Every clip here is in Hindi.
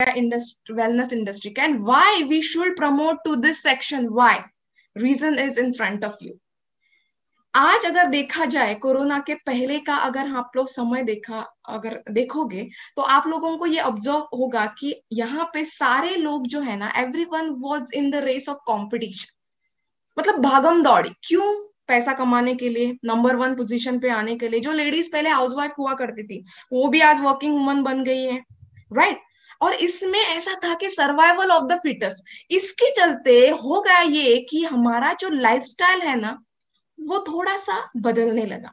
wellness industry and why we should promote to this section. Why? Reason is in front of you. आज अगर देखा जाए कोरोना के पहले का अगर आप लोग समय अगर देखोगे तो आप लोगों को ये ऑब्जर्व होगा कि यहाँ पे सारे लोग जो है ना, everyone was in the race of competition, मतलब भागम दौड़ी। क्यों? पैसा कमाने के लिए, नंबर 1 पोजीशन पे आने के लिए। जो लेडीज पहले हाउसवाइफ हुआ करती थी वो भी आज वर्किंग वुमन बन गई है, राइट? और इसमें ऐसा था कि सर्वाइवल ऑफ द फिटेस्ट। इसके चलते हो गया ये कि हमारा जो लाइफस्टाइल है ना वो थोड़ा सा बदलने लगा,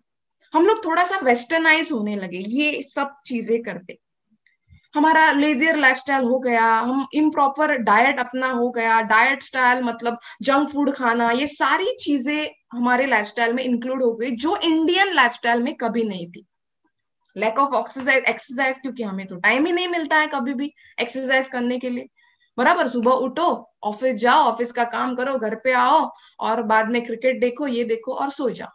हम लोग थोड़ा सा वेस्टर्नाइज होने लगे ये सब चीजें करते। हमारा लेजियर लाइफस्टाइल हो गया, हम इम्प्रॉपर डाइट अपना हो गया। डाइट स्टाइल मतलब जंक फूड खाना, ये सारी चीजें हमारे लाइफस्टाइल में इंक्लूड हो गई जो इंडियन लाइफस्टाइल में कभी नहीं थी। लैक ऑफ एक्सरसाइज, क्योंकि हमें तो टाइम ही नहीं मिलता है कभी भी एक्सरसाइज करने के लिए। बराबर, सुबह उठो, ऑफिस जाओ, ऑफिस का काम करो, घर पे आओ और बाद में क्रिकेट देखो, ये देखो और सो जाओ,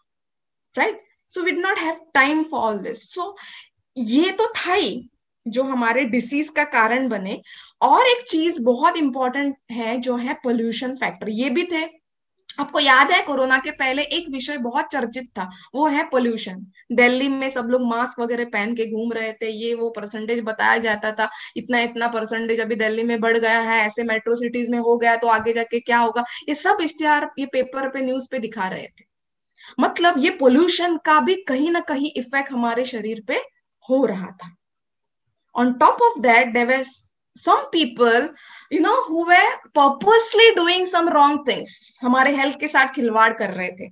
right? So we did not have time for all this. So ये तो था ही जो हमारे डिसीज का कारण बने। और एक चीज बहुत इंपॉर्टेंट है जो है पोल्यूशन फैक्टर, ये भी थे। आपको याद है कोरोना के पहले एक विषय बहुत चर्चित था, वो है पोल्यूशन। दिल्ली में सब लोग मास्क वगैरह पहन के घूम रहे थे, ये वो परसेंटेज बताया जाता था, इतना इतना परसेंटेज अभी दिल्ली में बढ़ गया है, ऐसे मेट्रो सिटीज में हो गया तो आगे जाके क्या होगा, ये सब इश्तिहार ये पेपर पे न्यूज पे दिखा रहे थे। मतलब ये पोल्यूशन का भी कहीं ना कहीं इफेक्ट हमारे शरीर पे हो रहा था। On top of that, there were some people, who were purposely doing some wrong things, हमारे हेल्थ के साथ खिलवाड़ कर रहे थे।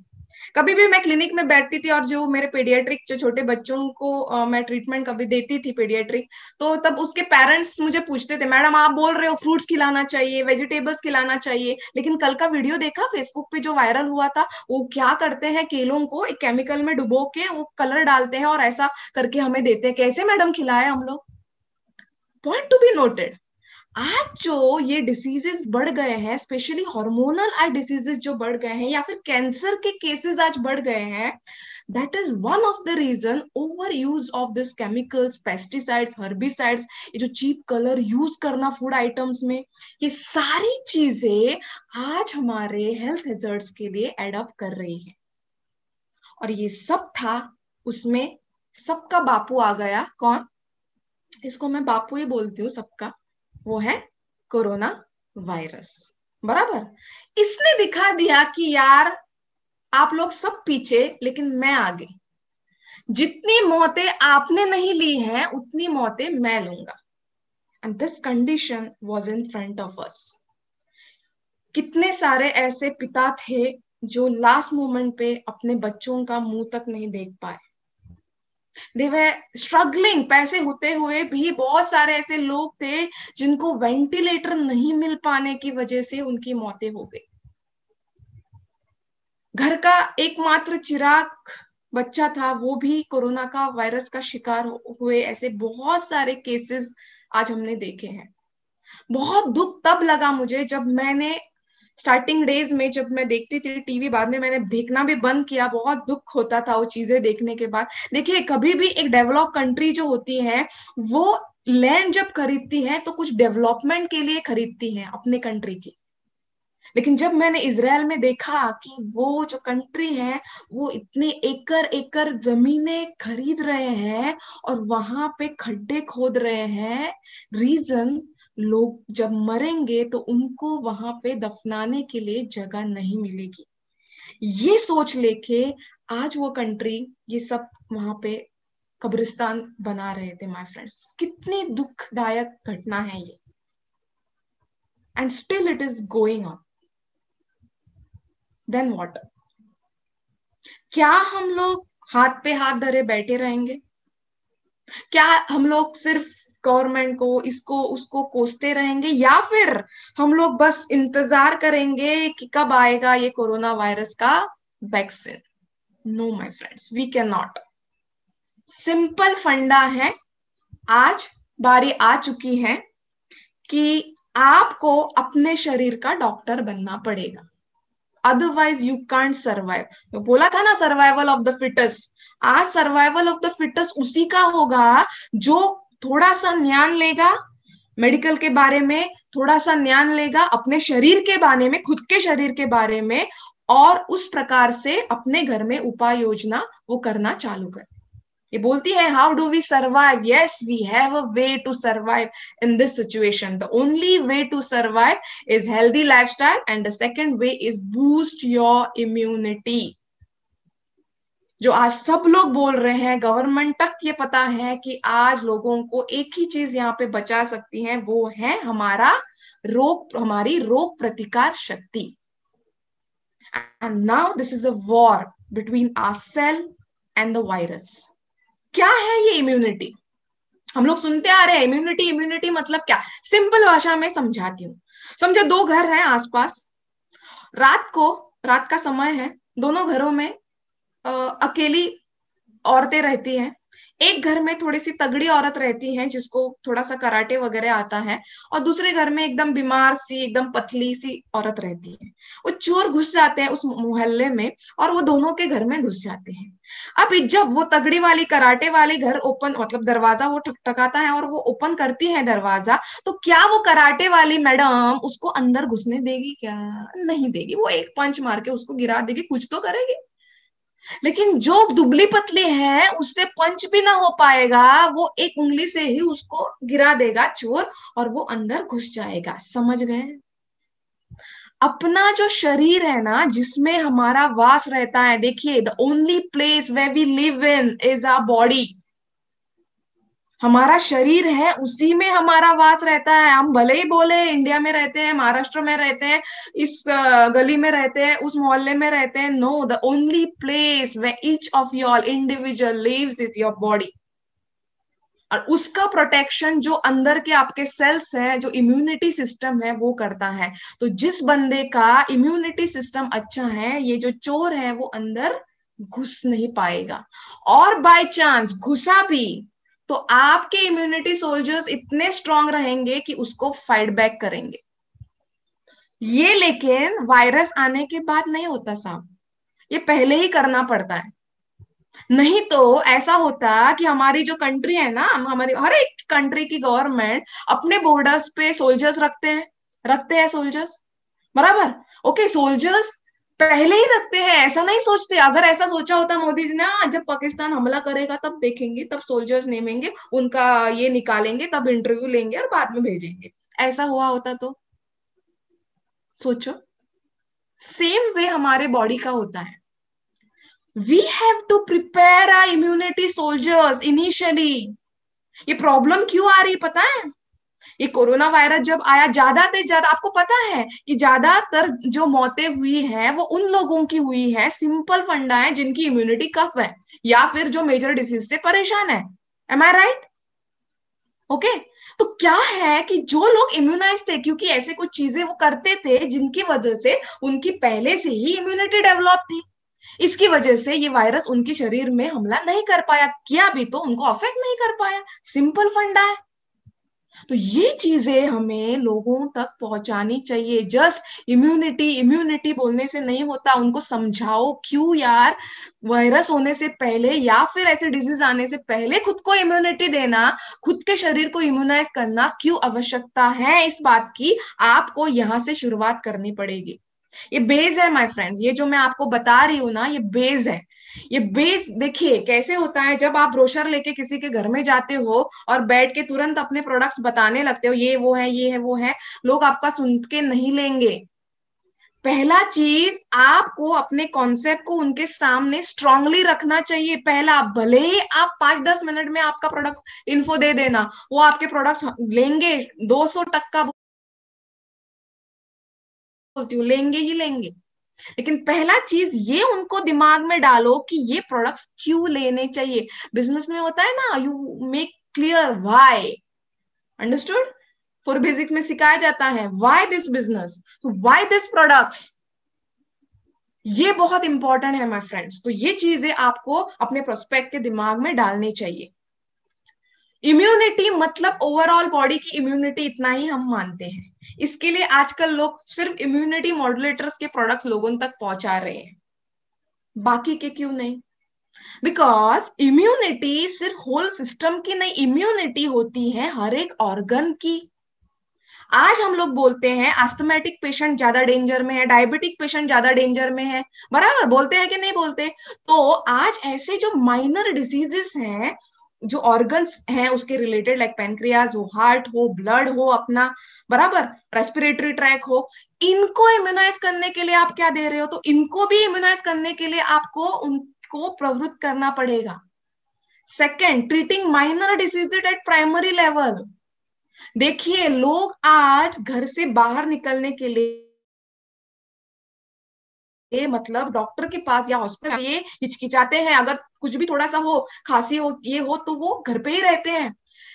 कभी भी मैं क्लिनिक में बैठती थी और जो मेरे पेडियाट्रिक जो छोटे बच्चों को मैं ट्रीटमेंट कभी देती थी पेडियाट्रिक, तो तब उसके पेरेंट्स मुझे पूछते थे, मैडम आप बोल रहे हो फ्रूट्स खिलाना चाहिए, वेजिटेबल्स खिलाना चाहिए, लेकिन कल का वीडियो देखा फेसबुक पे जो वायरल हुआ था, वो क्या करते हैं, केलों को एक केमिकल में डुबो के वो कलर डालते हैं और ऐसा करके हमें देते हैं। कैसे मैडम खिलाए हम लोग? पॉइंट टू बी नोटेड, आज जो ये डिसीजेस बढ़ गए हैं, स्पेशली हार्मोनल आई डिसीजेस जो बढ़ गए हैं या फिर कैंसर के केसेस आज बढ़ गए हैं, that is one of the reason over use of this chemicals, pesticides, herbicides, ये जो चीप कलर यूज करना फूड आइटम्स में, ये सारी चीजें आज हमारे हेल्थ हैजर्ड्स के लिए एडअप कर रही है। और ये सब था, उसमें सबका बापू आ गया। कौन? इसको मैं बापू ही बोलती हूँ सबका, वो है कोरोना वायरस। बराबर, इसने दिखा दिया कि यार आप लोग सब पीछे लेकिन मैं आगे। जितनी मौतें आपने नहीं ली हैं उतनी मौतें मैं लूंगा। And this condition was in front of us. कितने सारे ऐसे पिता थे जो लास्ट मोमेंट पे अपने बच्चों का मुंह तक नहीं देख पाए। दे वे स्ट्रगलिंग, पैसे होते हुए भी बहुत सारे ऐसे लोग थे जिनको वेंटिलेटर नहीं मिल पाने की वजह से उनकी मौतें हो गई। घर का एकमात्र चिराग बच्चा था, वो भी कोरोना का वायरस का शिकार हुए। ऐसे बहुत सारे केसेस आज हमने देखे हैं। बहुत दुख तब लगा मुझे जब मैंने स्टार्टिंग डेज में जब मैं देखती थी टीवी, बाद में मैंने देखना भी बंद किया। बहुत दुख होता था वो चीजें देखने के बाद। देखिए, कभी भी एक डेवलप कंट्री जो होती है वो लैंड जब खरीदती है तो कुछ डेवलपमेंट के लिए खरीदती है अपने कंट्री की। लेकिन जब मैंने इजराइल में देखा कि वो जो कंट्री है वो इतने एकड़ एकड़ जमीनें खरीद रहे हैं और वहां पे खड्डे खोद रहे हैं, रीजन लोग जब मरेंगे तो उनको वहां पे दफनाने के लिए जगह नहीं मिलेगी। ये सोच लेके आज वो कंट्री ये सब वहां पे कब्रिस्तान बना रहे थे। माय फ्रेंड्स, कितनी दुखदायक घटना है ये, and still it is going on. Then what? क्या हम लोग हाथ पे हाथ धरे बैठे रहेंगे? क्या हम लोग सिर्फ गवर्नमेंट को इसको उसको कोसते रहेंगे, या फिर हम लोग बस इंतजार करेंगे कि कब आएगा ये कोरोना वायरस का vaccine? No my friends, we can not. Simple फंडा है, आज बारी आ चुकी है कि आपको अपने शरीर का डॉक्टर बनना पड़ेगा, अदरवाइज यू कांट सर्वाइव। तो बोला था ना, सर्वाइवल ऑफ द फिटेस्ट। आज सर्वाइवल ऑफ द फिटेस्ट उसी का होगा जो थोड़ा सा ज्ञान लेगा, मेडिकल के बारे में थोड़ा सा ज्ञान लेगा, अपने शरीर के बारे में, खुद के शरीर के बारे में, और उस प्रकार से अपने घर में उपाय योजना वो करना चालू कर। ये बोलती है how do we survive, yes we have a way to survive in this situation, the only way to survive is healthy lifestyle and the second way is boost your immunity. जो आज सब लोग बोल रहे हैं, गवर्नमेंट तक ये पता है कि आज लोगों को एक ही चीज यहाँ पे बचा सकती है, वो है हमारी रोग प्रतिकार शक्ति। And now this is a war between our cell and the virus. क्या है ये इम्यूनिटी? हम लोग सुनते आ रहे हैं इम्यूनिटी इम्यूनिटी मतलब क्या। सिंपल भाषा में समझाती हूँ। समझो दो घर हैं आसपास, रात का समय है, दोनों घरों में अकेली औरतें रहती हैं। एक घर में थोड़ी सी तगड़ी औरत रहती है जिसको थोड़ा सा कराटे वगैरह आता है, और दूसरे घर में एकदम बीमार सी, एकदम पतली सी औरत रहती है। वो चोर घुस जाते हैं उस मोहल्ले में और वो दोनों के घर में घुस जाते हैं। अब जब वो तगड़ी वाली कराटे वाली घर ओपन, मतलब दरवाजा वो ठकठकाता है और वो ओपन करती है दरवाजा, तो क्या वो कराटे वाली मैडम उसको अंदर घुसने देगी? क्या नहीं देगी। वो एक पंच मार के उसको गिरा देगी, कुछ तो करेगी। लेकिन जो दुबली पतली है उससे पंच भी ना हो पाएगा, वो एक उंगली से ही उसको गिरा देगा चोर, और वो अंदर घुस जाएगा। समझ गए? अपना जो शरीर है ना, जिसमें हमारा वास रहता है, देखिए the only place where we live in is our body. हमारा शरीर है, उसी में हमारा वास रहता है। हम भले ही बोले इंडिया में रहते हैं, महाराष्ट्र में रहते हैं, इस गली में रहते हैं, उस मोहल्ले में रहते हैं, no, the only place where each of your individual lives is your body. और उसका प्रोटेक्शन जो अंदर के आपके सेल्स हैं, जो इम्यूनिटी सिस्टम है, वो करता है। तो जिस बंदे का इम्यूनिटी सिस्टम अच्छा है, ये जो चोर है वो अंदर घुस नहीं पाएगा। और बाय चांस घुसा भी तो आपके इम्यूनिटी सोल्जर्स इतने स्ट्रांग रहेंगे कि उसको फाइट बैक करेंगे। ये लेकिन वायरस आने के बाद नहीं होता साहब, ये पहले ही करना पड़ता है। नहीं तो ऐसा होता कि हमारी जो कंट्री है ना, हमारी हर एक कंट्री की गवर्नमेंट अपने बॉर्डर्स पे सोल्जर्स रखते हैं सोल्जर्स, बराबर। ओके, सोल्जर्स पहले ही रखते हैं, ऐसा नहीं सोचते। अगर ऐसा सोचा होता मोदी जी ने, जब पाकिस्तान हमला करेगा तब देखेंगे, तब सोल्जर्स नेमेंगे, उनका ये निकालेंगे, तब इंटरव्यू लेंगे और बाद में भेजेंगे, ऐसा हुआ होता तो सोचो। सेम वे हमारे बॉडी का होता है। We have to prepare our immunity soldiers initially. ये प्रॉब्लम क्यों आ रही पता है? ये कोरोना वायरस जब आया, ज्यादा से ज्यादा आपको पता है कि ज्यादातर जो मौतें हुई हैं वो उन लोगों की हुई है, सिंपल फंडा है, जिनकी इम्यूनिटी कम है या फिर जो मेजर डिसीज से परेशान है। एम आई राइट? ओके। तो क्या है कि जो लोग इम्यूनाइज थे, क्योंकि ऐसे कुछ चीजें वो करते थे जिनकी वजह से उनकी पहले से ही इम्यूनिटी डेवलप थी, इसकी वजह से ये वायरस उनके शरीर में हमला नहीं कर पाया, किया भी तो उनको अफेक्ट नहीं कर पाया। सिंपल फंडा है। तो ये चीजें हमें लोगों तक पहुंचानी चाहिए। जस्ट इम्यूनिटी इम्यूनिटी बोलने से नहीं होता, उनको समझाओ क्यों यार, वायरस होने से पहले या फिर ऐसे डिजीज आने से पहले खुद को इम्यूनिटी देना, खुद के शरीर को इम्यूनाइज करना क्यों आवश्यकता है, इस बात की आपको यहां से शुरुआत करनी पड़ेगी। ये बेस है माय फ्रेंड्स, ये जो मैं आपको बता रही हूँ ना, ये बेस है। ये बेस देखिए कैसे होता है। जब आप ब्रोशर लेके किसी के घर में जाते हो और बैठ के तुरंत अपने प्रोडक्ट्स बताने लगते हो, ये वो है, ये है वो है, लोग आपका सुन के नहीं लेंगे। पहला चीज, आपको अपने कॉन्सेप्ट को उनके सामने स्ट्रांगली रखना चाहिए। पहला, भले ही आप 5-10 मिनट में आपका प्रोडक्ट इन्फो दे देना, वो आपके प्रोडक्ट्स लेंगे, 200% बोलती हूँ, लेंगे ही लेंगे। लेकिन पहला चीज ये उनको दिमाग में डालो कि ये प्रोडक्ट्स क्यों लेने चाहिए। बिजनेस में होता है ना, you make clear why, understood. For basics में सिखाया जाता है why this business, why this products. ये बहुत इंपॉर्टेंट है माय फ्रेंड्स। तो ये चीजें आपको अपने प्रोस्पेक्ट के दिमाग में डालनी चाहिए। इम्यूनिटी मतलब ओवरऑल बॉडी की इम्यूनिटी, इतना ही हम मानते हैं। इसके लिए आजकल लोग सिर्फ इम्यूनिटी मॉड्यूलेटर्स के प्रोडक्ट्स लोगों तक पहुंचा रहे हैं, बाकी के क्यों नहीं? बिकॉज इम्यूनिटी सिर्फ होल सिस्टम की नहीं, इम्यूनिटी होती है हर एक ऑर्गन की। आज हम लोग बोलते हैं एस्थमेटिक पेशेंट ज्यादा डेंजर में है, डायबिटिक पेशेंट ज्यादा डेंजर में है, बराबर बोलते हैं कि नहीं बोलते? तो आज ऐसे जो माइनर डिजीजेस हैं, जो ऑर्गन्स हैं उसके रिलेटेड, लाइक पेनक्रियाज हो, हार्ट हो, ब्लड हो अपना, बराबर, रेस्पिरेटरी ट्रैक हो, इनको इम्यूनाइज करने के लिए आप क्या दे रहे हो? तो इनको भी इम्यूनाइज करने के लिए आपको उनको प्रवृत्त करना पड़ेगा। Second, treating minor diseases eight primary level. देखिए, लोग आज घर से बाहर निकलने के लिए मतलब डॉक्टर के पास या हॉस्पिटल ये हिचकिचाते हैं। अगर कुछ भी थोड़ा सा हो, खांसी हो, ये हो, तो वो घर पे ही रहते हैं।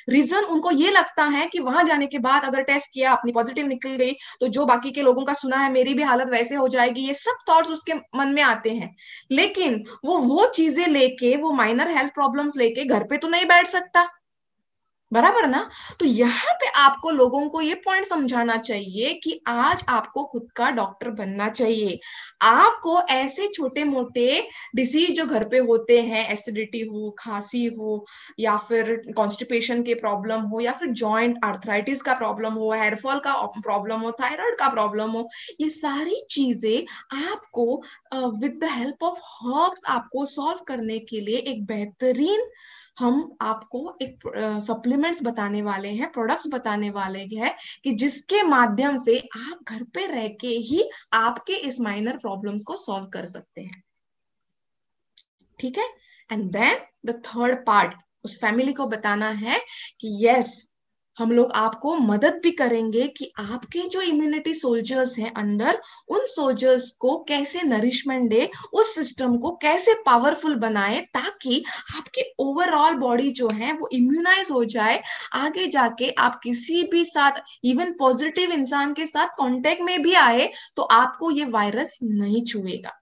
रीजन, उनको ये लगता है कि वहां जाने के बाद अगर टेस्ट किया, अपनी पॉजिटिव निकल गई, तो जो बाकी के लोगों का सुना है मेरी भी हालत वैसे हो जाएगी, ये सब थॉट्स उसके मन में आते हैं। लेकिन वो चीजें लेके, वो माइनर हेल्थ प्रॉब्लम्स लेके घर पे तो नहीं बैठ सकता, बराबर ना? तो यहाँ पे आपको लोगों को ये पॉइंट समझाना चाहिए कि आज आपको खुद का डॉक्टर बनना चाहिए। आपको ऐसे छोटे मोटे डिसीज जो घर पे होते हैं, एसिडिटी हो, खांसी हो, या फिर कॉन्स्टिपेशन के प्रॉब्लम हो, या फिर जॉइंट आर्थराइटिस का प्रॉब्लम हो, हेयरफॉल का प्रॉब्लम हो, थायराइड का प्रॉब्लम हो, ये सारी चीजें आपको with the help of herbs आपको सॉल्व करने के लिए एक बेहतरीन, हम आपको एक सप्लीमेंट्स बताने वाले हैं, प्रोडक्ट्स बताने वाले हैं, कि जिसके माध्यम से आप घर पे रह के ही आपके इस माइनर प्रॉब्लम्स को सॉल्व कर सकते हैं। ठीक है? And then the third part, उस फैमिली को बताना है कि यस, हम लोग आपको मदद भी करेंगे कि आपके जो इम्यूनिटी सोल्जर्स हैं अंदर, उन सोल्जर्स को कैसे नरिशमेंट दे, उस सिस्टम को कैसे पावरफुल बनाए, ताकि आपकी ओवरऑल बॉडी जो है वो इम्यूनाइज हो जाए। आगे जाके आप किसी भी साथ, इवन पॉजिटिव इंसान के साथ कांटेक्ट में भी आए, तो आपको ये वायरस नहीं छुएगा।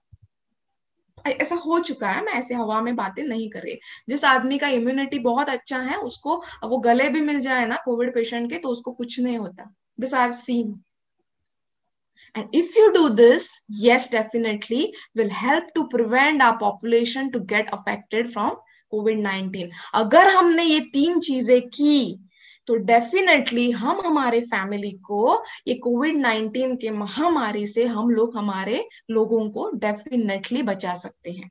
ऐसा हो चुका है, मैं ऐसे हवा में बातें नहीं कर रही। जिस आदमी का इम्यूनिटी बहुत अच्छा है, उसको वो गले भी मिल जाए ना कोविड पेशेंट के, तो उसको कुछ नहीं होता। This I have seen. And if you do this, yes, definitely will help to prevent our population to get affected from COVID-19. अगर हमने ये तीन चीजें की, तो डेफिनेटली हम हमारे फैमिली को ये कोविड-19 के महामारी से हम लोग हमारे लोगों को डेफिनेटली बचा सकते हैं।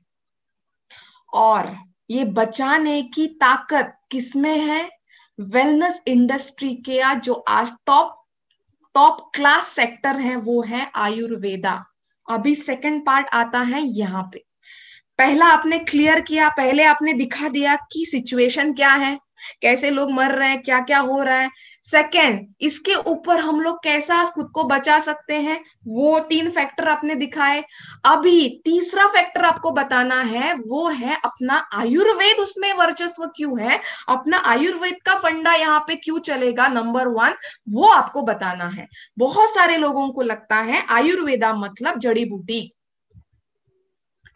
और ये बचाने की ताकत किसमें है? वेलनेस इंडस्ट्री के जो आज टॉप टॉप क्लास सेक्टर है, वो है आयुर्वेदा। अभी सेकंड पार्ट आता है यहाँ पे। पहला आपने क्लियर किया, पहले आपने दिखा दिया कि सिचुएशन क्या है, कैसे लोग मर रहे हैं, क्या क्या हो रहा है। सेकंड, इसके ऊपर हम लोग कैसा खुद को बचा सकते हैं, वो तीन फैक्टर आपने दिखाए। अभी तीसरा फैक्टर आपको बताना है, वो है अपना आयुर्वेद उसमें वर्चस्व क्यों है, अपना आयुर्वेद का फंडा यहाँ पे क्यों चलेगा, नंबर वन, वो आपको बताना है। बहुत सारे लोगों को लगता है आयुर्वेदा मतलब जड़ी बूटी,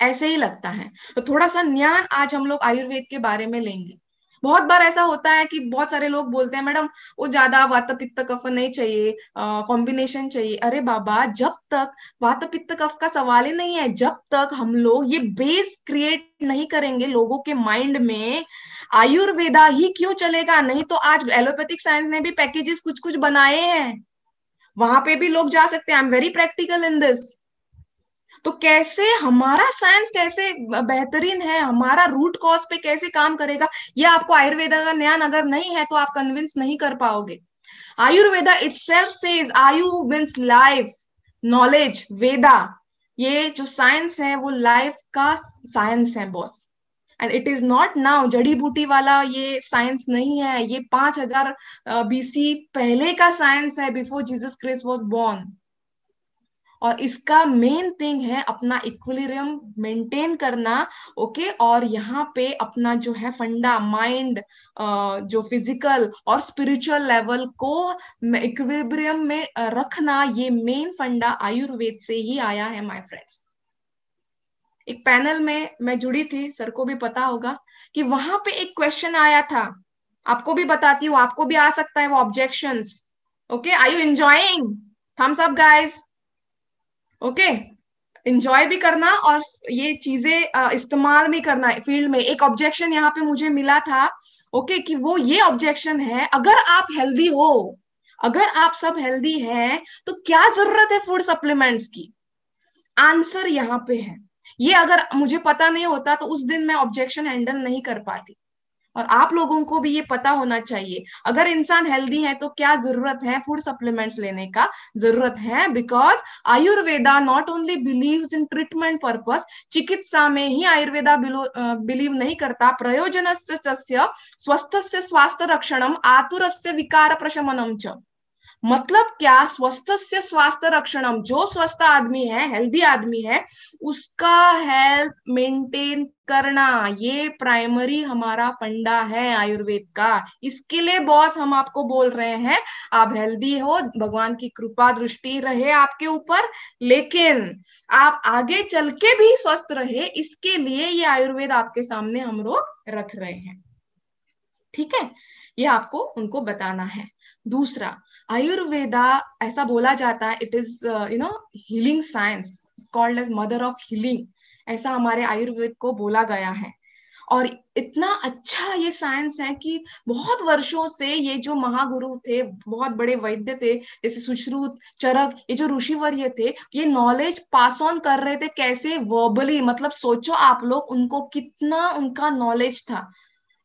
ऐसे ही लगता है। तो थोड़ा सा ज्ञान आज हम लोग आयुर्वेद के बारे में लेंगे। बहुत बार ऐसा होता है कि बहुत सारे लोग बोलते हैं, मैडम वो ज्यादा वात पित्त कफ नहीं चाहिए, कॉम्बिनेशन चाहिए। अरे बाबा, जब तक वात पित्त कफ का सवाल ही नहीं है, जब तक हम लोग ये बेस क्रिएट नहीं करेंगे लोगों के माइंड में, आयुर्वेदा ही क्यों चलेगा? नहीं तो आज एलोपैथिक साइंस ने भी पैकेजेस कुछ कुछ बनाए हैं, वहां पे भी लोग जा सकते हैं। I am very practical in this. तो कैसे हमारा साइंस कैसे बेहतरीन है, हमारा रूट कॉज पे कैसे काम करेगा, ये आपको आयुर्वेदा का ज्ञान अगर नहीं है तो आप कन्विंस नहीं कर पाओगे। आयुर्वेदा इटसेल्फ सेज आयु मीन्स लाइफ, नॉलेज, वेदा, ये जो साइंस है वो लाइफ का साइंस है boss. And it is not now जड़ी बूटी वाला ये साइंस नहीं है, ये 5000 BC पहले का साइंस है, before Jesus Christ was born. और इसका मेन थिंग है अपना इक्विलिब्रियम मेंटेन करना। ओके, और यहाँ पे अपना जो है फंडा, माइंड, जो फिजिकल और स्पिरिचुअल लेवल को इक्विलिब्रियम में रखना, ये मेन फंडा आयुर्वेद से ही आया है माय फ्रेंड्स। एक पैनल में मैं जुड़ी थी, सर को भी पता होगा, कि वहां पे एक क्वेश्चन आया था, आपको भी बताती हूँ, आपको भी आ सकता है वो objections. Okay, are you enjoying? Thumbs up guys. Okay, enjoy भी करना और ये चीजें इस्तेमाल भी करना है फील्ड में। एक ऑब्जेक्शन यहाँ पे मुझे मिला था, ओके, कि वो ये ऑब्जेक्शन है, अगर आप हेल्दी हो, अगर आप सब हेल्दी हैं तो क्या जरूरत है फूड सप्लीमेंट्स की? आंसर यहाँ पे है। ये अगर मुझे पता नहीं होता तो उस दिन मैं ऑब्जेक्शन हैंडल नहीं कर पाती। और आप लोगों को भी ये पता होना चाहिए, अगर इंसान हेल्दी है तो क्या जरूरत है फूड सप्लीमेंट्स लेने का? जरूरत है, because Ayurveda not only believes in treatment purpose, चिकित्सा में ही आयुर्वेदा बिलीव नहीं करता प्रयोजनस्य तस्य स्वस्थस्य स्वास्थ्य रक्षणम आतुरस्य विकार प्रशमनम च। मतलब क्या? स्वस्थ से स्वास्थ्य रक्षणम, जो स्वस्थ आदमी है, हेल्दी आदमी है, उसका हेल्थ मेंटेन करना, ये प्राइमरी हमारा फंडा है आयुर्वेद का। इसके लिए बॉस हम आपको बोल रहे हैं, आप हेल्दी हो, भगवान की कृपा दृष्टि रहे आपके ऊपर, लेकिन आप आगे चल के भी स्वस्थ रहे, इसके लिए ये आयुर्वेद आपके सामने हम लोग रख रहे हैं। ठीक है, ये आपको उनको बताना है। दूसरा, आयुर्वेदा ऐसा बोला जाता है, it is healing science, called as mother of healing, ऐसा हमारे आयुर्वेद को बोला गया है। और इतना अच्छा ये साइंस है कि बहुत वर्षों से ये जो महागुरु थे, बहुत बड़े वैद्य थे, जैसे सुश्रुत, चरक, ये जो ऋषिवर्य थे, ये नॉलेज पास ऑन कर रहे थे कैसे? वर्बली। मतलब सोचो आप लोग, उनको कितना उनका नॉलेज था,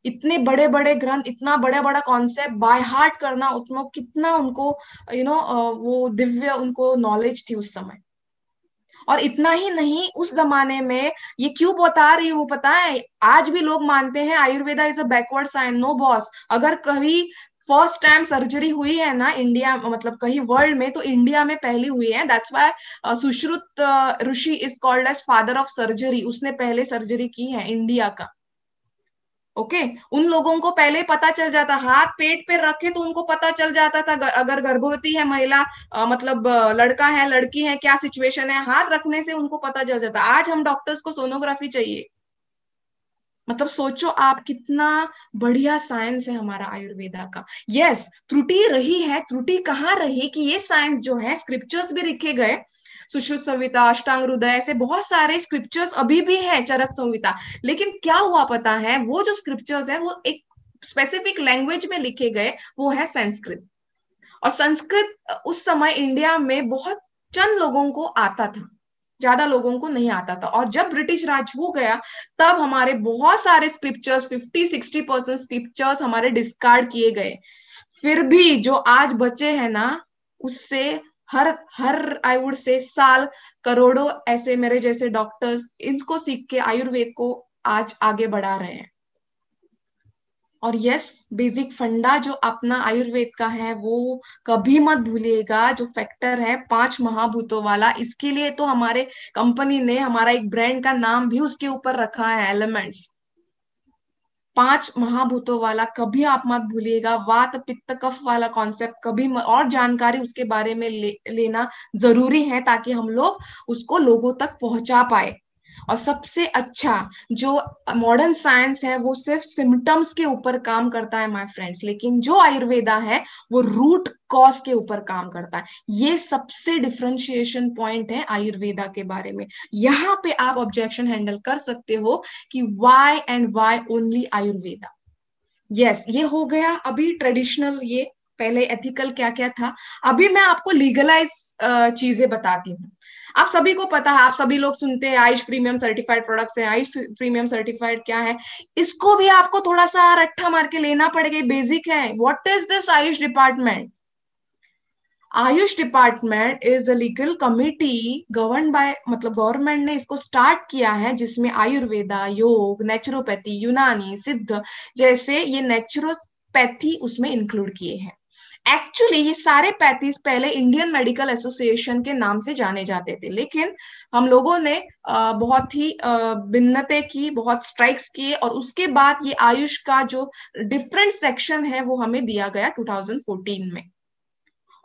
इतने बड़े बड़े ग्रंथ, इतना बड़ा बड़ा कॉन्सेप्ट बाय हार्ट करना, उतना कितना उनको वो दिव्य उनको नॉलेज थी उस समय। और इतना ही नहीं, उस जमाने में, ये क्यों बता रही हूँ पता है, आज भी लोग मानते हैं Ayurveda is a backward science. No boss, अगर कभी फर्स्ट टाइम सर्जरी हुई है ना इंडिया, मतलब कहीं वर्ल्ड में, तो इंडिया में पहली हुई है। That's why Sushruta rishi is called as father of surgery, उसने पहले सर्जरी की है इंडिया का। ओके, उन लोगों को पहले पता चल जाता, हाथ पेट पे रखे तो उनको पता चल जाता था अगर गर्भवती है महिला, मतलब लड़का है लड़की है, क्या सिचुएशन है, हाथ रखने से उनको पता चल जाता। आज हम डॉक्टर्स को सोनोग्राफी चाहिए। मतलब सोचो आप, कितना बढ़िया साइंस है हमारा आयुर्वेदा का। यस, त्रुटि रही है, त्रुटि कहाँ रही कि ये साइंस जो है, स्क्रिप्चर्स भी लिखे गए, सुश्रुत संहिता, अष्टांग हृदय, ऐसे बहुत सारे स्क्रिप्चर्स अभी भी है, चरक संहिता। लेकिन क्या हुआ पता है, वो जो स्क्रिप्चर्स है वो एक स्पेसिफिक लैंग्वेज में लिखे गए, वो है संस्कृत। और संस्कृत उस समय इंडिया में बहुत चंद लोगों को आता था, ज्यादा लोगों को नहीं आता था। और जब ब्रिटिश राज हो गया, तब हमारे बहुत सारे स्क्रिप्चर्स, 50-60% स्क्रिप्चर्स हमारे डिस्कार्ड किए गए। फिर भी जो आज बचे हैं ना, उससे हर हर आई वुड से साल करोड़ों ऐसे मेरे जैसे डॉक्टर्स इनको सीख के आयुर्वेद को आज आगे बढ़ा रहे हैं। और यस, बेसिक फंडा जो अपना आयुर्वेद का है, वो कभी मत भूलिएगा, जो फैक्टर है 5 महाभूतों वाला। इसके लिए तो हमारे कंपनी ने हमारा एक ब्रांड का नाम भी उसके ऊपर रखा है, एलिमेंट्स। 5 महाभूतों वाला कभी आप मत भूलिएगा। वात पित्त कफ वाला कॉन्सेप्ट कभी और जानकारी उसके बारे में लेना जरूरी है, ताकि हम लोग उसको लोगों तक पहुंचा पाए। और सबसे अच्छा, जो मॉडर्न साइंस है वो सिर्फ सिम्टम्स के ऊपर काम करता है माय फ्रेंड्स, लेकिन जो आयुर्वेदा है वो रूट कॉज के ऊपर काम करता है। ये सबसे डिफरेंशिएशन पॉइंट है आयुर्वेदा के बारे में। यहाँ पे आप ऑब्जेक्शन हैंडल कर सकते हो कि why and why only Ayurveda. Yes, ये हो गया अभी ट्रेडिशनल, ये पहले एथिकल क्या क्या था। अभी मैं आपको लीगलाइज चीजें बताती हूँ। आप सभी को पता है, आप सभी लोग सुनते हैं आयुष प्रीमियम सर्टिफाइड प्रोडक्ट्स है। आयुष प्रीमियम सर्टिफाइड क्या है, इसको भी आपको थोड़ा सा रट्टा मार के लेना पड़ेगा, बेसिक है। What is this Ayush department? Ayush department is a legal committee govern by, मतलब गवर्नमेंट ने इसको स्टार्ट किया है, जिसमें आयुर्वेदा, योग, नेचुरोपैथी, यूनानी, सिद्ध जैसे ये नेचुरोपैथी उसमें इंक्लूड किए हैं। एक्चुअली ये सारे पैथीज पहले इंडियन मेडिकल एसोसिएशन के नाम से जाने जाते थे, लेकिन हम लोगों ने बहुत ही भिन्नते की, बहुत स्ट्राइक्स किए, और उसके बाद ये आयुष का जो डिफरेंट सेक्शन है वो हमें दिया गया 2014 में।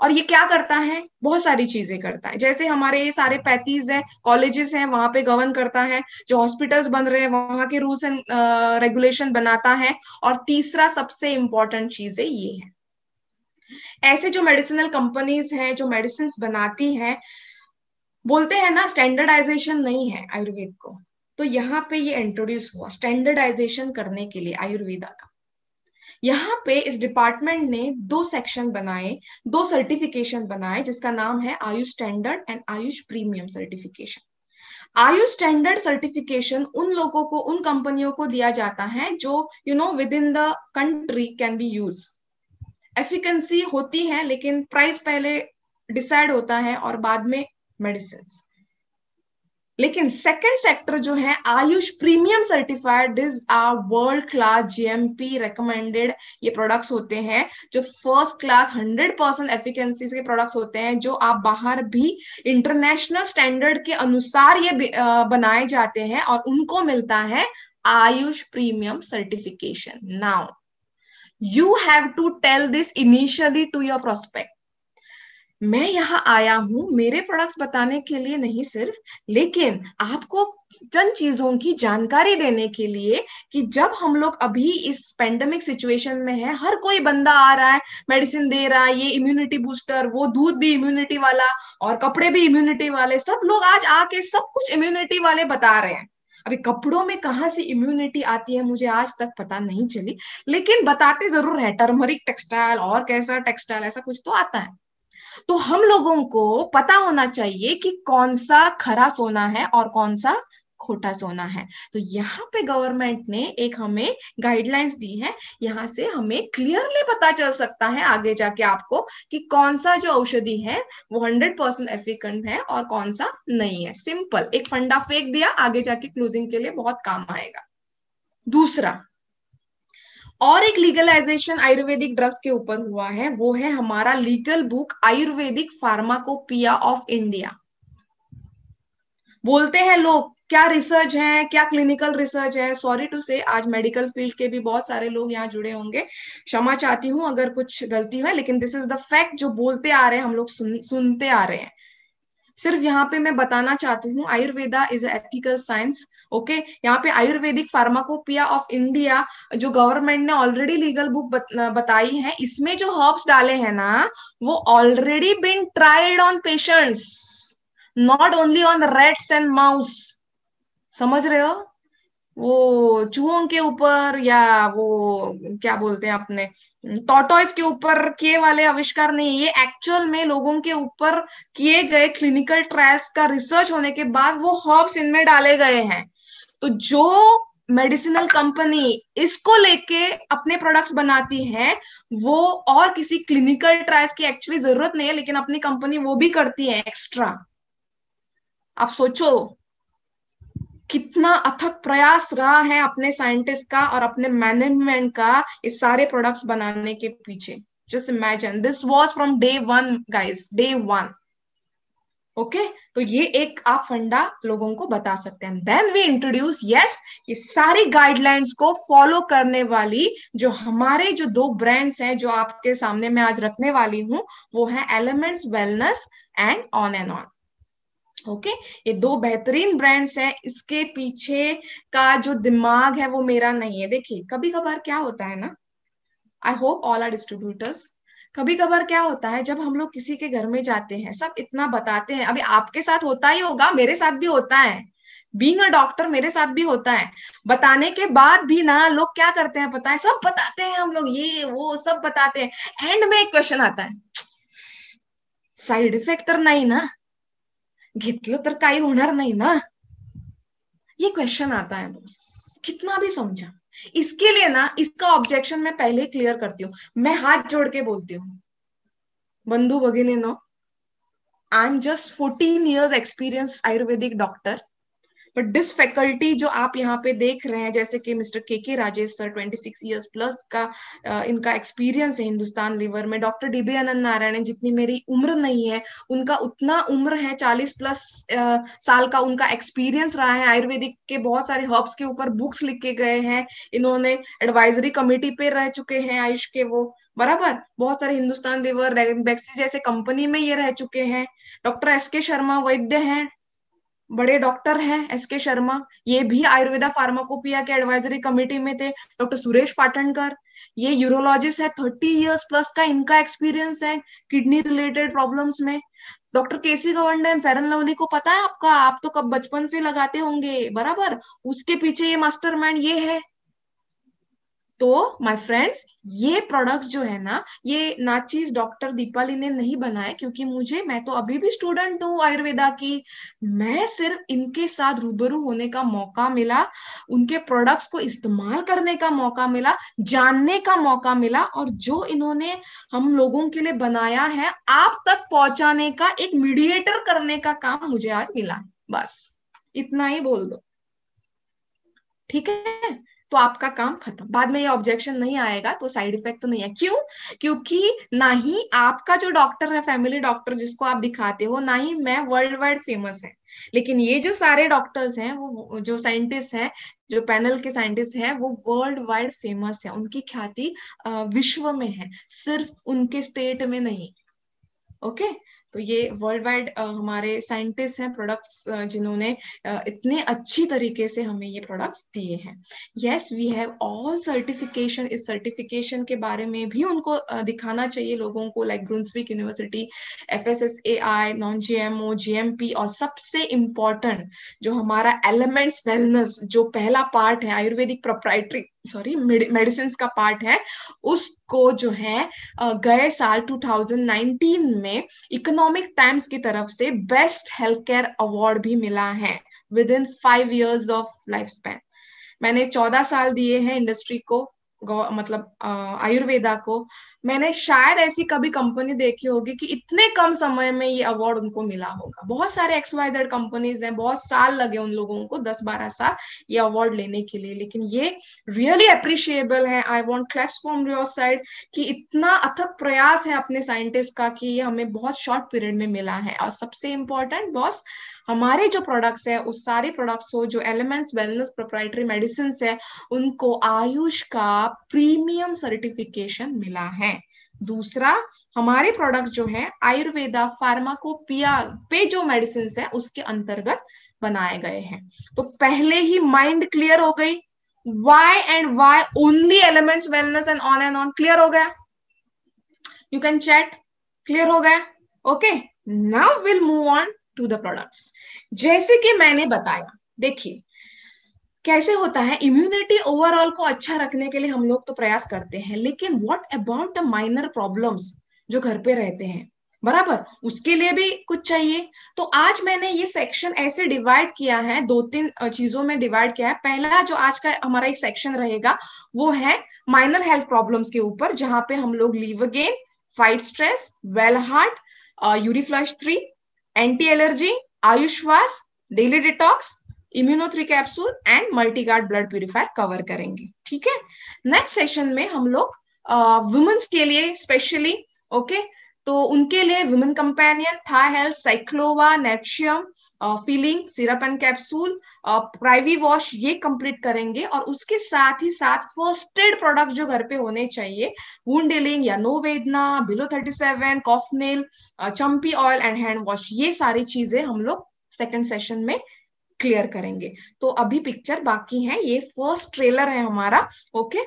और ये क्या करता है? बहुत सारी चीजें करता है। जैसे हमारे ये सारे पैथीज है, कॉलेजेस हैं, वहां पे गवर्न करता है। जो हॉस्पिटल्स बन रहे हैं, वहां के रूल्स एंड रेगुलेशन बनाता है। और तीसरा सबसे इंपॉर्टेंट चीज है ये है, ऐसे जो मेडिसिनल कंपनीज हैं जो मेडिसिन बनाती हैं, बोलते हैं ना स्टैंडर्डाइजेशन नहीं है आयुर्वेद को, तो यहाँ पे ये इंट्रोड्यूस हुआ स्टैंडर्डाइजेशन करने के लिए आयुर्वेदा का। यहाँ पे इस डिपार्टमेंट ने दो सेक्शन बनाए, दो सर्टिफिकेशन बनाए, जिसका नाम है Ayush standard and Ayush premium certification. आयु स्टैंडर्ड सर्टिफिकेशन उन लोगों को, उन कंपनियों को दिया जाता है जो within the country can be use. Efficiency होती है लेकिन प्राइस पहले डिसाइड होता है और बाद में मेडिसिन। लेकिन सेकंड सेक्टर जो है AYUSH premium certified, is our world class GMP recommended. ये प्रोडक्ट्स होते हैं जो फर्स्ट क्लास 100% एफिकेंसी के प्रोडक्ट्स होते हैं, जो आप बाहर भी इंटरनेशनल स्टैंडर्ड के अनुसार ये बनाए जाते हैं और उनको मिलता है AYUSH premium certification. Now you have to tell this initially to your prospect. मैं यहाँ आया हूं मेरे प्रोडक्ट्स बताने के लिए नहीं सिर्फ, लेकिन आपको चंद चीजों की जानकारी देने के लिए कि जब हम लोग अभी इस पेंडेमिक सिचुएशन में है, हर कोई बंदा आ रहा है, मेडिसिन दे रहा है, ये इम्यूनिटी बूस्टर, वो दूध भी इम्यूनिटी वाला और कपड़े भी इम्यूनिटी वाले, सब लोग आज आके सब कुछ इम्यूनिटी वाले बता रहे हैं। अभी कपड़ों में कहाँ से इम्यूनिटी आती है मुझे आज तक पता नहीं चली, लेकिन बताते जरूर है टर्मरिक टेक्सटाइल और कैसा टेक्सटाइल, ऐसा कुछ तो आता है। तो हम लोगों को पता होना चाहिए कि कौन सा खरा सोना है और कौन सा खोटा सोना है। तो यहाँ पे गवर्नमेंट ने एक हमें गाइडलाइंस दी है, यहाँ से हमें क्लियरली पता चल सकता है आगे जाके आपको कि कौन सा जो औषधि है वो 100% एफिकेंट है और कौन सा नहीं है। सिंपल एक फंडा फेंक दिया, आगे जाके क्लोजिंग के लिए बहुत काम आएगा। दूसरा और एक लीगलाइजेशन आयुर्वेदिक ड्रग्स के ऊपर हुआ है, वो है हमारा legal book Ayurvedic pharmacopoeia of India. बोलते हैं लोग क्या रिसर्च है, क्या क्लिनिकल रिसर्च है। सॉरी टू से आज मेडिकल फील्ड के भी बहुत सारे लोग यहाँ जुड़े होंगे, क्षमा चाहती हूँ अगर कुछ गलती है, लेकिन दिस इज द फैक्ट जो बोलते आ रहे हैं, हम लोग सुनते आ रहे हैं। सिर्फ यहाँ पे मैं बताना चाहती हूँ Ayurveda is ethical science. Okay, यहाँ पे आयुर्वेदिक फार्माकोपिया ऑफ इंडिया जो गवर्नमेंट ने ऑलरेडी लीगल बुक बताई है, इसमें जो हर्ब्स डाले हैं ना वो already been tried on patients, not only on rats and mouse. समझ रहे हो? वो चूहों के ऊपर या वो क्या बोलते हैं अपने टॉर्टोइस के ऊपर किए वाले आविष्कार नहीं, ये एक्चुअल में लोगों के ऊपर किए गए क्लिनिकल ट्रायल्स का रिसर्च होने के बाद वो हर्ब्स इनमें डाले गए हैं। तो जो मेडिसिनल कंपनी इसको लेके अपने प्रोडक्ट्स बनाती है वो, और किसी क्लिनिकल ट्रायल्स की एक्चुअली जरूरत नहीं है, लेकिन अपनी कंपनी वो भी करती है एक्स्ट्रा। आप सोचो कितना अथक प्रयास रहा है अपने साइंटिस्ट का और अपने मैनेजमेंट का इस सारे प्रोडक्ट्स बनाने के पीछे। Just imagine this was from day one guys, day one. Okay, तो ये एक आप फंडा लोगों को बता सकते हैं। देन वी इंट्रोड्यूस यस ये सारी गाइडलाइंस को फॉलो करने वाली जो हमारे जो दो ब्रांड्स हैं जो आपके सामने मैं आज रखने वाली हूं, वो है elements wellness and on and on. Okay, ये दो बेहतरीन ब्रांड्स हैं, इसके पीछे का जो दिमाग है वो मेरा नहीं है। देखिए कभी कभार क्या होता है ना, I hope all our distributors, कभी कभार क्या होता है जब हम लोग किसी के घर में जाते हैं, सब इतना बताते हैं, अभी आपके साथ होता ही होगा, मेरे साथ भी होता है, बीइंग अ डॉक्टर मेरे साथ भी होता है। बताने के बाद भी ना लोग क्या करते हैं पता है, सब बताते हैं हम लोग, ये वो सब बताते हैं, एंड में एक क्वेश्चन आता है, साइड इफेक्ट तर नाही ना, घेतलं तर काही होणार नाही ना, ये क्वेश्चन आता है बस, कितना भी समझा। इसके लिए ना इसका ऑब्जेक्शन मैं पहले क्लियर करती हूँ, मैं हाथ जोड़ के बोलती हूँ, बंधु भगिनीनो, I am just 14 years experience Ayurvedic doctor, but this faculty जो आप यहाँ पे देख रहे हैं, जैसे कि मिस्टर के राजेश सर 26 years प्लस का इनका एक्सपीरियंस है हिंदुस्तान लीवर में, डॉक्टर डीबी आनंद नारायण जितनी मेरी उम्र नहीं है उनका उतना उम्र है, 40+ साल का उनका एक्सपीरियंस रहा है, आयुर्वेदिक के बहुत सारे हर्ब्स के ऊपर बुक्स लिख के गए हैं, इन्होंने एडवाइजरी कमेटी पे रह चुके हैं आयुष के वो, बराबर, बहुत सारे हिंदुस्तान लीवर बेक्सी जैसे कंपनी में ये रह चुके हैं। डॉक्टर एसके शर्मा वैद्य हैं, बड़े डॉक्टर हैं एसके शर्मा, ये भी आयुर्वेदा फार्माकोपिया के एडवाइजरी कमेटी में थे। डॉक्टर सुरेश पाटणकर, ये यूरोलॉजिस्ट है, 30 years+ का इनका एक्सपीरियंस है किडनी रिलेटेड प्रॉब्लम्स में। Doctor KC governor fair and lovely को पता है आपका, आप तो कब बचपन से लगाते होंगे, बराबर, उसके पीछे ये मास्टरमाइंड ये है। तो माय फ्रेंड्स, ये प्रोडक्ट्स जो है ना, ये ना चीज डॉक्टर दीपाली ने नहीं बनाए, क्योंकि मैं तो अभी भी स्टूडेंट हूँ आयुर्वेदा की। मैं सिर्फ इनके साथ रूबरू होने का मौका मिला, उनके प्रोडक्ट्स को इस्तेमाल करने का मौका मिला, जानने का मौका मिला, और जो इन्होंने हम लोगों के लिए बनाया है आप तक पहुंचाने का एक मीडिएटर करने का काम मुझे आज मिला है। बस इतना ही बोल दो, ठीक है? तो आपका काम खत्म। बाद में ये ऑब्जेक्शन नहीं आएगा तो साइड इफेक्ट तो नहीं है। क्यों? क्योंकि ना ही आपका जो डॉक्टर है, फैमिली डॉक्टर जिसको आप दिखाते हो, ना ही मैं वर्ल्ड वाइड फेमस है, लेकिन ये जो सारे डॉक्टर्स हैं, वो जो साइंटिस्ट हैं, जो पैनल के साइंटिस्ट हैं, वो वर्ल्ड वाइड फेमस है। उनकी ख्याति विश्व में है, सिर्फ उनके स्टेट में नहीं। ओके, तो ये वर्ल्ड वाइड हमारे साइंटिस्ट हैं, प्रोडक्ट्स जिन्होंने इतने अच्छी तरीके से हमें ये प्रोडक्ट्स दिए हैं। Yes, we have all certification. इस सर्टिफिकेशन के बारे में भी उनको दिखाना चाहिए लोगों को, like Brunswick university, FSSAI, non GMO, GMP, और सबसे इम्पोर्टेंट जो हमारा एलिमेंट्स वेलनेस, जो पहला पार्ट है आयुर्वेदिक प्रोप्राइटरी मेडिसिन का पार्ट है, उसको जो है गए साल 2019 में इकोनॉमिक टाइम्स की तरफ से बेस्ट हेल्थ केयर अवार्ड भी मिला है with in 5 years of life span. मैंने 14 साल दिए हैं इंडस्ट्री को, मतलब आयुर्वेदा को। मैंने शायद ऐसी कभी कंपनी देखी होगी कि इतने कम समय में ये अवार्ड उनको मिला होगा। बहुत सारे XYZ कंपनीज हैं, बहुत साल लगे उन लोगों को, 10-12 साल ये अवार्ड लेने के लिए, लेकिन ये रियली अप्रिशिएबल है। I want claps from your side कि इतना अथक प्रयास है अपने साइंटिस्ट का कि ये हमें बहुत शॉर्ट पीरियड में मिला है। और सबसे इम्पोर्टेंट बॉस, हमारे जो प्रोडक्ट्स है, उस सारे प्रोडक्ट्स हो जो एलिमेंट्स वेलनेस प्रोप्राइटरी मेडिसिन है, उनको आयुष का प्रीमियम सर्टिफिकेशन मिला है। दूसरा, हमारे प्रोडक्ट जो है आयुर्वेदा फार्माकोपिया पे जो मेडिसिन है उसके अंतर्गत बनाए गए हैं। तो पहले ही माइंड क्लियर हो गई, why and why only elements wellness and on and on. Clear हो गया? You can chat. क्लियर हो गया? Okay, now will move on to the products. जैसे कि मैंने बताया, देखिए कैसे होता है, इम्यूनिटी ओवरऑल को अच्छा रखने के लिए हम लोग तो प्रयास करते हैं, लेकिन what about the minor problems जो घर पे रहते हैं, बराबर, उसके लिए भी कुछ चाहिए। तो आज मैंने ये सेक्शन ऐसे डिवाइड किया है, 2-3 चीजों में डिवाइड किया है। पहला जो आज का हमारा एक सेक्शन रहेगा वो है माइनर हेल्थ प्रॉब्लम्स के ऊपर, जहां पे हम लोग Livergain, fight stress, well heart, Uriflush 3, anti allergy, Ayushwas, daily detox, immuno 3 capsule and Multiguard blood purifier cover करेंगे। ठीक है, नेक्स्ट सेशन में हम लोग वुमेन्स के लिए स्पेशली, ओके, तो उनके लिए वुमेन कंपेनियन, था हेल्थ, साइक्लोवा, नेटशियम, feeling, syrup and capsule, privy wash, ये कंप्लीट करेंगे। और उसके साथ ही साथ फर्स्ट एड प्रोडक्ट जो घर पे होने चाहिए, वुंड डीलिंग या नोवेदना, बिलो 37, कॉफनेल, Champi oil and hand wash, ये सारी चीजें हम लोग सेकेंड सेशन में क्लियर करेंगे। तो अभी पिक्चर बाकी है, ये फर्स्ट ट्रेलर है हमारा, ओके।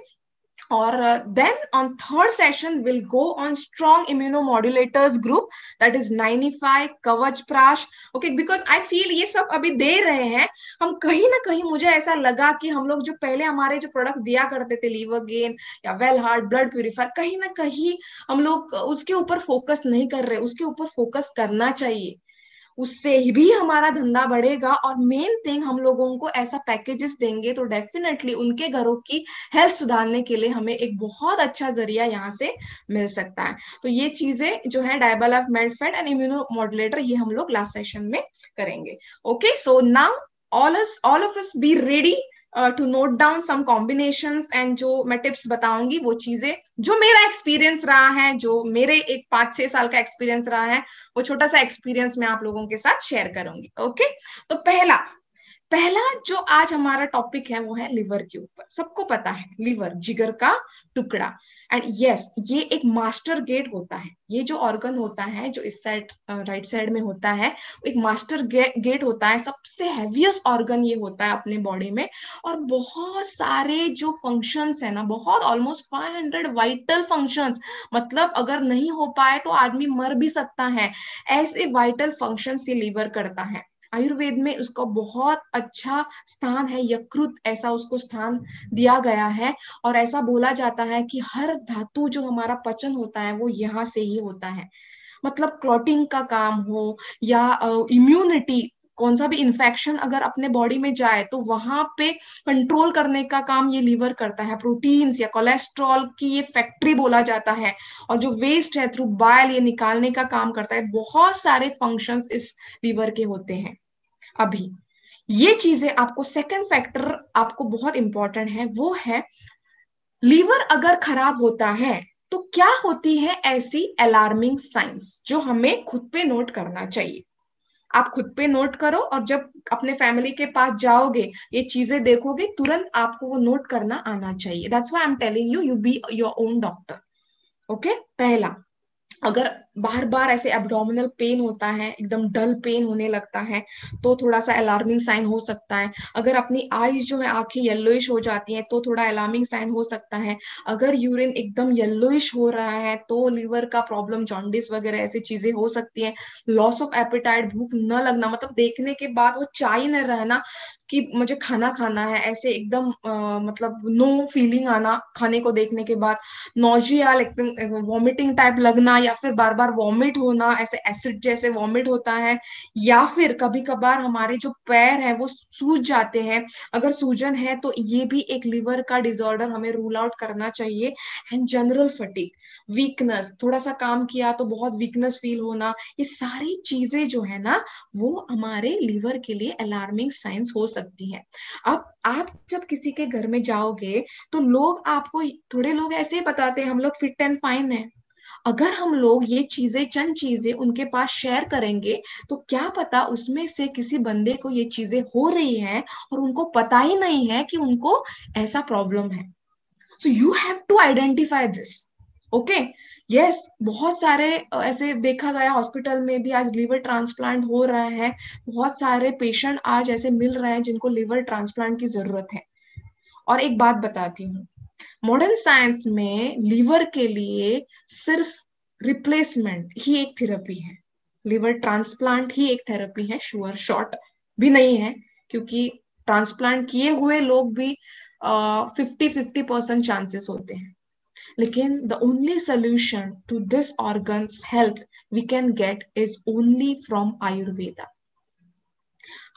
और then on third session will go on strong immunomodulators group, that is 95, Kavach Prash, okay, because I feel ये सब अभी दे रहे हैं हम, कहीं ना कहीं मुझे ऐसा लगा कि हम लोग जो पहले हमारे जो प्रोडक्ट दिया करते थे, लीवर गेन या वेल हार्ट, ब्लड प्यूरिफायर, कहीं ना कहीं हम लोग उसके ऊपर फोकस नहीं कर रहे। उसके ऊपर फोकस करना चाहिए, उससे भी हमारा धंधा बढ़ेगा। और मेन थिंग, हम लोगों को ऐसा पैकेजेस देंगे तो डेफिनेटली उनके घरों की हेल्थ सुधारने के लिए हमें एक बहुत अच्छा जरिया यहाँ से मिल सकता है। तो ये चीजें जो है डायबल ऑफ मेडफेड एंड इम्यूनो मॉड्यूलेटर, ये हम लोग लास्ट सेशन में करेंगे। Okay, so now all of us be ready to note down some combinations, and जो मैं टिप्स बताऊंगी वो चीजें जो मेरा एक्सपीरियंस रहा है, जो मेरे एक 5-6 साल का एक्सपीरियंस रहा है, वो छोटा सा एक्सपीरियंस मैं आप लोगों के साथ शेयर करूंगी। ओके, तो पहला जो आज हमारा टॉपिक है वो है लिवर के ऊपर। सबको पता है लिवर जिगर का टुकड़ा, एंड यस, ये एक मास्टर गेट होता है। ये जो ऑर्गन होता है जो इस साइड राइट साइड में होता है, एक मास्टर गेट होता है, सबसे हैवीएस्ट ऑर्गन ये होता है अपने बॉडी में। और बहुत सारे जो फंक्शंस है ना, बहुत ऑलमोस्ट 500 वाइटल फंक्शंस, मतलब अगर नहीं हो पाए तो आदमी मर भी सकता है, ऐसे वाइटल फंक्शंस ये लीवर करता है। आयुर्वेद में उसका बहुत अच्छा स्थान है, यकृत ऐसा उसको स्थान दिया गया है। और ऐसा बोला जाता है कि हर धातु जो हमारा पचन होता है वो यहाँ से ही होता है। मतलब क्लॉटिंग का काम हो या इम्यूनिटी, कौन सा भी इन्फेक्शन अगर अपने बॉडी में जाए तो वहां पे कंट्रोल करने का काम ये लीवर करता है। प्रोटीन्स या कोलेस्ट्रॉल की ये फैक्ट्री बोला जाता है। और जो वेस्ट है थ्रू बाइल ये निकालने का काम करता है। बहुत सारे फंक्शंस इस लीवर के होते हैं। अभी ये चीजें आपको, सेकंड फैक्टर आपको बहुत इंपॉर्टेंट है, वो है लीवर अगर खराब होता है तो क्या होती है ऐसी अलार्मिंग साइंस जो हमें खुद पे नोट करना चाहिए। आप खुद पे नोट करो और जब अपने फैमिली के पास जाओगे ये चीजें देखोगे तुरंत आपको वो नोट करना आना चाहिए। That's why I am telling you, you be your own doctor. Okay, पहला, अगर बार बार ऐसे एब्डोमिनल पेन होता है, एकदम डल पेन होने लगता है, तो थोड़ा सा अलार्मिंग साइन हो सकता है। अगर अपनी आईज जो है, आंखें येलोइश हो जाती हैं, तो थोड़ा अलार्मिंग साइन हो सकता है। अगर यूरिन एकदम येलोइश हो रहा है तो लीवर का प्रॉब्लम, जॉन्डिस वगैरह ऐसी चीजें हो सकती हैं। लॉस ऑफ एपेटाइट, भूख न लगना, मतलब देखने के बाद वो चाह ही न रहना कि मुझे खाना खाना है, ऐसे एकदम मतलब नो फीलिंग आना खाने को देखने के बाद। नोजिया, एकदम वॉमिटिंग टाइप लगना, या फिर बार बार वॉमिट होना, ऐसे एसिड जैसे वॉमिट होता है। या फिर कभी कभार हमारे जो पैर हैं वो सूज जाते हैं। अगर सूजन है तो ये भी एक लिवर का डिसऑर्डर हमें रूल आउट करना चाहिए। एंड जनरल फटीग, वीकनेस, थोड़ा सा काम किया तो बहुत वीकनेस फील होना, ये सारी चीजें जो है ना वो हमारे लिवर के लिए अलार्मिंग साइंस हो सकती हैं। अब आप जब किसी के घर में जाओगे तो लोग आपको, थोड़े लोग ऐसे ही बताते हैं हम लोग फिट एंड फाइन है। अगर हम लोग ये चीजें, चंद चीजें उनके पास शेयर करेंगे तो क्या पता उसमें से किसी बंदे को ये चीजें हो रही हैं और उनको पता ही नहीं है कि उनको ऐसा प्रॉब्लम है। So you have to identify this. Okay, yes, बहुत सारे ऐसे देखा गया हॉस्पिटल में भी आज लिवर ट्रांसप्लांट हो रहा है। बहुत सारे पेशेंट आज ऐसे मिल रहे हैं जिनको लिवर ट्रांसप्लांट की जरूरत है। और एक बात बताती हूँ, मॉडर्न साइंस में लीवर के लिए सिर्फ रिप्लेसमेंट ही एक थेरेपी है। लिवर ट्रांसप्लांट ही एक थेरेपी है, श्योर शॉट भी नहीं है, क्योंकि ट्रांसप्लांट किए हुए लोग भी 50-50% चांसेस होते हैं। लेकिन the only solution to this organs health we can get is only from Ayurveda.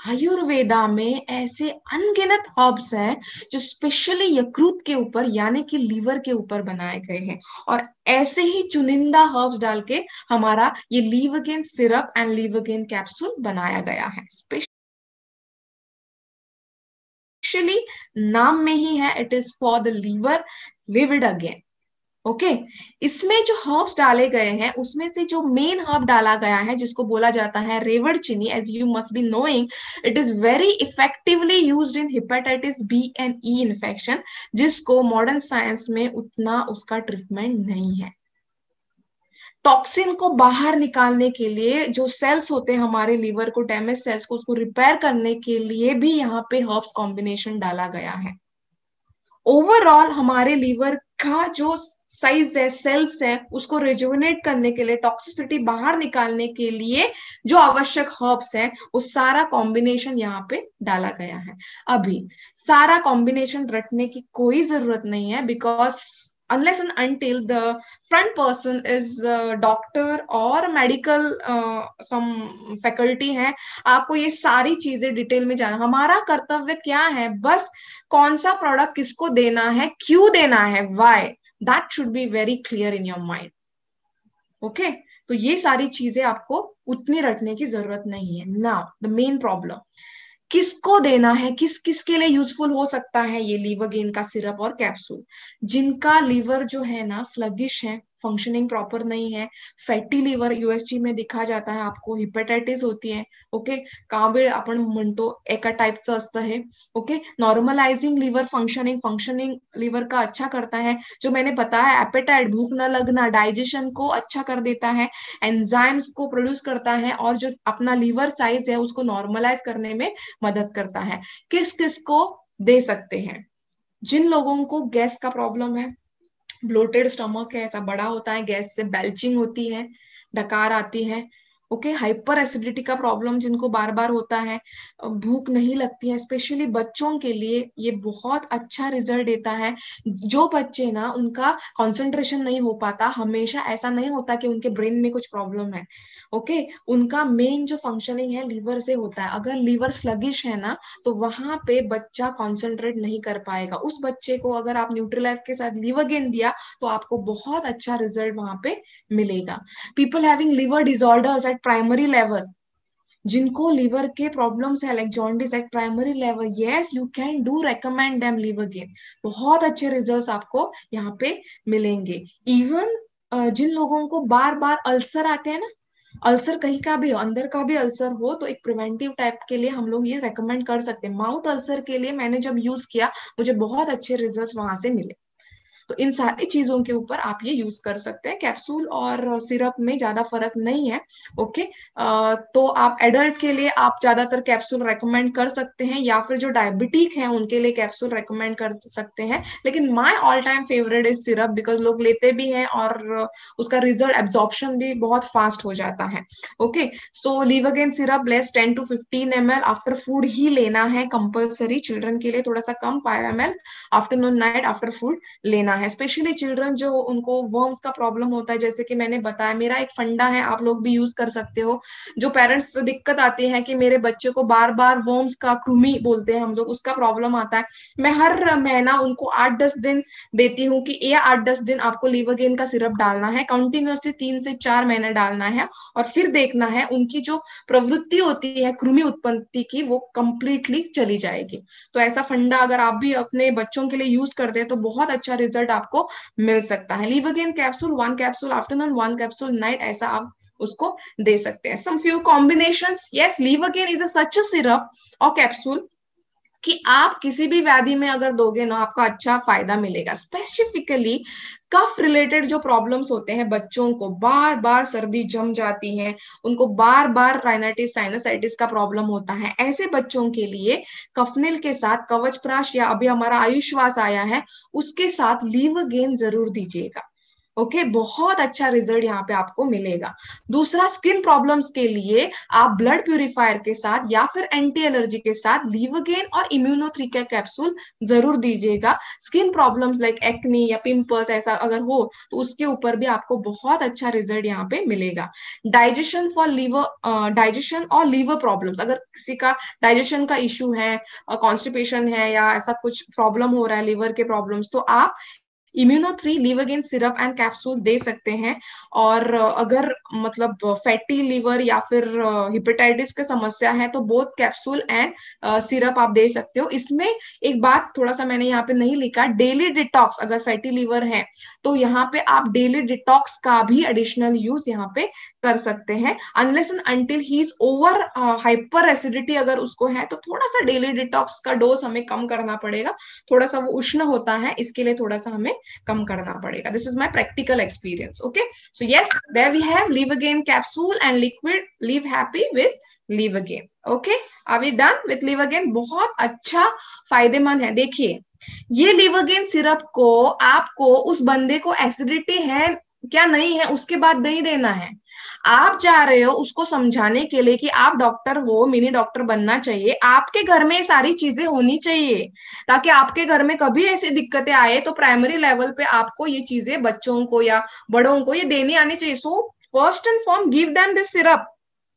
Ayurveda में ऐसे अनगिनत हर्ब्स हैं जो स्पेशली यकृत के ऊपर यानी कि लीवर के ऊपर बनाए गए हैं। और ऐसे ही चुनिंदा हर्ब्स डाल के हमारा ये liver gain syrup and liver gain capsule बनाया गया है। स्पेशली नाम में ही है, it is for the liver, live it again. Okay, इसमें जो हर्ब्स डाले गए हैं उसमें से जो मेन हर्ब डाला गया है जिसको बोला जाता है रेवड़ चीनी, as you must be knowing, it is very effectively used in hepatitis B and E infection, जिसको मॉडर्न साइंस में उतना उसका ट्रीटमेंट नहीं है। टॉक्सिन को बाहर निकालने के लिए, जो सेल्स होते हैं हमारे लीवर को, डैमेज सेल्स को, उसको रिपेयर करने के लिए भी यहाँ पे हर्ब्स कॉम्बिनेशन डाला गया है। ओवरऑल हमारे लीवर का जो साइज है, सेल्स है, उसको रिजुविनेट करने के लिए, टॉक्सिसिटी बाहर निकालने के लिए जो आवश्यक हर्ब्स हैं वो सारा कॉम्बिनेशन यहाँ पे डाला गया है। अभी सारा कॉम्बिनेशन रटने की कोई जरूरत नहीं है, because unless and until the front person is doctor और medical some faculty है, आपको ये सारी चीजें डिटेल में जाना। हमारा कर्तव्य क्या है, बस कौन सा प्रोडक्ट किसको देना है, क्यों देना है, why, that should be very clear in your mind. Okay, तो ये सारी चीजें आपको उतनी रटने की जरूरत नहीं है। नाउ द मेन प्रॉब्लम, किसको देना है, किस किसके लिए यूजफुल हो सकता है ये लीवर गेन का सिरप और कैप्सूल। जिनका लीवर जो है ना स्लगिश है, फंक्शनिंग प्रॉपर नहीं है, फैटी लीवर यूएसजी में दिखा जाता है आपको, हिपेटाइटिस होती है। ओके, का वेळ आपण म्हणतो एका टाइपचं असतं हे। Okay, normalizing liver functioning, functioning liver का अच्छा करता है। जो मैंने बताया, एपेटाइट, भूख न लगना, डाइजेशन को अच्छा कर देता है, एंजाइम्स को प्रोड्यूस करता है, और जो अपना लीवर साइज है उसको नॉर्मलाइज करने में मदद करता है। किस किस को दे सकते हैं, जिन लोगों को गैस का प्रॉब्लम है, ब्लोटेड स्टमक है, ऐसा बड़ा होता है, गैस से बेल्चिंग होती है, डकार आती है, ओके, हाइपर एसिडिटी का प्रॉब्लम जिनको बार बार होता है, भूख नहीं लगती है, स्पेशली बच्चों के लिए ये बहुत अच्छा रिजल्ट देता है। जो बच्चे ना उनका कंसंट्रेशन नहीं हो पाता, हमेशा ऐसा नहीं होता कि उनके ब्रेन में कुछ प्रॉब्लम है। ओके, उनका मेन जो फंक्शनिंग है लीवर से होता है। अगर लीवर स्लगिश है ना, तो वहां पे बच्चा कॉन्सेंट्रेट नहीं कर पाएगा। उस बच्चे को अगर आप न्यूट्रीलाइफ के साथ लीवरगेन दिया तो आपको बहुत अच्छा रिजल्ट वहां पे मिलेगा। People having liver disorders at primary level, जिनको लीवर के प्रॉब्लम्स है like jaundice at primary level, yes you can do recommend them liver gain. बहुत अच्छे रिजल्ट्स आपको यहाँ पे मिलेंगे। इवन जिन लोगों को बार बार अल्सर आते हैं ना, अल्सर कहीं का भी हो, अंदर का भी अल्सर हो, तो एक प्रिवेंटिव टाइप के लिए हम लोग ये रेकमेंड कर सकते हैं। माउथ अल्सर के लिए मैंने जब यूज किया, मुझे बहुत अच्छे रिजल्ट्स वहां से मिले। तो इन सारी चीजों के ऊपर आप ये यूज कर सकते हैं। कैप्सूल और सिरप में ज्यादा फर्क नहीं है। ओके, तो आप एडल्ट के लिए आप ज्यादातर कैप्सूल रेकमेंड कर सकते हैं, या फिर जो डायबिटिक हैं उनके लिए कैप्सूल रेकमेंड कर सकते हैं। लेकिन my all time favourite is syrup, because लोग लेते भी हैं और उसका रिजल्ट एब्जॉर्प्शन भी बहुत फास्ट हो जाता है। Okay, so Livergain syrup less 10 to 15 ml after food ही लेना है कंपल्सरी। चिल्ड्रन के लिए थोड़ा सा कम 5 ml afternoon night after food लेना है। स्पेशली चिल्ड्रन जो उनको वर्म्स का प्रॉब्लम होता है, जैसे कि मैंने बताया, मेरा एक फंडा है, आप लोग भी यूज कर सकते हो। जो पेरेंट्स दिक्कत आती है कि मेरे बच्चे को बार बार वर्म्स का, कृमि बोलते हैं हम लोग, उसका प्रॉब्लम आता है, मैं हर महीना उनको 8-10 दिन देती हूँ कि ये 8-10 दिन आपको लीवरगेन का सिरप डालना है, कंटिन्यूअसली 3 से 4 महीने डालना है, और फिर देखना है उनकी जो प्रवृत्ति होती है कृमि उत्पत्ति की वो कंप्लीटली चली जाएगी। तो ऐसा फंडा अगर आप भी अपने बच्चों के लिए यूज करते हैं तो बहुत अच्छा रिजल्ट आपको मिल सकता है। Livergain capsule 1 capsule afternoon, 1 capsule night, ऐसा आप उसको दे सकते हैं। Some few combinations, yes Livergain is a such a syrup और कैप्सूल कि आप किसी भी व्याधि में अगर दोगे ना आपका अच्छा फायदा मिलेगा। स्पेसिफिकली कफ रिलेटेड जो प्रॉब्लम्स होते हैं, बच्चों को बार बार सर्दी जम जाती है, उनको बार बार राइनाइटिस साइनसाइटिस का प्रॉब्लम होता है, ऐसे बच्चों के लिए कफनिल के साथ कवचप्राश या अभी हमारा आयुष्वास आया है उसके साथ लीवरगेन जरूर दीजिएगा। ओके, बहुत अच्छा रिजल्ट यहाँ पे आपको मिलेगा। दूसरा, स्किन प्रॉब्लम्स के लिए आप ब्लड प्यूरिफायर के साथ या फिर एंटी एलर्जी के साथ लीवरगेन और इम्यूनो 3 का कैप्सूल जरूर दीजिएगा। स्किन प्रॉब्लम्स लाइक एक्नी या पिंपल्स ऐसा अगर हो तो उसके ऊपर भी आपको बहुत अच्छा रिजल्ट यहाँ पे मिलेगा। डाइजेशन फॉर लीवर, डाइजेशन और लीवर प्रॉब्लम्स, अगर किसी का डाइजेशन का इशू है, कॉन्स्टिपेशन है या ऐसा कुछ प्रॉब्लम हो रहा है लीवर के प्रॉब्लम्स, तो आप इम्यूनो 3 लीवरगेन सिरप एंड कैप्सूल दे सकते हैं। और अगर मतलब फैटी लीवर या फिर हिपेटाइटिस की समस्या है तो बोथ कैप्सूल एंड सिरप आप दे सकते हो। इसमें एक बात थोड़ा सा मैंने यहाँ पे नहीं लिखा, डेली डिटॉक्स, अगर फैटी लीवर है तो यहाँ पे आप डेली डिटॉक्स का भी एडिशनल यूज यहाँ पे कर सकते हैं। Unless and until he is over hyper acidity अगर उसको है तो थोड़ा सा डेली डिटॉक्स का डोज हमें कम करना पड़ेगा। थोड़ा सा वो उष्ण होता है, इसके लिए थोड़ा सा हमें कम करना पड़ेगा। This is my practical experience. Okay, so yes, there we have Livergain capsule and liquid live happy with Livergain. Okay, are we done with Livergain? बहुत अच्छा फायदेमंद है। देखिए, ये लीवरगेन सिरप को आपको उस बंदे को एसिडिटी है क्या नहीं है उसके बाद नहीं देना है। आप जा रहे हो उसको समझाने के लिए कि आप डॉक्टर हो, मिनी डॉक्टर बनना चाहिए, आपके घर में ये सारी चीजें होनी चाहिए, ताकि आपके घर में कभी ऐसी दिक्कतें आए तो प्राइमरी लेवल पे आपको ये चीजें बच्चों को या बड़ों को ये देनी आनी चाहिए। So first and form give them this syrup,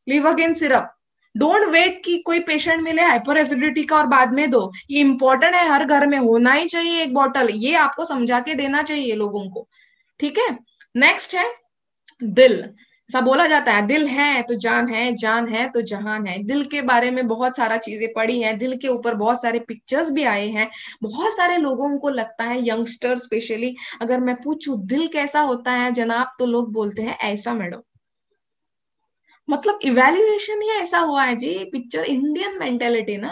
Livergain syrup. Don't wait कि कोई पेशेंट मिले हाइपर एसिडिटी का और बाद में दो। ये इंपॉर्टेंट है, हर घर में होना ही चाहिए एक बॉटल, ये आपको समझा के देना चाहिए लोगों को। ठीक है, नेक्स्ट है दिल। ऐसा बोला जाता है दिल है तो जान है, जान है तो जहान है। दिल के बारे में बहुत सारा चीजें पढ़ी हैं, दिल के ऊपर बहुत सारे पिक्चर्स भी आए हैं। बहुत सारे लोगों को लगता है, यंगस्टर स्पेशली, अगर मैं पूछूं दिल कैसा होता है जनाब, तो लोग बोलते हैं ऐसा मैडम। मतलब इवेल्युएशन ही ऐसा हुआ है जी, पिक्चर इंडियन मेंटेलिटी ना।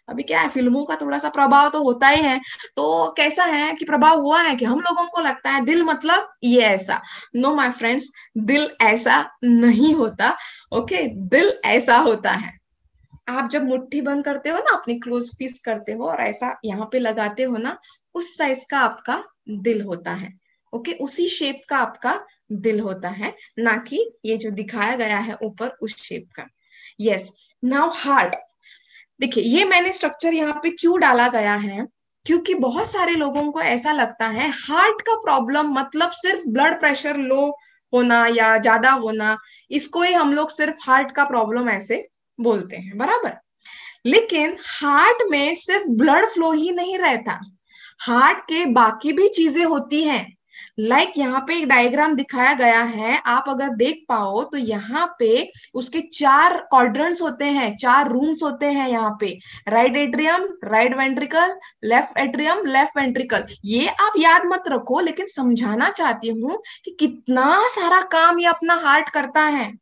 अभी क्या है, फिल्मों का थोड़ा सा प्रभाव तो होता ही है। तो कैसा है कि प्रभाव हुआ है कि हम लोगों को लगता है दिल मतलब ये ऐसा। नो माय फ्रेंड्स, दिल ऐसा नहीं होता। ओके, दिल ऐसा होता है, आप जब मुट्ठी बंद करते हो ना, अपनी क्लोज फिस्ट करते हो और ऐसा यहाँ पे लगाते हो ना, उस साइज का आपका दिल होता है। ओके, उसी शेप का आपका दिल होता है, ना कि ये जो दिखाया गया है ऊपर उस शेप का। Yes, now heart. देखिए, ये मैंने स्ट्रक्चर यहाँ पे क्यों डाला गया है, क्योंकि बहुत सारे लोगों को ऐसा लगता है हार्ट का प्रॉब्लम मतलब सिर्फ ब्लड प्रेशर लो होना या ज्यादा होना, इसको ही हम लोग सिर्फ हार्ट का प्रॉब्लम ऐसे बोलते हैं, बराबर। लेकिन हार्ट में सिर्फ ब्लड फ्लो ही नहीं रहता, हार्ट के बाकी भी चीजें होती हैं। यहाँ पे एक डायग्राम दिखाया गया है, आप अगर देख पाओ तो यहाँ पे उसके चार क्वाड्रेंट्स होते हैं, चार रूम्स होते हैं यहाँ पे। Right atrium, right ventricle, left atrium, left ventricle. ये आप याद मत रखो, लेकिन समझाना चाहती हूँ कि कितना सारा काम ये अपना हार्ट करता है।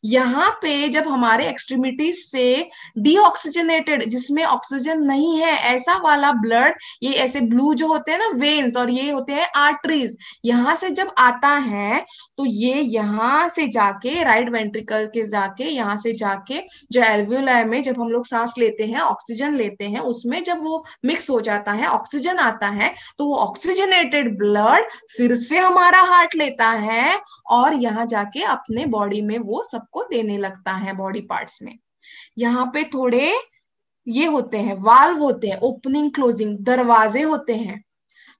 यहाँ पे जब हमारे एक्सट्रीमिटीज से डीऑक्सीजनेटेड, जिसमें ऑक्सीजन नहीं है, ऐसा वाला ब्लड, ये ऐसे ब्लू जो होते हैं ना वेन्स, और ये होते हैं आर्टरीज, यहाँ से जब आता है तो ये यहाँ से जाके राइट वेंट्रिकल के जाके यहाँ से जाके जो एल्वियोलाई में जब हम लोग सांस लेते हैं, ऑक्सीजन लेते हैं, उसमें जब वो मिक्स हो जाता है, ऑक्सीजन आता है, तो वो ऑक्सीजनेटेड ब्लड फिर से हमारा हार्ट लेता है और यहाँ जाके अपने बॉडी में वो सबको देने लगता है, बॉडी पार्ट्स में। यहाँ पे थोड़े ये होते हैं, वाल्व होते हैं, ओपनिंग क्लोजिंग दरवाजे होते हैं।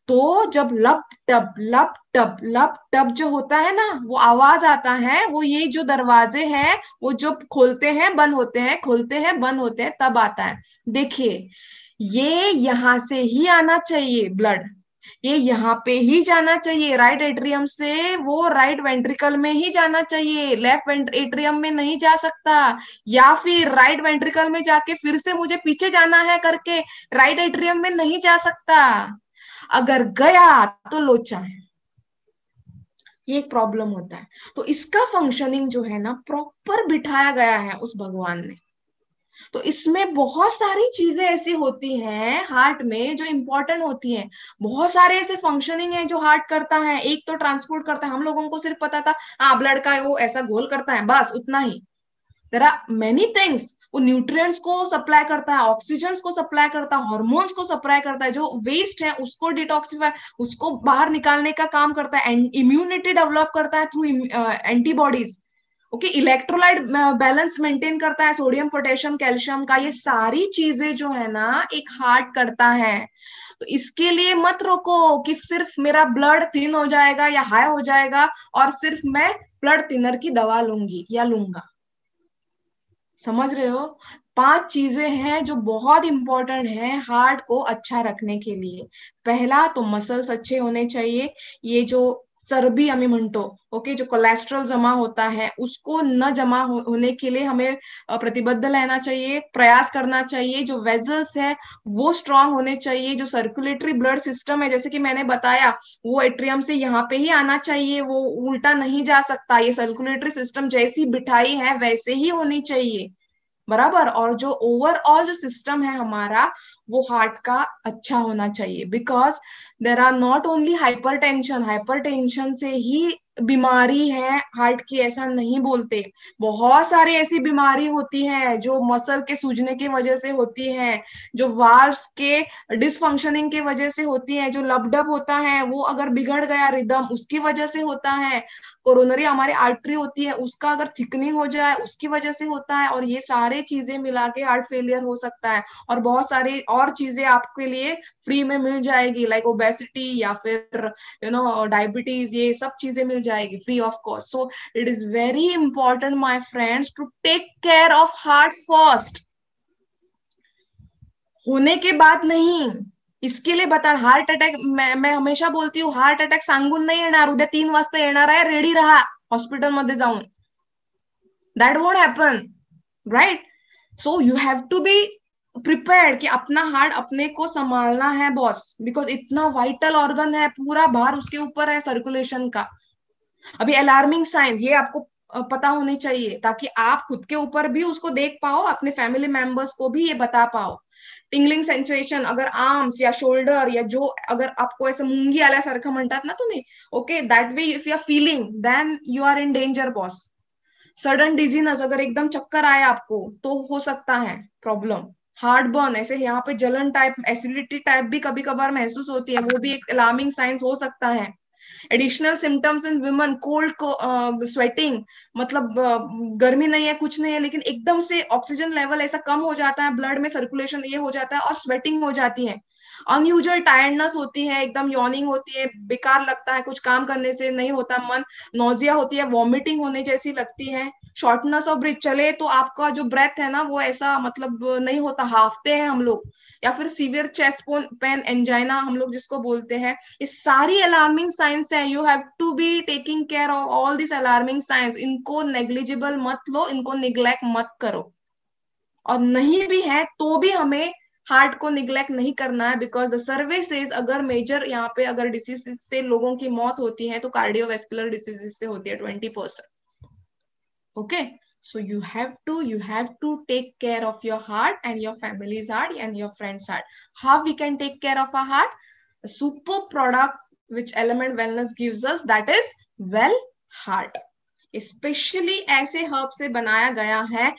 तो जब लप टप लप टप लप टप जो होता है ना, वो आवाज आता है, वो ये जो दरवाजे हैं वो जो खोलते हैं बंद होते हैं, खोलते हैं बंद होते हैं, तब आता है। देखिए, ये यहां से ही आना चाहिए ब्लड, ये यहाँ पे ही जाना चाहिए, राइट एट्रियम से वो राइट वेंट्रिकल में ही जाना चाहिए, लेफ्ट एट्रियम में नहीं जा सकता, या फिर राइट वेंट्रिकल में जाके फिर से मुझे पीछे जाना है करके राइट एट्रियम में नहीं जा सकता। अगर गया तो लोचा है, ये एक प्रॉब्लम होता है। तो इसका फंक्शनिंग जो है ना प्रॉपर बिठाया गया है उस भगवान ने। तो इसमें बहुत सारी चीजें ऐसी होती हैं हार्ट में जो इंपॉर्टेंट होती हैं, बहुत सारे ऐसे फंक्शनिंग है जो हार्ट करता है। एक तो ट्रांसपोर्ट करता है, हम लोगों को सिर्फ पता था हाँ ब्लड का वो ऐसा गोल करता है, बस उतना ही। देयर आर मेनी थिंग्स, वो न्यूट्रिएंट्स को सप्लाई करता है, ऑक्सीजन को सप्लाई करता है, हार्मोन्स को सप्लाई करता है, जो वेस्ट है उसको डिटॉक्सिफाई, उसको बाहर निकालने का काम करता है, इम्यूनिटी डेवलप करता है through antibodies. Okay, electrolyte balance maintain करता है, सोडियम पोटेशियम कैल्शियम का, ये सारी चीजें जो है ना एक हार्ट करता है। तो इसके लिए मत रोको कि सिर्फ मेरा ब्लड थिन हो जाएगा या हाई हो जाएगा और सिर्फ मैं ब्लड थिनर की दवा लूंगी या लूंगा। समझ रहे हो? पांच चीजें हैं जो बहुत इंपॉर्टेंट हैं हार्ट को अच्छा रखने के लिए। पहला तो मसल्स अच्छे होने चाहिए, ये जो चर्बी हमें म्हणतो, ओके, जो कोलेस्ट्रॉल जमा होता है उसको न जमा होने के लिए हमें प्रतिबद्ध रहना चाहिए, प्रयास करना चाहिए। जो वेजल्स है वो स्ट्रांग होने चाहिए, जो सर्कुलेटरी ब्लड सिस्टम है जैसे कि मैंने बताया वो एट्रियम से यहाँ पे ही आना चाहिए, वो उल्टा नहीं जा सकता। ये सर्कुलेटरी सिस्टम जैसी बिठाई है वैसे ही होनी चाहिए, बराबर। और जो ओवरऑल जो सिस्टम है हमारा वो हार्ट का अच्छा होना चाहिए, because there are not only hypertension, hypertension से ही बीमारी है हार्ट की ऐसा नहीं बोलते, बहुत सारी ऐसी बीमारी होती है जो मसल के सूजने की वजह से होती है, जो वाल्व्स के डिसफंक्शनिंग की वजह से होती है, जो लबडब होता है वो अगर बिगड़ गया रिदम उसकी वजह से होता है, कोरोनरी हमारी आर्टरी होती है उसका अगर थिकनिंग हो जाए उसकी वजह से होता है, और ये सारे चीजें मिला के हार्ट फेलियर हो सकता है। और बहुत सारी और चीजें आपके लिए फ्री में मिल जाएगी, लाइक ओबेसिटी या फिर डायबिटीज, ये सब चीजें मिल जाएगी free of cost. So it is very important my friends to take care of heart first, होने के बाद नहीं। इसके लिए बता, हार्ट अटॅक मैं हमेशा बोलती हूँ, हार्ट अटॅक सांगून नाही येणार, उद्या 3 वाजता येणार आहे, रेडी रहा हॉस्पिटलमध्ये जाऊन, that won't happen, right? So you have to be prepared कि अपना हार्ट अपने को संभालना है बॉस, बिकॉज इतना वाइटल ऑर्गन है, पूरा भार उसके ऊपर है सर्कुलेशन का। अभी अलार्मिंग साइंस ये आपको पता होनी चाहिए, ताकि आप खुद के ऊपर भी उसको देख पाओ, अपने फैमिली मेंबर्स को भी ये बता पाओ। टिंगलिंग सेन्सेशन अगर आर्म्स या शोल्डर या जो अगर आपको ऐसे मुंगी आल्यासारखं म्हणतात ना तुम्ही, okay, that way if you are feeling then you are in danger boss. Sudden dizziness, अगर एकदम चक्कर आए आपको तो हो सकता है प्रॉब्लम। हार्ट बर्न, ऐसे यहाँ पे जलन टाइप, एसिडिटी टाइप भी कभी कभार महसूस होती है, वो भी एक अलार्मिंग साइंस हो सकता है। एडिशनल सिम्टम्स इन विमेन, कोल्ड को स्वेटिंग, मतलब गर्मी नहीं है कुछ नहीं है लेकिन एकदम से ऑक्सीजन लेवल ऐसा कम हो जाता है, ब्लड में सर्कुलेशन ये हो जाता है और स्वेटिंग हो जाती है। अनयूजुअल टायर्डनेस होती है, एकदम यॉर्निंग होती है, बेकार लगता है, कुछ काम करने से नहीं होता मन, नोजिया होती है, वॉमिटिंग होने जैसी लगती है, शॉर्टनेस ऑफ ब्रीथ, चले तो आपका जो ब्रेथ है ना वो ऐसा मतलब नहीं होता, हाफते हैं हम लोग, या फिर सीवियर चेस्ट पेन, एंजाइना हम लोग जिसको बोलते हैं। ये सारी अलार्मिंग साइंस है, you have to be taking care of all this alarming science. इनको नेग्लिजिबल मत लो, इनको निग्लेक्ट मत करो, और नहीं भी है तो भी हमें हार्ट को निग्लेक्ट नहीं करना है, बिकॉज द सर्वे सेज अगर मेजर यहाँ पे अगर डिसीज से लोगों की मौत होती है तो कार्डियोवेस्कुलर डिसीज से होती है 20%। Okay, so you have to take care of your heart and your family's heart and your friend's heart. How we can take care of our heart? A super product which Element Wellness gives us, that is well heart. Specially ऐसे हर्ब से बनाया गया है,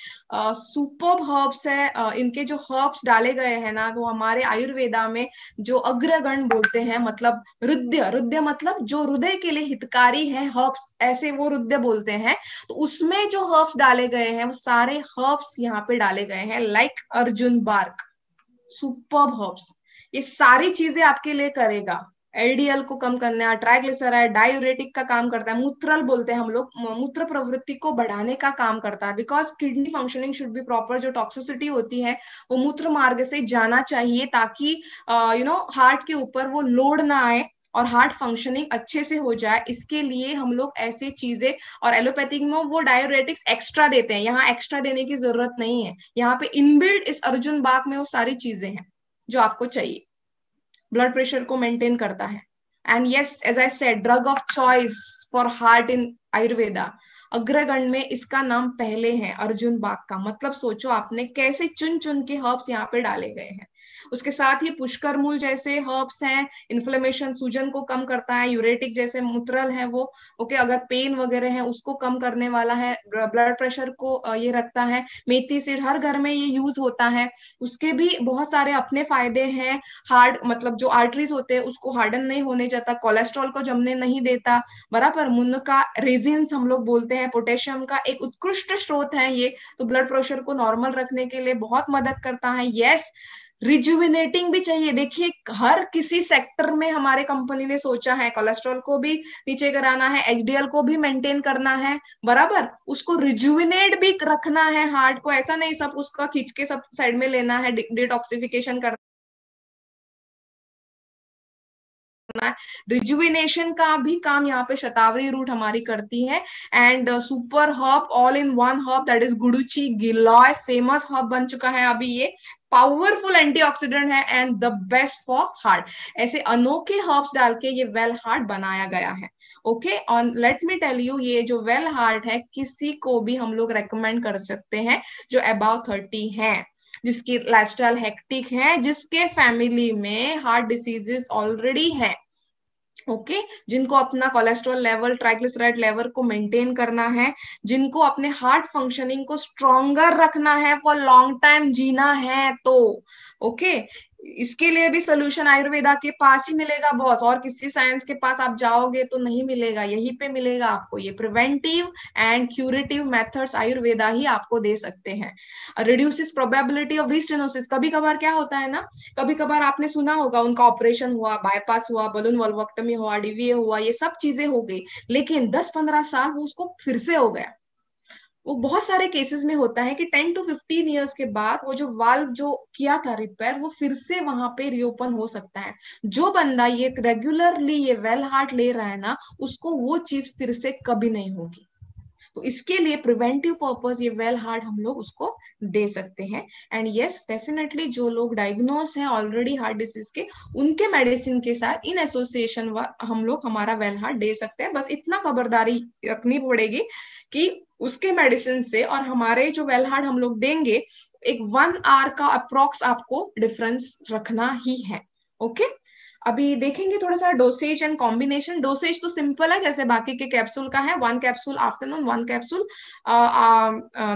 सुपर्ब हर्ब्स है। इनके जो हर्ब्स डाले गए हैं ना, तो हमारे आयुर्वेदा में जो अग्रगण बोलते हैं, मतलब हृदय, हृदय मतलब जो हृदय के लिए हितकारी है हर्ब्स, ऐसे वो हृदय बोलते हैं। तो उसमें जो हर्ब्स डाले गए हैं वो सारे हर्ब्स यहाँ पे डाले गए हैं, like arjun bark, superb herbs. ये सारी चीजें आपके लिए करेगा, एलडीएल को कम करना, ट्राइग्लिसराइड, डायूरेटिक का काम करता है, मूत्रल बोलते हैं हम लोग, मूत्र प्रवृत्ति को बढ़ाने का काम करता है, because kidney functioning should be proper. जो टॉक्सिसिटी होती है वो मूत्र मार्ग से जाना चाहिए, ताकि हार्ट के ऊपर वो लोड ना आए और हार्ट फंक्शनिंग अच्छे से हो जाए। इसके लिए हम लोग ऐसी चीजें, और एलोपैथिक में वो डायूरेटिक्स एक्स्ट्रा देते हैं, यहाँ एक्स्ट्रा देने की जरूरत नहीं है, यहाँ पे इनबिल्ट इस अर्जुन बाग में वो सारी चीजें हैं जो आपको चाहिए। ब्लड प्रेशर को मेंटेन करता है, and yes, as I said, drug of choice for heart in Ayurveda. अग्रगण में इसका नाम पहले है, अर्जुन बाग का। मतलब सोचो आपने कैसे चुन चुन के हर्ब्स यहाँ पे डाले गए हैं। उसके साथ ही पुष्कर मूल जैसे हर्ब्स हैं, इन्फ्लेमेशन, सूजन को कम करता है, यूरेटिक जैसे मूत्रल है वो, ओके, अगर पेन वगैरह है उसको कम करने वाला है, ब्लड प्रेशर को ये रखता है। मेथी सीड हर घर में ये यूज होता है, उसके भी बहुत सारे अपने फायदे हैं। हार्ट मतलब जो आर्टरीज होते हैं उसको हार्डन नहीं होने जाता, कोलेस्ट्रॉल को जमने नहीं देता, बराबर। मुनक्का, रेजिन्स हम लोग बोलते हैं, पोटेशियम का एक उत्कृष्ट स्रोत है ये, तो ब्लड प्रेशर को नॉर्मल रखने के लिए बहुत मदद करता है। यस, रिजुविनेटिंग भी चाहिए। देखिए हर किसी सेक्टर में हमारे कंपनी ने सोचा है, कोलेस्ट्रॉल को भी नीचे कराना है, एचडीएल को भी मेंटेन करना है, बराबर, उसको रिजुविनेट भी रखना है हार्ट को, ऐसा नहीं सब उसका खींच के सब साइड में लेना है, डिटॉक्सिफिकेशन करना है। रिजुविनेशन का भी काम यहाँ पे शतावरी रूट हमारी करती है। And super herb, all in one herb, that is guduchi giloy, famous herb बन चुका है अभी ये, पावरफुल एंटीऑक्सीडेंट है and the best for heart. ऐसे अनोखे हर्ब्स डाल के ये वेल हार्ट बनाया गया है। ओके, और लेट मी टेल यू, ये जो वेल हार्ट है किसी को भी हम लोग रेकमेंड कर सकते हैं जो अबाउट 30 है, जिसकी लाइफस्टाइल हेक्टिक है, जिसके फैमिली में हार्ट डिसीजेस ऑलरेडी है, ओके, जिनको अपना कोलेस्ट्रॉल लेवल, ट्राइग्लिसराइड लेवल को मेंटेन करना है, जिनको अपने हार्ट फंक्शनिंग को स्ट्रॉन्गर रखना है, फॉर लॉन्ग टाइम जीना है, तो ओके, इसके लिए भी सोल्यूशन आयुर्वेदा के पास ही मिलेगा बॉस, और किसी साइंस के पास आप जाओगे तो नहीं मिलेगा, यहीं पे मिलेगा आपको। ये preventive and curative methods Ayurveda ही आपको दे सकते हैं। Reduces probability of restenosis. कभी कभार क्या होता है ना, कभी कभार आपने सुना होगा उनका ऑपरेशन हुआ, बाईपास हुआ, बलून वल्वोक्टमी हुआ, डीवीए हुआ, ये सब चीजें हो गई, लेकिन 10-15 साल वो उसको फिर से हो गया। वो बहुत सारे केसेस में होता है कि 10 to 15 years के बाद वो जो वाल्व जो किया था रिपेयर, वो फिर से वहां पे रीओपन हो सकता है। जो बंदा ये रेगुलरली ये वेल हार्ट ले रहा है ना, उसको वो चीज फिर से कभी नहीं होगी। तो इसके लिए प्रिवेंटिव पर्पस ये वेल हार्ट हम लोग उसको दे सकते हैं। एंड यस, डेफिनेटली जो लोग डायग्नोस हैं ऑलरेडी हार्ट डिसीज के, उनके मेडिसिन के साथ इन एसोसिएशन हम लोग हमारा वेल हार्ट दे सकते हैं। बस इतना खबरदारी रखनी पड़ेगी कि उसके मेडिसिन से और हमारे जो वेल हार्ट हम लोग देंगे, एक 1 hour का अप्रोक्स आपको डिफरेंस रखना ही है। ओके, अभी देखेंगे थोड़ा सा डोसेज एंड कॉम्बिनेशन। डोसेज तो सिंपल है, जैसे बाकी के कैप्सूल का है, 1 capsule afternoon, 1 capsule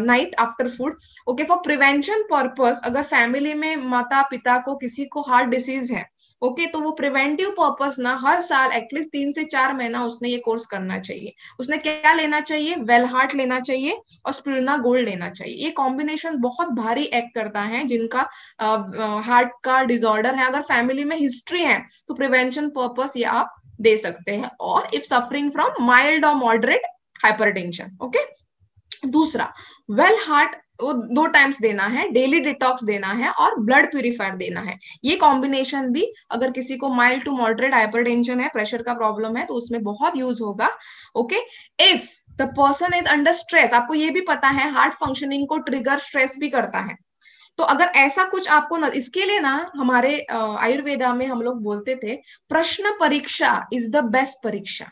night after food. Okay, for prevention purpose, अगर फैमिली में माता पिता को किसी को हार्ट डिसीज है, ओके, तो वो प्रिवेंटिव पर्पस ना हर साल एटलीस्ट 3 से 4 महीना उसने ये कोर्स करना चाहिए। उसने क्या लेना चाहिए? वेल हार्ट लेना चाहिए और स्पिरुलिना गोल्ड लेना चाहिए। ये कॉम्बिनेशन बहुत भारी एक्ट करता है जिनका हार्ट का डिसऑर्डर है। अगर फैमिली में हिस्ट्री है तो प्रिवेंशन पर्पस ये आप दे सकते हैं, और इफ सफरिंग फ्रॉम माइल्ड और मॉडरेट हाइपरटेंशन। ओके, दूसरा, वेल हार्ट वो 2 टाइम्स देना है, डेली डिटॉक्स देना है और ब्लड प्यूरिफायर देना है। ये कॉम्बिनेशन भी अगर किसी को माइल्ड टू मॉडरेट हाइपरटेंशन है, प्रेशर का प्रॉब्लम है, तो उसमें बहुत यूज होगा। Okay, if the person is under stress, आपको ये भी पता है हार्ट फंक्शनिंग को ट्रिगर स्ट्रेस भी करता है। तो अगर ऐसा कुछ आपको इसके लिए ना हमारे आयुर्वेदा में हम लोग बोलते थे प्रश्न परीक्षा इज द बेस्ट परीक्षा।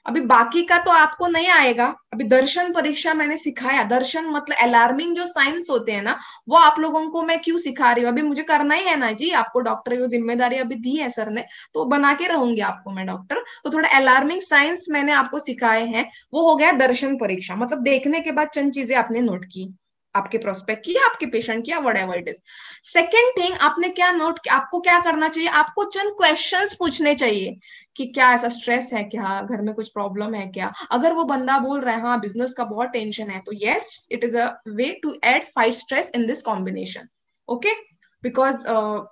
अभी बाकी का तो आपको नहीं आएगा, अभी दर्शन परीक्षा मैंने सिखाया। दर्शन मतलब अलार्मिंग जो साइंस होते हैं ना, वो आप लोगों को मैं क्यों सिखा रही हूँ, अभी मुझे करना ही है ना जी, आपको डॉक्टर की जिम्मेदारी अभी दी है सर ने, तो बना के रहूंगी आपको मैं डॉक्टर। तो थोड़ा अलार्मिंग साइंस मैंने आपको सिखाए हैं, वो हो गया दर्शन परीक्षा। मतलब देखने के बाद चंद चीजें आपने नोट की, आपके प्रोस्पेक्ट की, आपके पेशेंट की, what ever it is. Second thing, आपने क्या नोट, आपको क्या करना चाहिए, आपको चंद क्वेश्चंस पूछने चाहिए कि क्या ऐसा स्ट्रेस है, क्या घर में कुछ प्रॉब्लम है क्या। अगर वो बंदा बोल रहा है हाँ बिजनेस का बहुत टेंशन है, तो yes it is a way to add fight stress in this combination. Okay, because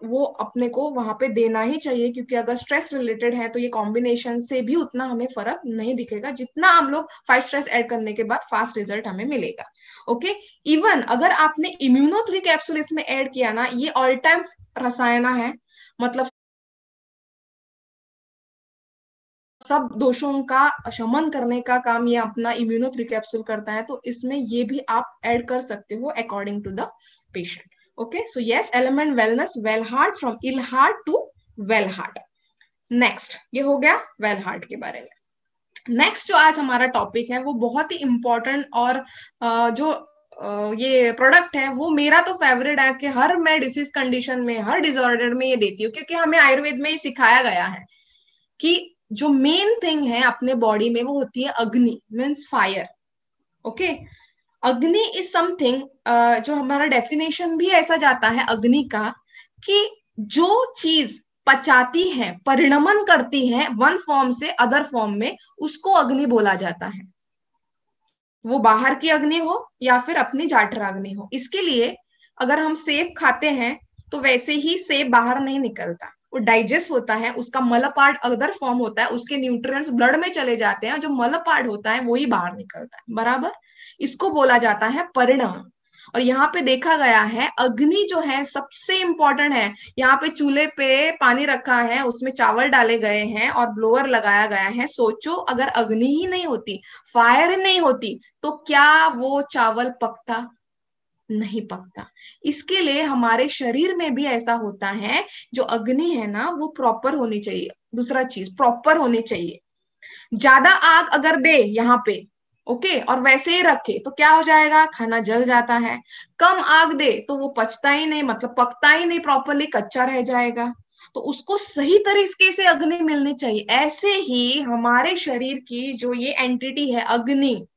वो अपने को वहां पे देना ही चाहिए, क्योंकि अगर स्ट्रेस रिलेटेड है तो ये कॉम्बिनेशन से भी उतना हमें फर्क नहीं दिखेगा जितना हम लोग फाइट स्ट्रेस ऐड करने के बाद फास्ट रिजल्ट हमें मिलेगा। ओके, इवन अगर आपने इम्यूनो 3 कैप्सूल इसमें ऐड किया ना, ये ऑल टाइम रसायना है, मतलब सब दोषों का शमन करने का काम ये अपना इम्यूनो 3 कैप्सूल करता है। तो इसमें ये भी आप ऐड कर सकते हो according to the patient. Okay, so yes, element wellness, well heart, from ill heart to well heart. Next, ये हो गया वेल हार्ट के बारे में। नेक्स्ट जो आज हमारा टॉपिक है वो बहुत ही इंपॉर्टेंट, और जो ये प्रोडक्ट है वो मेरा तो फेवरेट है, कि हर मैं डिसीज कंडीशन में, हर डिसऑर्डर में ये देती हूँ, क्योंकि हमें आयुर्वेद में ये सिखाया गया है कि जो मेन थिंग है अपने बॉडी में वो होती है अग्नि, मीन्स फायर। ओके, अग्नि इज समथिंग, जो हमारा डेफिनेशन भी ऐसा जाता है अग्नि का, कि जो चीज पचाती है, परिणमन करती है वन फॉर्म से अदर फॉर्म में, उसको अग्नि बोला जाता है। वो बाहर की अग्नि हो या फिर अपनी जाठर अग्नि हो। इसके लिए अगर हम सेब खाते हैं तो वैसे ही सेब बाहर नहीं निकलता, वो डाइजेस्ट होता है, उसका मल पार्ट अदर फॉर्म होता है, उसके न्यूट्रिएंट्स ब्लड में चले जाते हैं, जो मल पार्ट होता है वही बाहर निकलता है, बराबर। इसको बोला जाता है परिणाम। और यहाँ पे देखा गया है अग्नि जो है सबसे इंपॉर्टेंट है। यहाँ पे चूल्हे पे पानी रखा है, उसमें चावल डाले गए हैं और ब्लोअर लगाया गया है। सोचो अगर अग्नि ही नहीं होती, फायर नहीं होती, तो क्या वो चावल पकता? नहीं पकता। इसके लिए हमारे शरीर में भी ऐसा होता है, जो अग्नि है ना वो प्रॉपर होनी चाहिए। दूसरा चीज प्रॉपर होनी चाहिए। ज्यादा आग अगर दे यहाँ पे, ओके, और वैसे ही रखे तो क्या हो जाएगा? खाना जल जाता है। कम आग दे तो वो पचता ही नहीं, मतलब पकता ही नहीं प्रॉपरली, कच्चा रह जाएगा। तो उसको सही तरीके से अग्नि मिलनी चाहिए। ऐसे ही हमारे शरीर की जो ये एंटिटी है अग्नि,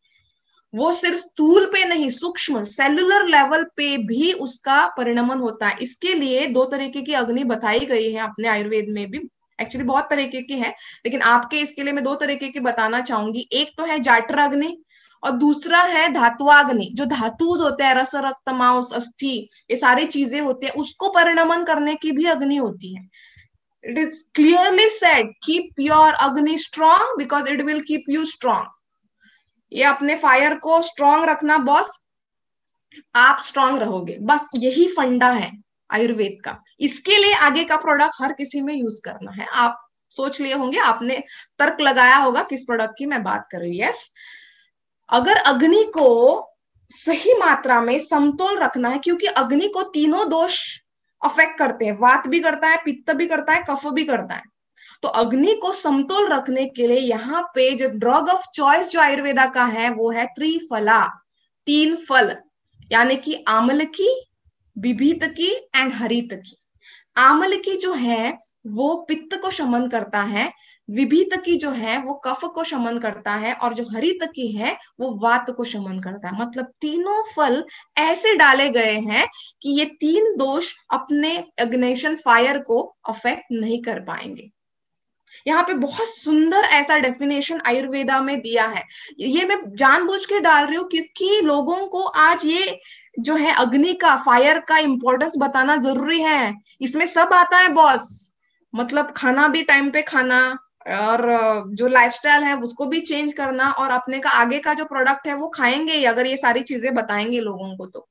वो सिर्फ स्थूल पे नहीं, सूक्ष्म सेलुलर लेवल पे भी उसका परिणमन होता है। इसके लिए 2 तरीके की अग्नि बताई गई है अपने आयुर्वेद में भी। एक्चुअली बहुत तरीके की है, लेकिन आपके इसके लिए मैं 2 तरीके की बताना चाहूंगी। एक तो है जाटर अग्नि, और दूसरा है धातुआग्नि। जो धातुज होते हैं, रस, रक्त, मांस, अस्थि, ये सारी चीजें होती है, उसको परिणमन करने की भी अग्नि होती है। It is clearly said, keep your agni strong because it will keep you strong. ये अपने फायर को स्ट्रांग रखना बॉस, आप स्ट्रांग रहोगे, बस यही फंडा है आयुर्वेद का। इसके लिए आगे का प्रोडक्ट हर किसी में यूज करना है। आप सोच लिए होंगे, आपने तर्क लगाया होगा किस प्रोडक्ट की मैं बात कर रही हूँ। यस, अगर अग्नि को सही मात्रा में समतोल रखना है, क्योंकि अग्नि को तीनों दोष अफेक्ट करते हैं, वात भी करता है, पित्त भी करता है, कफ भी करता है। तो अग्नि को समतोल रखने के लिए यहाँ पे जो ड्रग ऑफ चॉइस जो आयुर्वेदा का है वो है त्रिफला, 3 फल, यानी कि आमल की, विभीत की एंड हरित की। आमल की जो है वो पित्त को शमन करता है, विभितकी जो है वो कफ को शमन करता है, और जो हरितकी है वो वात को शमन करता है। मतलब तीनों फल ऐसे डाले गए हैं कि ये तीन दोष अपने इग्निशन फायर को अफेक्ट नहीं कर पाएंगे। यहाँ पे बहुत सुंदर ऐसा डेफिनेशन आयुर्वेदा में दिया है। ये मैं जानबूझ के डाल रही हूँ क्योंकि लोगों को आज ये जो है अग्नि का, फायर का इंपॉर्टेंस बताना जरूरी है। इसमें सब आता है बॉस, मतलब खाना भी टाइम पे खाना, और जो लाइफस्टाइल है उसको भी चेंज करना, और अपने का आगे का जो प्रोडक्ट है वो खाएंगे ही अगर ये सारी चीजें बताएंगे लोगों को तो।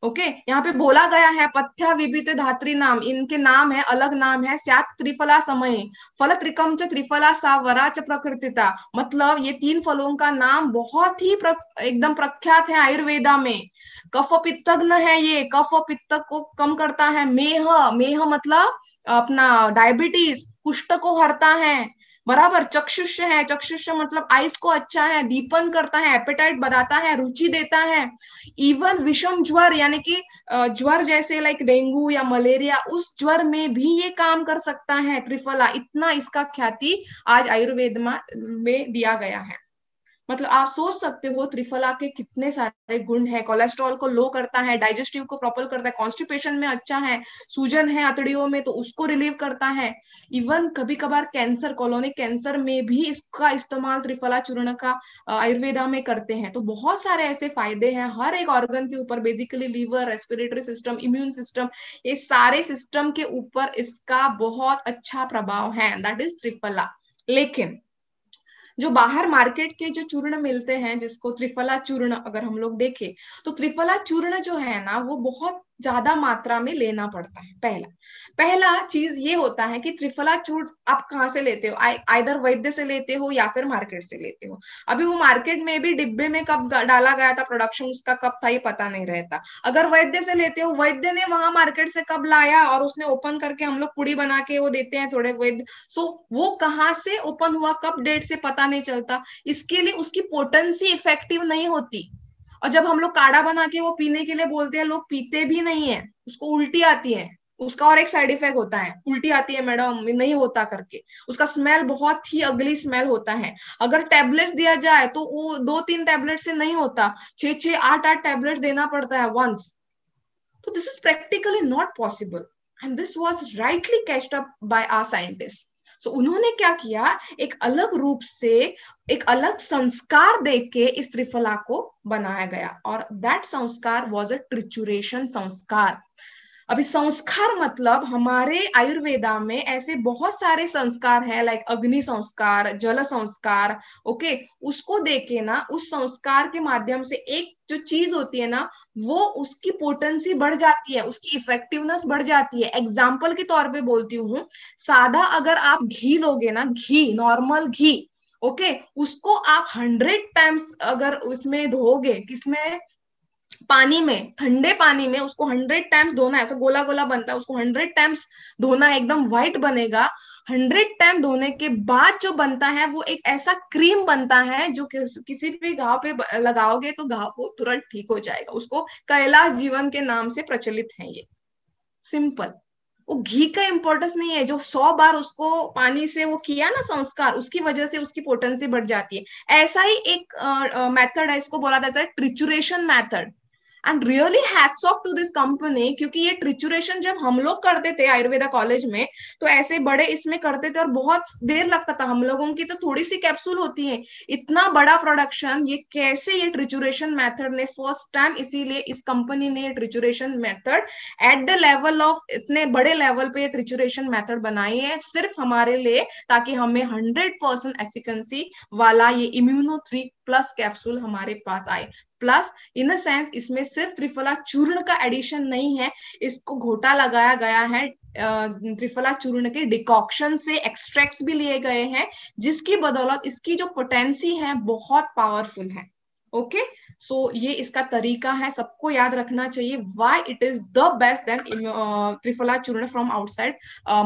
ओके, यहाँ पे बोला गया है पथ्या विभित धात्री नाम, इनके नाम है, अलग नाम है, स्यात् त्रिफला समय, फल त्रिकम च त्रिफला सावरा च प्रकृतिता। मतलब ये तीन फलों का नाम बहुत ही एकदम प्रख्यात है आयुर्वेदा में। कफ पित्तग्न है ये, कफ पित्त को कम करता है। मेह, मेह मतलब अपना डायबिटीज, कुष्ठ को हरता है, बराबर। चक्षुष है, चक्षुष मतलब आइस को अच्छा है, दीपन करता है, एपेटाइट बढ़ाता है, रुचि देता है। इवन विषम ज्वर यानी कि ज्वर जैसे लाइक डेंगू या मलेरिया, उस ज्वर में भी ये काम कर सकता है त्रिफला। इतना इसका ख्याति आज आयुर्वेद में दिया गया है। मतलब आप सोच सकते हो त्रिफला के कितने सारे गुण है। कोलेस्ट्रॉल को लो करता है, डाइजेस्टिव को प्रॉपर करता है, कॉन्स्टिपेशन में अच्छा है, सूजन है अतड़ियों में तो उसको रिलीव करता है। इवन कभी कभार कैंसर, कॉलोनिक कैंसर में भी इसका इस्तेमाल त्रिफला चूर्ण का आयुर्वेदा में करते हैं। तो बहुत सारे ऐसे फायदे हैं हर एक ऑर्गन के ऊपर, basically liver, respiratory system, immune system, ये सारे सिस्टम के ऊपर इसका बहुत अच्छा प्रभाव है, दैट इज त्रिफला। लेकिन जो बाहर मार्केट के जो चूर्ण मिलते हैं, जिसको त्रिफला चूर्ण अगर हम लोग देखें, तो त्रिफला चूर्ण जो है ना वो बहुत ज्यादा मात्रा में लेना पड़ता है। पहला पहला चीज ये होता है कि त्रिफला चूर्ण आप कहाँ से लेते हो, आइदर वैद्य से लेते हो या फिर मार्केट से लेते हो। अभी वो मार्केट में भी डिब्बे में कब डाला गया था, प्रोडक्शन उसका कब था ये पता नहीं रहता। अगर वैद्य से लेते हो, वैद्य ने वहां मार्केट से कब लाया और उसने ओपन करके हम लोग पुड़ी बना के वो देते हैं थोड़े वैद्य, सो वो कहाँ से ओपन हुआ, कब डेट से पता नहीं चलता। इसके लिए उसकी पोटेंसी इफेक्टिव नहीं होती। और जब हम लोग काढ़ा बना के वो पीने के लिए बोलते हैं, लोग पीते भी नहीं है, उसको उल्टी आती है। उसका और एक साइड इफेक्ट होता है, उल्टी आती है मैडम, नहीं होता करके। उसका स्मेल बहुत ही अगली स्मेल होता है। अगर टेबलेट्स दिया जाए तो वो 2-3 टेबलेट से नहीं होता, 6-6, 8-8 टेबलेट्स देना पड़ता है वंस। तो this is practically not possible, and this was rightly catched up by our scientist. So उन्होंने क्या किया, एक अलग रूप से, एक अलग संस्कार देके इस त्रिफला को बनाया गया, और दैट संस्कार वाज अ ट्रिचुरेशन संस्कार। अभी संस्कार मतलब हमारे आयुर्वेदा में ऐसे बहुत सारे संस्कार है, लाइक अग्नि संस्कार, जल संस्कार। ओके, उसको देखे ना, उस संस्कार के माध्यम से एक जो चीज होती है ना, वो उसकी पोटेंसी बढ़ जाती है, उसकी इफेक्टिवनेस बढ़ जाती है। एग्जाम्पल के तौर पे बोलती हूँ, सादा अगर आप घी लोगे ना, घी, नॉर्मल घी, ओके, उसको आप 100 टाइम्स अगर उसमें धोगे, किसमें, पानी में, ठंडे पानी में उसको 100 टाइम्स धोना है, ऐसा गोला गोला बनता है, उसको 100 टाइम्स धोना है, एकदम व्हाइट बनेगा। 100 टाइम धोने के बाद जो बनता है वो एक ऐसा क्रीम बनता है जो किसी भी घाव पे लगाओगे तो घाव वो तुरंत ठीक हो जाएगा। उसको कैलाश जीवन के नाम से प्रचलित है ये। सिंपल। वो घी का इंपॉर्टेंस नहीं है, जो 100 बार उसको पानी से वो किया ना संस्कार, उसकी वजह से उसकी पोटेंसी बढ़ जाती है। ऐसा ही एक मेथड है, इसको बोला जाता है trituration method. And really hats off to this company, क्योंकि ये ट्रिचुरेशन जब हम लोग करते थे आयुर्वेदा कॉलेज में, तो ऐसे बड़े इसमें करते थे और बहुत देर लगता था। हम लोगों की तो थोड़ी सी कैप्सूल होती है, इतना बड़ा प्रोडक्शन, ये कैसे ये ट्रिचुरेशन मेथड ने फर्स्ट टाइम, इसीलिए इस कंपनी ने trituration method at the level of, इतने बड़े लेवल पे ट्रिचुरेशन मेथड बनाई है सिर्फ हमारे लिए, ताकि हमें 100% एफिकेंसी वाला ये इम्यूनो 3+ कैप्सूल हमारे पास आए। प्लस इन अ सेंस इसमें सिर्फ त्रिफला चूर्ण का एडिशन नहीं है, इसको घोटा लगाया गया है त्रिफला चूर्ण के डिकॉक्शन से, एक्सट्रैक्ट्स भी लिए गए हैं, जिसकी बदौलत इसकी जो पोटेंसी है बहुत पावरफुल है। ओके, सो ये इसका तरीका है, सबको याद रखना चाहिए why it is the best then triphala churna from outside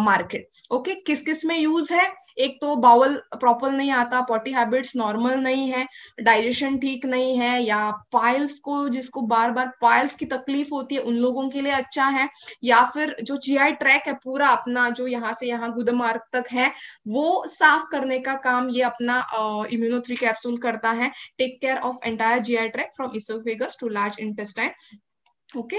market. Okay, किस किस में यूज है? एक तो बाउल प्रॉपर नहीं आता, पॉटी हैबिट्स नॉर्मल नहीं है, डाइजेशन ठीक नहीं है, या पाइल्स को, जिसको बार बार पाइल्स की तकलीफ होती है, उन लोगों के लिए अच्छा है, या फिर जो जीआई ट्रैक है पूरा अपना, जो यहाँ से यहाँ गुदमार्ग तक है, वो साफ करने का काम ये अपना इम्यूनो 3 कैप्सूल करता है। Take care of entire GI track from oesophagus to large intestine. Okay,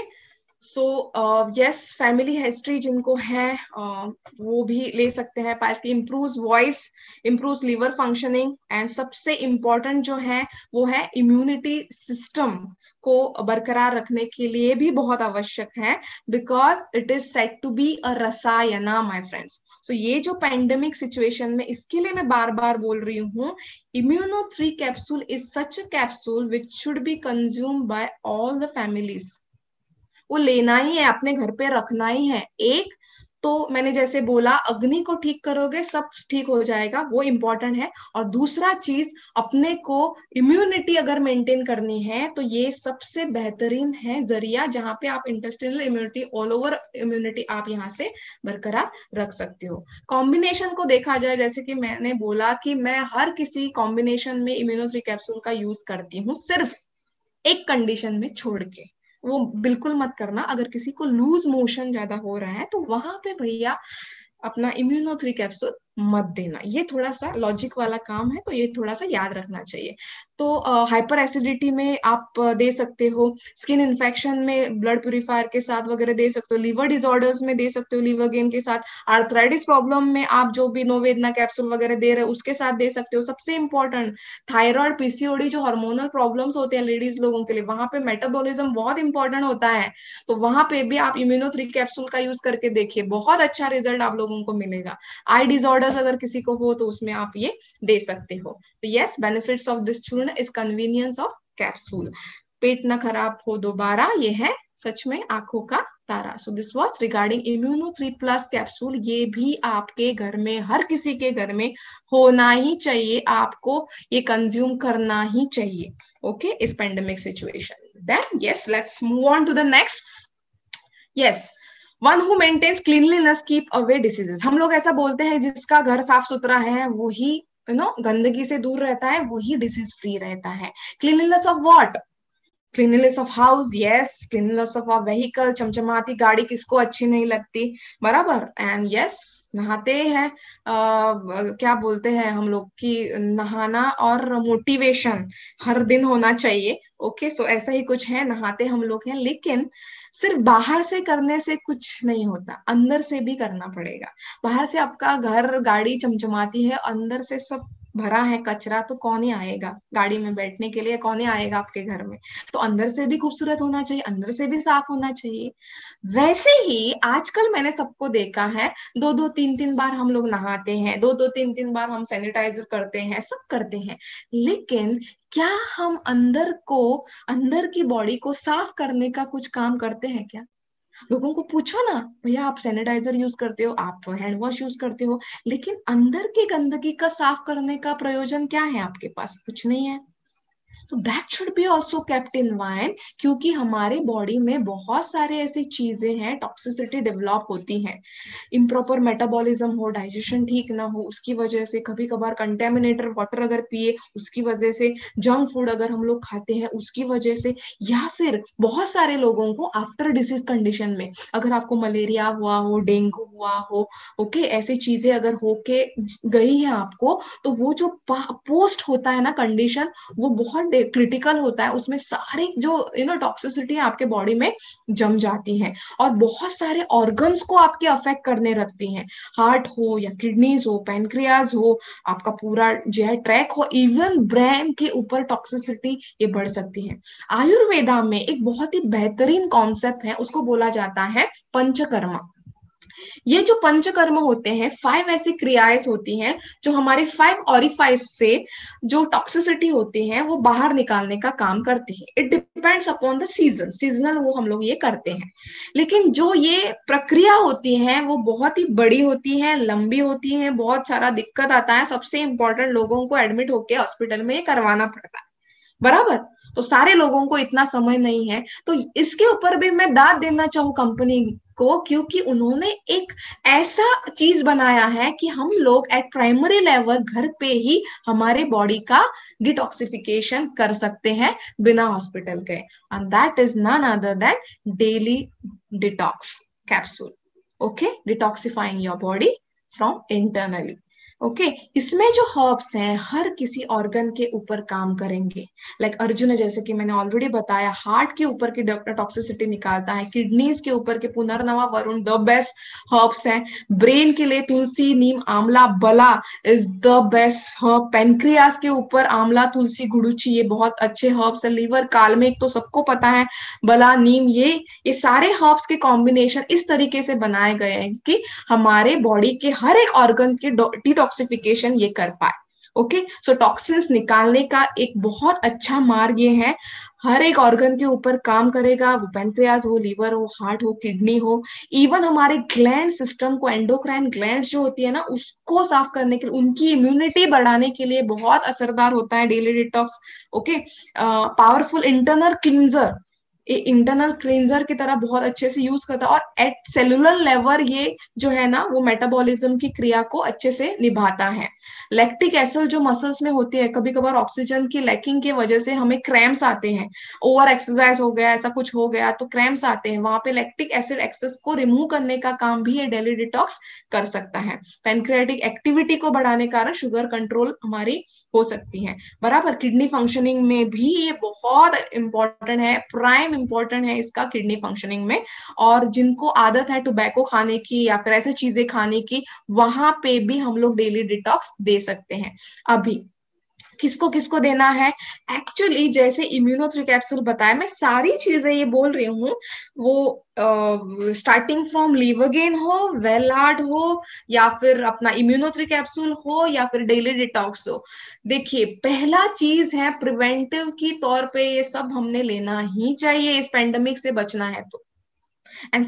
so yes, family history जिनको है वो भी ले सकते हैं। पाइल्स की improve voice, improve liver functioning, and सबसे इम्पोर्टेंट जो है वो है इम्यूनिटी सिस्टम को बरकरार रखने के लिए भी बहुत आवश्यक है, because it is said to be a rasayana my friends. So ये जो पैंडेमिक सिचुएशन में, इसके लिए मैं बार बार बोल रही हूँ, immuno 3 capsule is such a capsule which should be consume by all the families. वो लेना ही है, अपने घर पे रखना ही है। एक तो मैंने जैसे बोला, अग्नि को ठीक करोगे सब ठीक हो जाएगा, वो इंपॉर्टेंट है। और दूसरा चीज, अपने को इम्यूनिटी अगर मेंटेन करनी है तो ये सबसे बेहतरीन है जरिया, जहां पे आप intestinal immunity, all over immunity आप यहाँ से बरकरार रख सकते हो। कॉम्बिनेशन को देखा जाए, जैसे कि मैंने बोला कि मैं हर किसी कॉम्बिनेशन में इम्यूनो 3 कैप्सूल का यूज करती हूँ, सिर्फ एक कंडीशन में छोड़ के, वो बिल्कुल मत करना। अगर किसी को लूज मोशन ज्यादा हो रहा है तो वहां पे भैया अपना इम्यूनो 3 कैप्सूल मत देना। ये थोड़ा सा लॉजिक वाला काम है, तो ये थोड़ा सा याद रखना चाहिए। तो हाइपर एसिडिटी में आप दे सकते हो, स्किन इन्फेक्शन में ब्लड प्यूरिफायर के साथ वगैरह दे सकते हो, लीवर डिसऑर्डर्स में दे सकते हो लीवर गेन के साथ, आर्थराइटिस प्रॉब्लम में आप जो भी नोवेदना कैप्सूल वगैरह दे रहे हो उसके साथ दे सकते हो। सबसे इंपॉर्टेंट, थायराइड, पीसीओडी, जो हार्मोनल प्रॉब्लम्स होते हैं लेडीज लोगों के लिए, वहां पे मेटाबॉलिज्म बहुत इंपॉर्टेंट होता है, तो वहां पे भी आप इम्यूनो 3 कैप्सूल का यूज करके देखिए, बहुत अच्छा रिजल्ट आप लोगों को मिलेगा। आई डिसऑर्डर्स अगर किसी को हो तो उसमें आप ये दे सकते हो। तो यस, बेनिफिट्स ऑफ दिस चूर्ण इज कन्वीनियंस ऑफ कैप्सूल। पेट ना खराब हो दोबारा, ये है सच में आंखों का तारा। So this was regarding immuno 3 plus capsule. ये भी आपके घर में, हर किसी के घर में होना ही चाहिए, आपको ये कंज्यूम करना ही चाहिए। ओके, इस pandemic situation. Then yes, let's move on to the next. Yes, one who maintains cleanliness keep away diseases. हम लोग ऐसा बोलते हैं, जिसका घर साफ सुथरा है वही गंदगी से दूर रहता है, वही डिसीज फ्री रहता है। Cleanliness of what? Cleanliness of house, yes, cleanliness of our vehicle. चमचमाती गाड़ी किसको अच्छी नहीं लगती, बराबर। एंड यस, नहाते हैं, क्या बोलते हैं हम लोग कि नहाना और मोटिवेशन हर दिन होना चाहिए। ओके, सो ऐसा ही कुछ है, नहाते हम लोग हैं, लेकिन सिर्फ बाहर से करने से कुछ नहीं होता, अंदर से भी करना पड़ेगा। बाहर से आपका घर, गाड़ी चमचमाती है, अंदर से सब भरा है कचरा, तो कौन ही आएगा गाड़ी में बैठने के लिए, कौन ही आएगा आपके घर में? तो अंदर से भी खूबसूरत होना चाहिए, अंदर से भी साफ होना चाहिए। वैसे ही आजकल मैंने सबको देखा है, दो दो तीन तीन बार हम लोग नहाते हैं, दो दो तीन तीन बार हम सैनिटाइजर करते हैं, सब करते हैं, लेकिन क्या हम अंदर को, अंदर की बॉडी को साफ करने का कुछ काम करते हैं क्या? लोगों को पूछो ना, भैया आप सैनिटाइजर यूज करते हो, आप हैंड वॉश यूज करते हो, लेकिन अंदर की गंदगी का साफ करने का प्रयोजन क्या है आपके पास? कुछ नहीं है। तो that should B also kept in mind, क्योंकि हमारे बॉडी में बहुत सारे ऐसी चीजें हैं, टॉक्सिसिटी डेवलप होती है, इम्प्रॉपर मेटाबॉलिज्म हो, डाइजेशन ठीक ना हो, उसकी वजह से, कभी कभार कंटेमिनेटेड वाटर अगर पिए उसकी वजह से, जंक फूड अगर हम लोग खाते हैं उसकी वजह से, या फिर बहुत सारे लोगों को आफ्टर डिसीज कंडीशन में, अगर आपको मलेरिया हुआ हो, डेंगू हुआ हो, ओके, ऐसी चीजें अगर होके गई है आपको, तो वो जो पोस्ट होता है ना कंडीशन, वो बहुत क्रिटिकल होता है, उसमें सारे जो टॉक्सिसिटी आपके बॉडी में जम जाती है, और बहुत सारे ऑर्गन्स को आपके अफेक्ट करने रखती हैं, हार्ट हो या किडनीज हो, पैनक्रियाज हो, आपका पूरा जीआई ट्रैक हो, इवन ब्रेन के ऊपर टॉक्सिसिटी ये बढ़ सकती है। आयुर्वेदा में एक बहुत ही बेहतरीन कॉन्सेप्ट है, उसको बोला जाता है पंचकर्मा। ये जो पंचकर्म होते हैं, 5 ऐसी क्रियाएं होती हैं जो हमारे 5 ऑरिफाइस से जो टॉक्सिसिटी होती है वो बाहर निकालने का काम करती है। It depends upon the season, seasonal वो हम लोग ये करते हैं, लेकिन जो ये प्रक्रिया होती है वो बहुत ही बड़ी होती है, लंबी होती है, बहुत सारा दिक्कत आता है, सबसे इंपॉर्टेंट लोगों को एडमिट होके हॉस्पिटल में ये करवाना पड़ता है, बराबर। तो सारे लोगों को इतना समय नहीं है, तो इसके ऊपर भी मैं दाद देना चाहूँ कंपनी को, क्योंकि उन्होंने एक ऐसा चीज बनाया है कि हम लोग एट प्राइमरी लेवल घर पे ही हमारे बॉडी का डिटॉक्सिफिकेशन कर सकते हैं बिना हॉस्पिटल के, and that is none other than daily detox capsule. Okay, detoxifying your body from internally. Okay, इसमें जो हर्ब्स हैं हर किसी ऑर्गन के ऊपर काम करेंगे। लाइक अर्जुन, जैसे कि मैंने ऑलरेडी बताया, हार्ट के ऊपर की टॉक्सिसिटी निकालता है, किडनीज के ऊपर के पुनर्नवा वरुण द बेस्ट हर्ब्स हैं। ब्रेन के लिए तुलसी, नीम, आंवला, बला is the best herb. Pancreas के ऊपर आंवला, तुलसी, गुड़ुची, ये बहुत अच्छे हर्ब्स है। लीवर, कालमेघ तो सबको पता है, बला, नीम, ये सारे हर्ब्स के कॉम्बिनेशन इस तरीके से बनाए गए हैं कि हमारे बॉडी के हर एक ऑर्गन की डिटॉक्सिफिकेशन ये कर पाए। ओके, सो टॉक्सिन्स निकालने का एक बहुत अच्छा मार्ग ये है, हर एक ऑर्गन के ऊपर काम करेगा, वो पेनक्रियाज हो, लीवर हो, हार्ट हो, किडनी हो, इवन हमारे ग्लैंड सिस्टम को, एंडोक्राइन ग्लैंड जो होती है ना, उसको साफ करने के लिए, उनकी इम्यूनिटी बढ़ाने के लिए बहुत असरदार होता है daily detox. Okay, powerful internal cleanser, internal cleanser की तरह बहुत अच्छे से यूज करता है, और एट सेलुलर लेवल ये जो है ना वो मेटाबॉलिज्म की क्रिया को अच्छे से निभाता है। लैक्टिक एसिड जो मसल्स में होती है, कभी कभार ऑक्सीजन की लैकिंग की वजह से हमें क्रैम्स आते हैं, ओवर एक्सरसाइज हो गया, ऐसा कुछ हो गया तो क्रैम्स आते हैं, वहां पे लैक्टिक एसिड एक्सेस को रिमूव करने का काम भी ये डेली डिटॉक्स कर सकता है। पैनक्रियाटिक एक्टिविटी को बढ़ाने के कारण शुगर कंट्रोल हमारी हो सकती है, बराबर। किडनी फंक्शनिंग में भी ये बहुत इंपॉर्टेंट है, प्राइम इंपॉर्टेंट है इसका किडनी फंक्शनिंग में। और जिनको आदत है टोबैको खाने की या फिर ऐसे चीजें खाने की, वहां पे भी हम लोग डेली डिटॉक्स दे सकते हैं। अभी किसको किसको देना है, एक्चुअली जैसे इम्यूनो3 कैप्सूल बताया, मैं सारी चीजें ये बोल रही हूँ, वो स्टार्टिंग फ्रॉम लीवरगेन हो, वेलार्ड हो, या फिर अपना इम्यूनो3 कैप्सूल हो, या फिर डेली डिटॉक्स हो। देखिए, पहला चीज है प्रिवेंटिव की तौर पे ये सब हमने लेना ही चाहिए इस पेंडेमिक से बचना है तो। एंड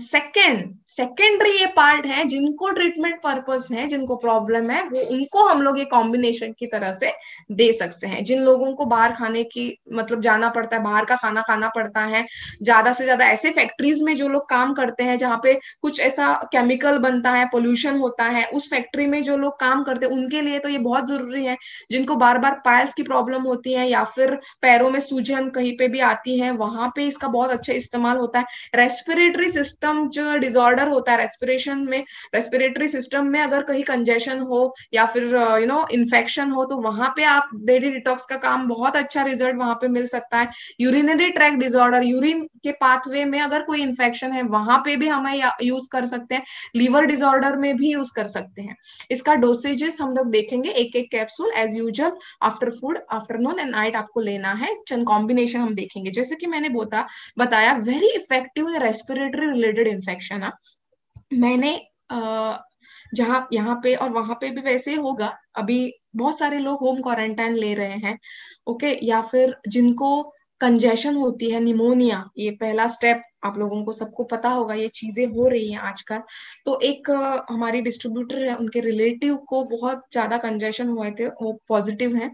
सेकेंडरी ये पार्ट है, जिनको ट्रीटमेंट पर्पस है, जिनको प्रॉब्लम है, वो उनको हम लोग ये कॉम्बिनेशन की तरह से दे सकते हैं। जिन लोगों को बाहर खाने की मतलब जाना पड़ता है, बाहर का खाना खाना पड़ता है, ज्यादा से ज्यादा ऐसे फैक्ट्रीज में जो लोग काम करते हैं जहाँ पे कुछ ऐसा केमिकल बनता है, पोल्यूशन होता है, उस फैक्ट्री में जो लोग काम करते हैं उनके लिए तो ये बहुत जरूरी है। जिनको बार बार पाइल्स की प्रॉब्लम होती है या फिर पैरों में सूजन कहीं पे भी आती है, वहां पे इसका बहुत अच्छा इस्तेमाल होता है। रेस्पिरेटरी सिस्टम जो डिसऑर्डर होता है रेस्पिरेशन में, रेस्पिरेटरी सिस्टम में अगर कहीं कंजेशन हो या फिर इन्फेक्शन हो, तो वहां पे आप डेली डिटॉक्स का काम, बहुत अच्छा रिजल्ट वहां पे मिल सकता है। यूरिनरी ट्रैक डिसऑर्डर, यूरिन के पाथवे में अगर कोई इन्फेक्शन है, वहां पे भी हमें यूज कर सकते हैं। लीवर डिसऑर्डर में भी यूज कर सकते हैं। इसका डोसेजेस हम लोग देखेंगे, एक एक capsule as usual after food, afternoon and night आपको लेना है। चंद कॉम्बिनेशन हम देखेंगे, जैसे कि मैंने बताया, very effective respiratory related infection है। मैंने जहाँ यहाँ पे और वहां पे भी वैसे होगा, अभी बहुत सारे लोग होम क्वारंटाइन ले रहे हैं। ओके, या फिर जिनको कंजेशन होती है, निमोनिया, ये पहला स्टेप आप लोगों को सबको पता होगा, ये चीजें हो रही हैं आजकल। तो एक हमारी डिस्ट्रीब्यूटर है, उनके रिलेटिव को बहुत ज्यादा कंजेशन हुए थे, वो पॉजिटिव हैं।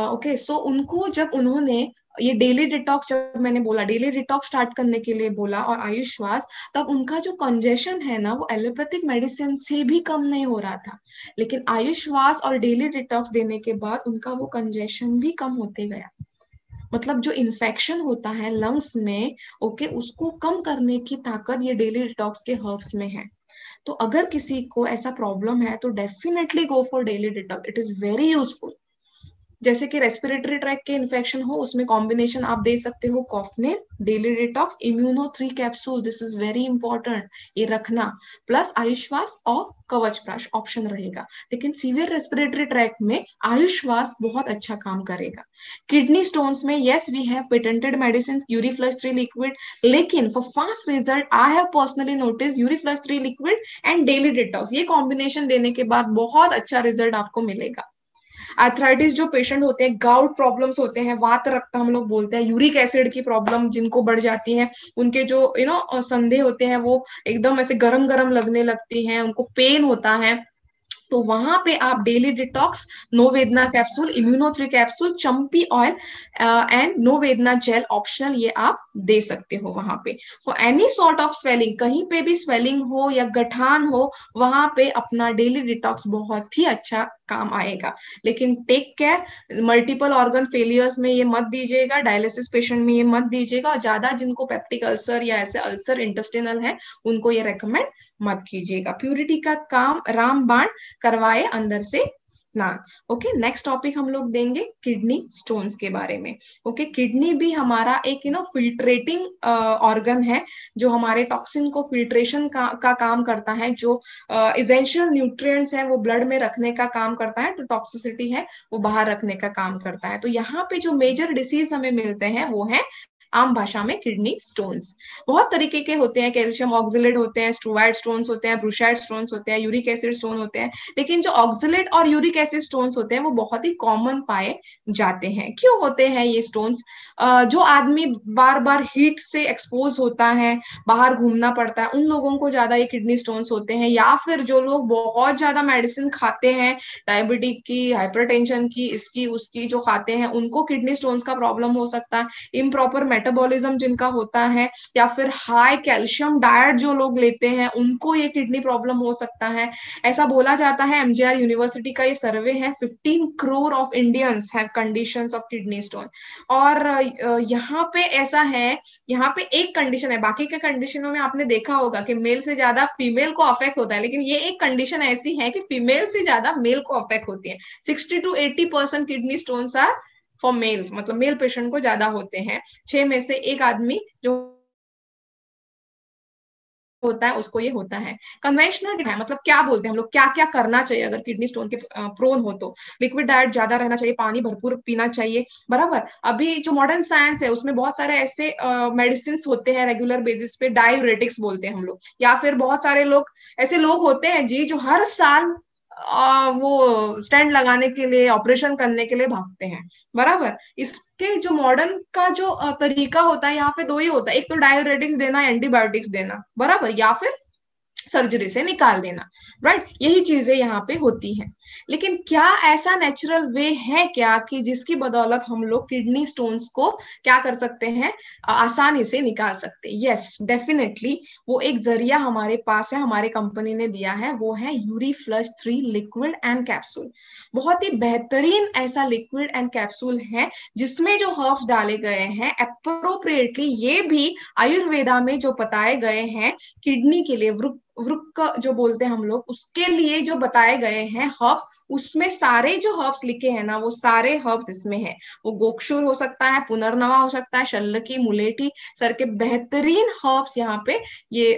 ओके, सो उनको जब उन्होंने ये डेली डिटॉक्स, जब मैंने बोला डेली डिटॉक्स स्टार्ट करने के लिए बोला और आयुष श्वास, तब उनका जो कंजेशन है ना वो एलोपैथिक मेडिसिन से भी कम नहीं हो रहा था। लेकिन आयुष श्वास और डेली डिटॉक्स देने के बाद उनका वो कंजेशन भी कम होते गया। मतलब जो इन्फेक्शन होता है लंग्स में, ओके, उसको कम करने की ताकत ये डेली डिटॉक्स के हर्ब्स में है। तो अगर किसी को ऐसा प्रॉब्लम है तो definitely go for daily detox, it is very useful. जैसे कि रेस्पिरेटरी ट्रैक के इन्फेक्शन हो, उसमें कॉम्बिनेशन आप दे सकते हो कॉफनेर, डेली डिटॉक्स, इम्यूनो3 capsule, this is very important, ये रखना, प्लस आयुश्वास और कवच प्राश ऑप्शन रहेगा। लेकिन सीवियर रेस्पिरेटरी ट्रैक में आयुश्वास बहुत अच्छा काम करेगा। किडनी स्टोन्स में yes we have patented medicine Uriflux 3 liquid, लेकिन for fast result I have personally notice Uriflux 3 liquid and daily detox, ये कॉम्बिनेशन देने के बाद बहुत अच्छा रिजल्ट आपको मिलेगा। आर्थराइटिस जो पेशेंट होते हैं, गाउट प्रॉब्लम्स होते हैं, वात रक्त हम लोग बोलते हैं, यूरिक एसिड की प्रॉब्लम जिनको बढ़ जाती है, उनके जो संधे होते हैं वो एकदम ऐसे गरम गरम लगने लगती हैं, उनको पेन होता है, तो वहां पे आप daily detox, Novedna capsule, immuno 3 capsule, Champi oil and Novedna gel optional, ये आप दे सकते हो वहां पे। For any sort of swelling, कहीं पे भी स्वेलिंग हो या गठान हो, वहां पे अपना डेली डिटॉक्स बहुत ही अच्छा काम आएगा। लेकिन take care, multiple organ failures में ये मत दीजिएगा, डायलिसिस पेशेंट में ये मत दीजिएगा, और ज्यादा जिनको पेप्टिक अल्सर या ऐसे अल्सर इंटेस्टिनल है उनको ये रेकमेंड मत कीजिएगा। प्यूरिटी का काम रामबाण करवाए अंदर से स्नान। ओके, नेक्स्ट टॉपिक हम लोग देंगे किडनी स्टोन्स के बारे में। ओके, किडनी भी हमारा एक फिल्ट्रेटिंग ऑर्गन है, जो हमारे टॉक्सिन को फिल्ट्रेशन का काम करता है, जो इसेंशियल न्यूट्रिएंट्स है वो ब्लड में रखने का काम करता है, तो टॉक्सिसिटी है वो बाहर रखने का काम करता है। तो यहाँ पे जो मेजर डिसीज हमें मिलते हैं वो है आम भाषा में किडनी स्टोन्स। बहुत तरीके के होते हैं, कैल्शियम ऑक्सलेट होते हैं, स्ट्रोवाइड स्टोन्स होते हैं, ब्रूशाइड स्टोन्स होते हैं, यूरिक एसिड स्टोन होते हैं। लेकिन जो ऑक्सलेट और यूरिक एसिड स्टोन्स होते हैं वो बहुत ही कॉमन पाए जाते हैं। क्यों होते हैं ये स्टोन्स? जो आदमी बार बार हीट से एक्सपोज होता है, बाहर घूमना पड़ता है, उन लोगों को ज्यादा ये किडनी स्टोन्स होते हैं। या फिर जो लोग बहुत ज्यादा मेडिसिन खाते हैं, डायबिटीज की, हाइपरटेंशन की, इसकी उसकी जो खाते हैं, उनको किडनी स्टोन्स का प्रॉब्लम हो सकता है। इम्प्रॉपर मेटाबॉलिज्म जिनका होता है, या फिर हाई कैल्शियम डाइट जो लोग लेते हैं, उनको ये किडनी प्रॉब्लम हो सकता है। ऐसा बोला जाता है, एमजीआर यूनिवर्सिटी का ये सर्वे है, 15 crore of Indians have conditions of kidney stone. और यहाँ पे ऐसा है, यहाँ पे एक कंडीशन है, बाकी के कंडीशनों में आपने देखा होगा कि मेल से ज्यादा फीमेल को अफेक्ट होता है, लेकिन ये एक कंडीशन ऐसी है कि फीमेल से ज्यादा मेल को अफेक्ट होती है। 60 to 80% kidney stones are for males, मतलब मेल पेशेंट को ज्यादा होते हैं। 6 में से एक आदमी जो होता है उसको ये होता है। कन्वेंशनल है, मतलब क्या बोलते हैं हम लोग, क्या क्या करना चाहिए अगर किडनी स्टोन के प्रोन हो तो? लिक्विड डाइट ज्यादा रहना चाहिए, पानी भरपूर पीना चाहिए, बराबर। अभी जो मॉडर्न साइंस है उसमें बहुत सारे ऐसे मेडिसिन होते हैं रेगुलर बेसिस पे, डायूरेटिक्स बोलते हैं हम लोग। या फिर बहुत सारे लोग ऐसे लोग होते हैं जी जो हर साल वो स्टेंट लगाने के लिए, ऑपरेशन करने के लिए भागते हैं, बराबर। इसके जो मॉडर्न का जो तरीका होता है, यहाँ पे दो ही होता है, एक तो डायूरेटिक्स देना, एंटीबायोटिक्स देना, बराबर, या फिर सर्जरी से निकाल देना, राइट। यही चीजें यहाँ पे होती हैं। लेकिन क्या ऐसा नेचुरल वे है क्या कि जिसकी बदौलत हम लोग किडनी स्टोन्स को क्या कर सकते हैं, आसानी से निकाल सकते हैं? यस, डेफिनेटली वो एक जरिया हमारे पास है, हमारे कंपनी ने दिया है, वो है यूरीफ्लश 3 लिक्विड एंड कैप्सूल। बहुत ही बेहतरीन ऐसा लिक्विड एंड कैप्सूल है जिसमें जो हर्ब्स डाले गए हैं अप्रोप्रिएटली, ये भी आयुर्वेदा में जो बताए गए हैं किडनी के लिए, वृक्क जो बोलते हैं हम लोग, उसके लिए जो बताए गए हैं हर्ब्स, उसमें सारे जो हर्ब्स लिखे हैं ना, वो सारे हर्ब्स इसमें हैं। वो गोक्षुर हो सकता है, पुनर्नवा हो सकता है, शल्लकी, मुलेठी, सर के बेहतरीन हर्ब्स यहाँ पे ये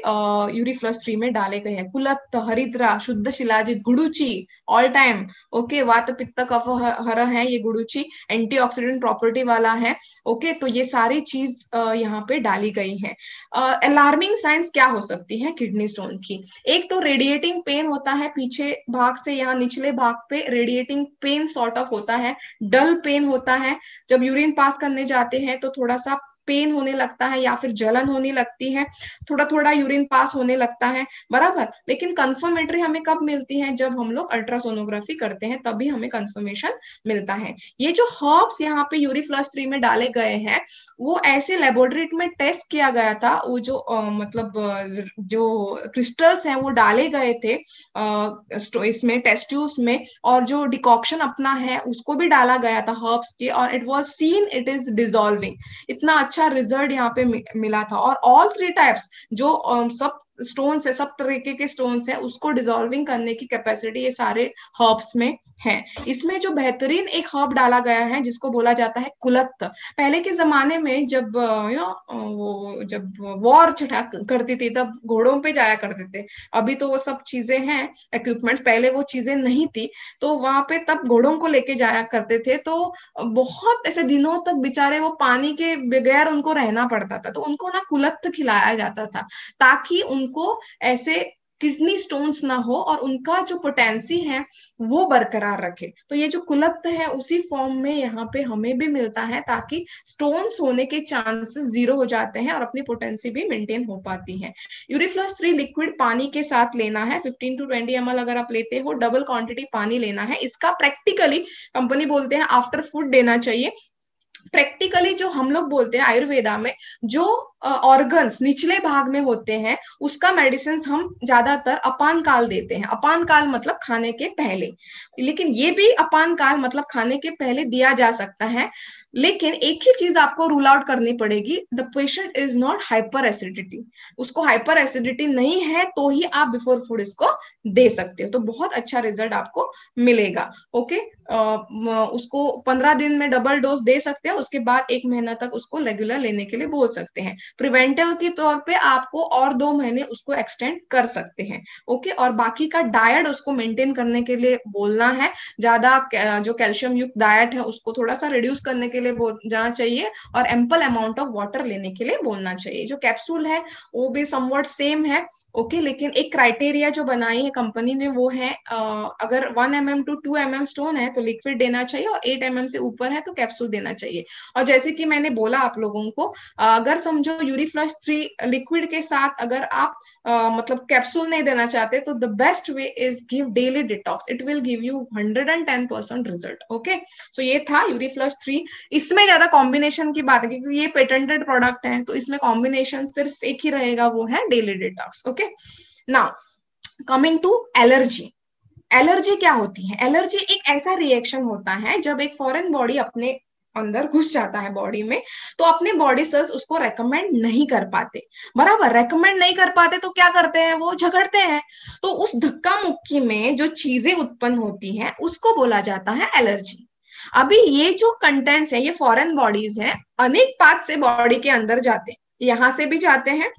यूरीफ्लस 3 में डाले गए हैं। कुलत्थ, हरिद्रा, शुद्ध shilajit, Guduchi, all time okay, वात पित्त कफ हर है ये गुडुचि, एंटीऑक्सीडेंट प्रॉपर्टी वाला है। ओके, तो ये सारी चीज यहाँ पे डाली गई है। अलार्मिंग साइंस क्या हो सकती है किडनी स्टोन की? एक तो रेडिएटिंग पेन होता है, पीछे भाग से यहाँ निचले भाग पे रेडिएटिंग पेन सॉर्ट ऑफ होता है, डल पेन होता है। जब यूरिन पास करने जाते हैं तो थोड़ा सा पेन होने लगता है या फिर जलन होने लगती है, थोड़ा थोड़ा यूरिन पास होने लगता है, बराबर। लेकिन कंफर्मेटरी हमें कब मिलती है? जब हम लोग अल्ट्रासोनोग्राफी करते हैं, तभी हमें कंफर्मेशन मिलता है। ये जो हर्ब्स यहाँ पे यूरीफ्लस 3 में डाले गए हैं, वो ऐसे लेबोरेटरी में टेस्ट किया गया था, वो जो जो क्रिस्टल्स हैं वो डाले गए थे इसमें टेस्ट ट्यूब्स में, और जो डिकॉक्शन अपना है उसको भी डाला गया था हर्ब्स के, और it was seen it is dissolving. इतना अच्छा रिजल्ट यहाँ पे मिला था। और ऑल 3 टाइप्स जो सब स्टोन्स है, सब तरीके के स्टोन्स है, उसको डिजोल्विंग करने की कैपेसिटी ये सारे हर्ब्स में है। इसमें जो बेहतरीन एक हर्ब डाला गया है जिसको बोला जाता है कुलत्थ। पहले के जमाने में जब वो जब वॉर चढ़ा करती थी तब घोड़ों पे जाया करते थे। अभी तो वो सब चीजें हैं, इक्विपमेंट्स, पहले वो चीजें नहीं थी, तो वहां पे तब घोड़ों को लेके जाया करते थे। तो बहुत ऐसे दिनों तक बेचारे वो पानी के बगैर उनको रहना पड़ता था, तो उनको ना कुलत्थ खिलाया जाता था ताकि उनको ऐसे किडनी स्टोन्स ना हो और उनका जो पोटेंसी है वो बरकरार रखे। तो ये जो कुलत्थ है उसी फॉर्म में यहाँ पे हमें भी मिलता है, ताकि स्टोन्स होने के चांसेस जीरो हो जाते हैं और अपनी पोटेंसी भी मेंटेन हो पाती है। यूरिफ्लक्स 3 लिक्विड पानी के साथ लेना है, 15 to 20 ml अगर आप लेते हो, डबल क्वांटिटी पानी लेना है। इसका प्रैक्टिकली कंपनी बोलते हैं आफ्टर फूड देना चाहिए। प्रैक्टिकली जो हम लोग बोलते हैं आयुर्वेदा में, जो ऑर्गन्स निचले भाग में होते हैं उसका मेडिसिन हम ज्यादातर अपान काल देते हैं। अपान काल मतलब खाने के पहले, लेकिन ये भी अपान काल मतलब खाने के पहले दिया जा सकता है। लेकिन एक ही चीज आपको रूल आउट करनी पड़ेगी, the patient is not hyper acidity. उसको हाइपर एसिडिटी नहीं है तो ही आप बिफोर फूड इसको दे सकते हो, तो बहुत अच्छा रिजल्ट आपको मिलेगा। ओके, उसको 15 दिन में डबल डोज दे सकते हैं, उसके बाद 1 महीना तक उसको रेगुलर लेने के लिए बोल सकते हैं। प्रिवेंटिव के तौर पे आपको और 2 महीने उसको एक्सटेंड कर सकते हैं। ओके, और बाकी का डाइट उसको मेंटेन करने के लिए बोलना है। ज्यादा जो कैल्शियम युक्त डाइट है उसको थोड़ा सा रिड्यूस करने के लिए बोलना चाहिए, और एम्पल अमाउंट ऑफ वाटर लेने के लिए बोलना चाहिए। जो कैप्सूल है वो भी समवट सेम है। ओके, लेकिन एक क्राइटेरिया जो बनाई है कंपनी ने वो है, अगर 1 mm to 2 mm स्टोन है तो लिक्विड देना चाहिए, और 8 mm से ऊपर है तो कैप्सूल देना चाहिए। और जैसे कि मैंने बोला आप लोगों को, अगर समझो यूरिफ्लक्स 3 लिक्विड के साथ अगर आप मतलब कैप्सूल नहीं देना चाहते, तो the best way is give daily detox, it will give you 110% result. Okay, so ये था यूरिफ्लक्स 3। इसमें ज्यादा कॉम्बिनेशन की बात है क्योंकि ये पेटेंटेड प्रोडक्ट है, तो इसमें कॉम्बिनेशन सिर्फ एक ही रहेगा, वो है daily detox. Okay, now coming to allergy. Allergy क्या होती है? एलर्जी एक ऐसा रिएक्शन होता है जब एक फॉरेन बॉडी अपने अंदर घुस जाता है बॉडी में, तो अपने बॉडी सेल्स उसको रेकमेंड नहीं कर पाते। बराबर, रेकमेंड नहीं कर पाते तो क्या करते हैं, वो झगड़ते हैं। तो उस धक्का मुक्की में जो चीजें उत्पन्न होती हैं उसको बोला जाता है एलर्जी। अभी ये जो कंटेंट्स है, ये फॉरेन बॉडीज हैं, अनेक पाथ से बॉडी के अंदर जाते हैं। यहां से भी जाते हैं,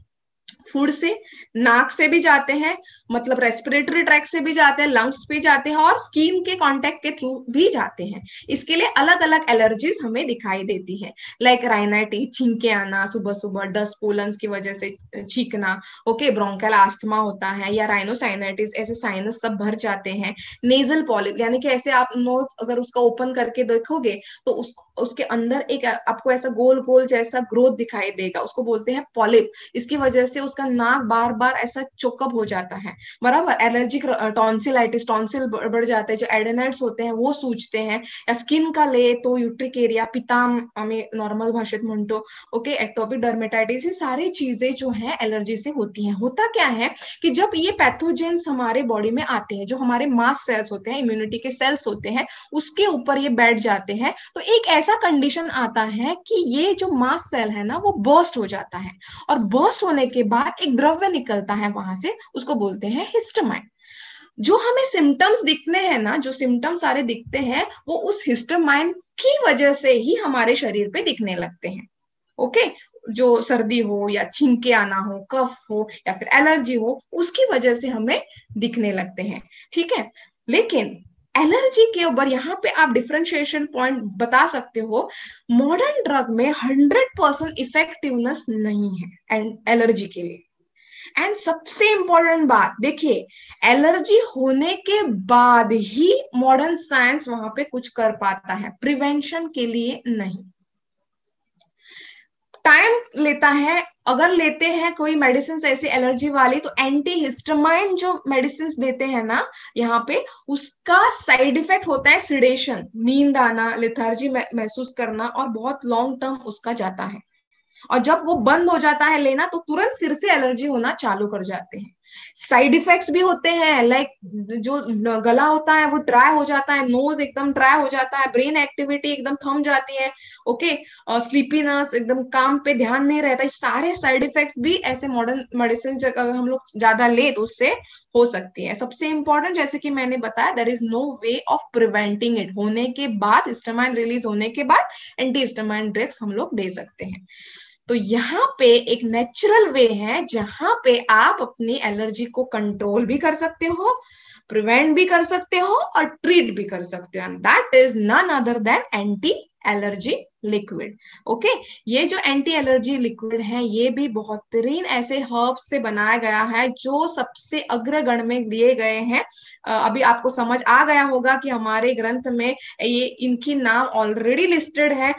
फूड से, नाक से भी जाते हैं, मतलब रेस्पिरेटरी ट्रैक से भी जाते हैं, लंग्स पे जाते हैं, और स्किन के कांटेक्ट के थ्रू भी जाते हैं। इसके लिए अलग अलग एलर्जीज हमें दिखाई देती है, लाइक राइनाइटिस, छींके आना सुबह सुबह, डस्ट पोलन्स की वजह से छींकना। ओके, ब्रोंकल आस्थमा होता है, या राइनोसाइनाइटिस, ऐसे साइनस सब भर जाते हैं। नेजल पॉलिप, यानी कि ऐसे आप नोज अगर उसका ओपन करके देखोगे तो उसके अंदर एक आपको ऐसा गोल गोल जैसा ग्रोथ दिखाई देगा, उसको बोलते हैं पॉलिप। इसकी वजह से उसका नाक बार बार ऐसा चोकअप हो जाता है। बराबर, एलर्जिक टॉन्सिलाइटिस, टॉन्सिल बढ़ जाते हैं, जो एडेनाइड्स होते हैं वो सूजते हैं। या स्किन का ले तो यूट्रिक एरिया, पिताम आम्ही नॉर्मल भाषेत म्हणतो। ओके, एक्टोपिक डर्मेटाइटिस, ये सारी चीजें जो है एलर्जी से होती हैं। होता क्या है कि जब ये पैथोजेंस हमारे बॉडी में आते हैं, जो हमारे मास सेल्स होते हैं, इम्यूनिटी के सेल्स होते हैं, उसके ऊपर ये बैठ जाते हैं, तो एक ऐसा कंडीशन आता है कि ये जो मास सेल है ना वो बर्स्ट हो जाता है, और बर्स्ट होने के बाद एक द्रव्य निकलता है वहां से, उसको बोलते हैं हिस्टामाइन। जो हमें सिम्टम्स दिखने हैं ना, जो सिम्टम्स सारे दिखते हैं, वो उस हिस्टामाइन की वजह से ही हमारे शरीर पे दिखने लगते हैं। ओके, जो सर्दी हो या छींके आना हो, कफ हो या फिर एलर्जी हो, उसकी वजह से हमें दिखने लगते हैं। ठीक है, लेकिन एलर्जी के ऊपर यहाँ पे आप डिफरेंशिएशन पॉइंट बता सकते हो, मॉडर्न ड्रग में 100% इफेक्टिवनेस नहीं है एंड एलर्जी के लिए। एंड सबसे इंपॉर्टेंट बात देखिए, एलर्जी होने के बाद ही मॉडर्न साइंस वहां पे कुछ कर पाता है, प्रिवेंशन के लिए नहीं। टाइम लेता है। अगर लेते हैं कोई मेडिसिन ऐसी एलर्जी वाली, तो एंटी हिस्टामाइन जो मेडिसिन देते हैं ना यहाँ पे, उसका साइड इफेक्ट होता है सिडेशन, नींद आना, लेथार्जी महसूस करना, और बहुत लॉन्ग टर्म उसका जाता है। और जब वो बंद हो जाता है लेना, तो तुरंत फिर से एलर्जी होना चालू कर जाते हैं। साइड इफेक्ट्स भी होते हैं, लाइक जो गला होता है वो ड्राई हो जाता है, नोज एकदम ड्राई हो जाता है, ब्रेन एक्टिविटी एकदम थम जाती है। ओके, स्लीपीनेस, एकदम काम पे ध्यान नहीं रहता। सारे साइड इफेक्ट्स भी ऐसे मॉडर्न मेडिसिन अगर हम लोग ज्यादा ले तो उससे हो सकती है। सबसे इंपॉर्टेंट, जैसे कि मैंने बताया, there is no way of preventing it. होने के बाद, हिस्टामाइन रिलीज होने के बाद एंटी हिस्टामाइन ड्रग्स हम लोग दे सकते हैं। तो यहाँ पे एक नेचुरल वे है जहां पे आप अपनी एलर्जी को कंट्रोल भी कर सकते हो, प्रिवेंट भी कर सकते हो, और ट्रीट भी कर सकते हो, and that is none other than anti allergy liquid. Okay, ये जो एंटी एलर्जी लिक्विड है ये भी बेहतरीन ऐसे हर्ब्स से बनाया गया है जो सबसे अग्रगण में लिए गए हैं। अभी आपको समझ आ गया होगा कि हमारे ग्रंथ में ये इनकी नाम ऑलरेडी लिस्टेड है।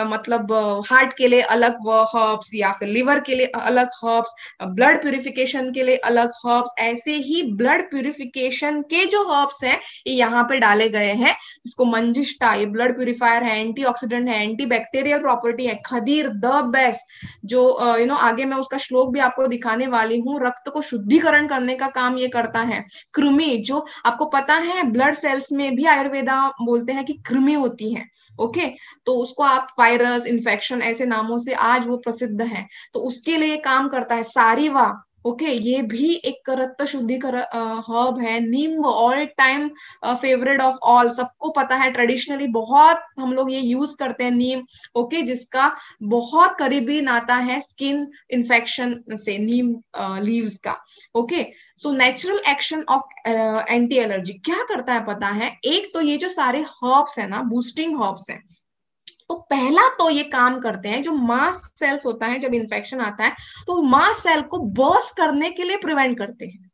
मतलब हार्ट के लिए अलग हर्ब्स, या फिर लिवर के लिए अलग हर्ब्स, ब्लड प्यूरिफिकेशन के लिए अलग हर्ब्स, ऐसे ही ब्लड प्यूरिफिकेशन के जो हर्ब्स हैं ये यहाँ पे डाले गए हैं। इसको मंजिष्ठा, ये ब्लड प्यूरिफायर है, एंटीऑक्सीडेंट है, एंटी बैक्टीरियल प्रॉपर्टी है। खदीर द बेस्ट, जो आगे मैं उसका श्लोक भी आपको दिखाने वाली हूँ, रक्त को शुद्धिकरण करने का काम ये करता है। कृमि, जो आपको पता है ब्लड सेल्स में भी आयुर्वेदा बोलते हैं कि कृमि होती है। ओके, तो उसको आप वायरस इन्फेक्शन ऐसे नामों से आज वो प्रसिद्ध है, तो उसके लिए काम करता है। सारीवा, ओके, ये भी एक रक्त शुद्धिकरण हर्ब है। Neem, all time favourite of all, सबको पता है, ट्रेडिशनली बहुत हम लोग ये यूज करते हैं नीम। ओके, जिसका बहुत करीबी नाता है स्किन इन्फेक्शन से, नीम लीव्स का। Okay, so natural action of anti allergy क्या करता है पता है? एक तो ये जो सारे हर्ब्स है ना, बूस्टिंग हर्ब्स है, तो पहला तो ये काम करते हैं, जो मास्ट सेल्स होता है जब इन्फेक्शन आता है तो मास्ट सेल को बर्स्ट करने के लिए प्रिवेंट करते हैं।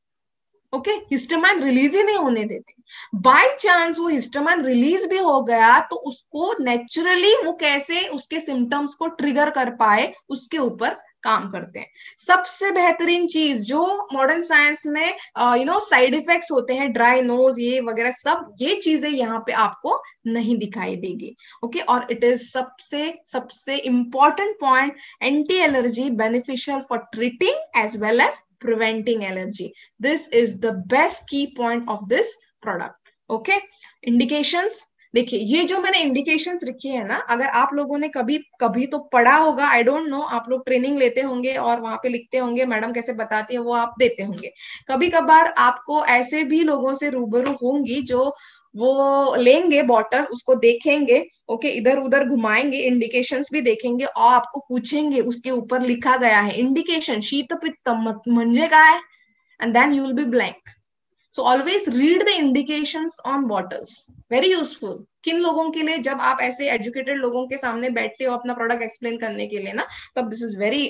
ओके, हिस्टामाइन रिलीज ही नहीं होने देते। बाय चांस वो हिस्टामाइन रिलीज भी हो गया तो उसको नेचुरली वो कैसे उसके सिम्टम्स को ट्रिगर कर पाए उसके ऊपर काम करते हैं। सबसे बेहतरीन चीज जो मॉडर्न साइंस में साइड इफेक्ट्स होते हैं, ड्राई नोज ये वगैरह सब, ये चीजें यहाँ पे आपको नहीं दिखाई देगी। ओके, और इट इज सबसे सबसे important point, anti allergy beneficial for treating as well as preventing allergy. This is the best key point of this product. Okay, indications देखिए, ये जो मैंने इंडिकेशंस लिखी है ना, अगर आप लोगों ने कभी कभी तो पढ़ा होगा, आई डोंट नो, आप लोग ट्रेनिंग लेते होंगे और वहां पे लिखते होंगे, मैडम कैसे बताती है वो आप देते होंगे। कभी कभार आपको ऐसे भी लोगों से रूबरू होंगी जो वो लेंगे बॉटल, उसको देखेंगे, ओके, इधर उधर घुमाएंगे, इंडिकेशंस भी देखेंगे और आपको पूछेंगे उसके ऊपर लिखा गया है इंडिकेशन शीत पित्त म्हणजे काय, and then you will be blank. So always read the indications on bottles, very useful. किन लोगों के लिए? जब आप ऐसे एजुकेटेड लोगों के सामने बैठते हो अपना प्रोडक्ट एक्सप्लेन करने के लिए ना, तब this is very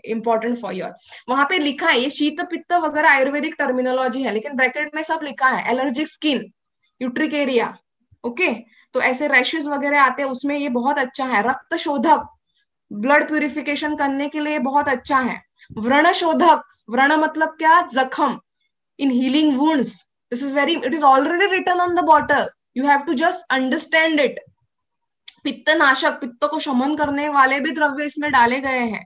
important for your. वहां पे लिखा है ये शीत पित्त वगैरह आयुर्वेदिक टर्मिनोलॉजी है, लेकिन ब्रैकेट में सब लिखा है एलर्जिक स्किन, यूट्रिक एरिया। ओके, तो ऐसे रैशेस वगैरह आते हैं उसमें ये बहुत अच्छा है। रक्त शोधक, ब्लड प्यूरिफिकेशन करने के लिए बहुत अच्छा है। व्रण शोधक, व्रण मतलब क्या? जख्म, in healing wounds. This is very, it is already written on the bottle. You have to just understand it. पित्तनाशक, पित्त को शमन करने वाले भी द्रव्य इसमें डाले गए हैं।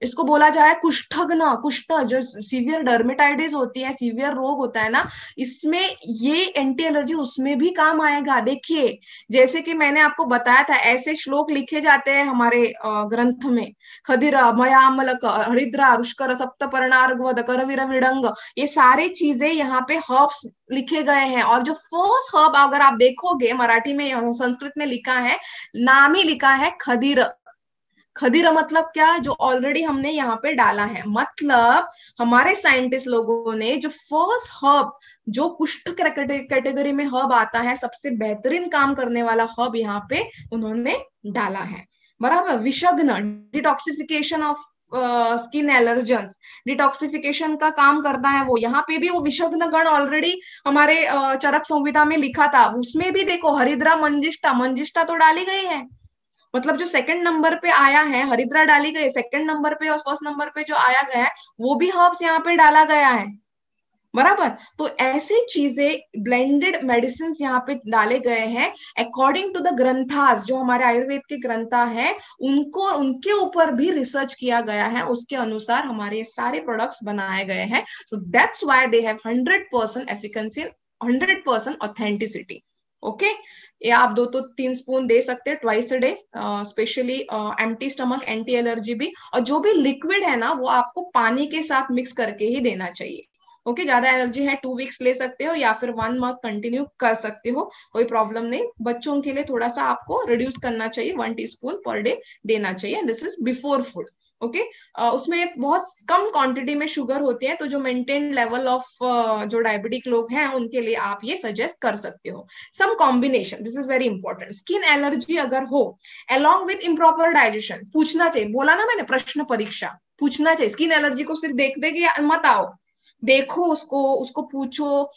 इसको बोला जाए कुष्ठग्न, कुष्ठ जो सीवियर डर्मेटाइटिस होती है, सीवियर रोग होता है ना, इसमें ये एंटी एलर्जी उसमें भी काम आएगा। देखिए, जैसे कि मैंने आपको बताया था, ऐसे श्लोक लिखे जाते हैं हमारे ग्रंथ में, खदिरा मयामलक हरिद्रा रुष्कर सप्तपर्णार्घ्वद करवीर विडंग, ये सारी चीजें यहाँ पे हर्ब्स लिखे गए हैं। और जो फर्स्ट हर्ब अगर आप देखोगे मराठी में, संस्कृत में लिखा है, नाम ही लिखा है खदीर। खदीर मतलब क्या? जो ऑलरेडी हमने यहाँ पे डाला है। मतलब हमारे साइंटिस्ट लोगों ने जो फर्स्ट हर्ब, जो कुष्ठ कैटेगरी में हर्ब आता है, सबसे बेहतरीन काम करने वाला हर्ब यहाँ पे उन्होंने डाला है। बराबर। विषग्न, detoxification of skin allergens, detoxification का काम करता है वो। यहाँ पे भी वो विषग्न गण ऑलरेडी हमारे चरक संहिता में लिखा था, उसमें भी देखो हरिद्रा मंजिष्ठा, मंजिष्ठा तो डाली गई है। मतलब जो सेकंड नंबर पे आया है हरिद्रा डाली गई, सेकंड नंबर पे और फर्स्ट नंबर पे जो आया गया है वो भी हर्ब्स यहाँ पे डाला गया है। बराबर। तो ऐसी चीजें, ब्लेंडेड मेडिसिन यहाँ पे डाले गए हैं अकॉर्डिंग टू द ग्रंथास, जो हमारे आयुर्वेद के ग्रंथा है, उनको, उनके ऊपर भी रिसर्च किया गया है, उसके अनुसार हमारे सारे प्रोडक्ट्स बनाए गए हैं। So that's why they have 100% एफिकेंसी, 100% authenticity. Okay, ये आप 2 तो 3 स्पून दे सकते हैं twice a day, specially empty stomach, anti allergy भी। और जो भी लिक्विड है ना वो आपको पानी के साथ मिक्स करके ही देना चाहिए। ओके, ज्यादा एलर्जी है 2 वीक्स ले सकते हो या फिर 1 मंथ कंटिन्यू कर सकते हो, कोई प्रॉब्लम नहीं। बच्चों के लिए थोड़ा सा आपको रिड्यूस करना चाहिए, 1 टीस्पून पर डे देना चाहिए। This is before food. Okay उसमें बहुत कम क्वांटिटी में शुगर होती है, तो जो मेंटेन लेवल ऑफ जो डायबिटिक लोग हैं उनके लिए आप ये सजेस्ट कर सकते हो। Some combination, this is very important. Skin allergy अगर हो अलोंग विथ इम्प्रॉपर डाइजेशन, पूछना चाहिए, बोला ना मैंने प्रश्न परीक्षा, पूछना चाहिए। स्किन एलर्जी को सिर्फ देख दे कि मत आओ, देखो उसको, उसको पूछो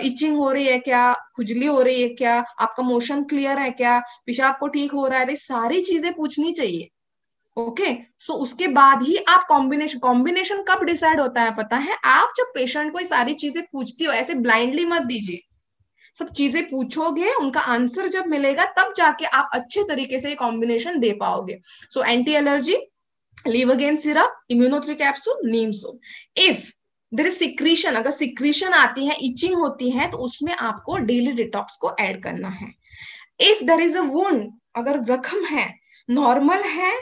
इचिंग हो रही है क्या, खुजली हो रही है क्या, आपका मोशन क्लियर है क्या, पेशाब को ठीक हो रहा है, सारी चीजें पूछनी चाहिए। ओके सो उसके बाद ही आप कॉम्बिनेशन, कॉम्बिनेशन कब डिसाइड होता है पता है, आप जब पेशेंट को ये सारी चीजें पूछती हो, ऐसे ब्लाइंडली मत दीजिए, सब चीजें पूछोगे, उनका आंसर जब मिलेगा तब जाके आप अच्छे तरीके से कॉम्बिनेशन दे पाओगे। So anti allergy, Livergain syrup, इम्यूनो3 capsule, neem soap. If there is secretion, अगर सिक्रीशन आती है, इचिंग होती है, तो उसमें आपको डेली डिटॉक्स को ऐड करना है। If there is a wound, अगर जख्म है, नॉर्मल है,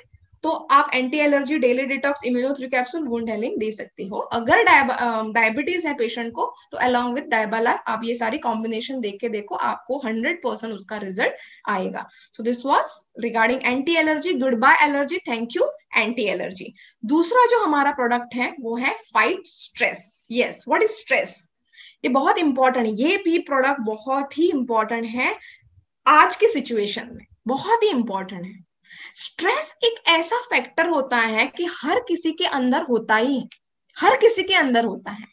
तो आप एंटी एलर्जी, डेली डिटॉक्स, इम्यूनो3 कैप्सूल, वुंड हेलिंग दे सकते हो। अगर डायबिटीज है पेशेंट को, तो अलोंग विद डायबालार आप ये सारी कॉम्बिनेशन देख के देखो, आपको 100% उसका रिजल्ट आएगा। So this was regarding anti allergy. Good bye allergy, thank you anti allergy. दूसरा जो हमारा प्रोडक्ट है वो है fight stress. Yes, what is stress? ये बहुत इंपॉर्टेंट है, ये भी प्रोडक्ट बहुत ही इंपॉर्टेंट है आज की सिचुएशन में, बहुत ही इंपॉर्टेंट है। स्ट्रेस एक ऐसा फैक्टर होता है कि हर किसी के अंदर होता ही, हर किसी के अंदर होता है।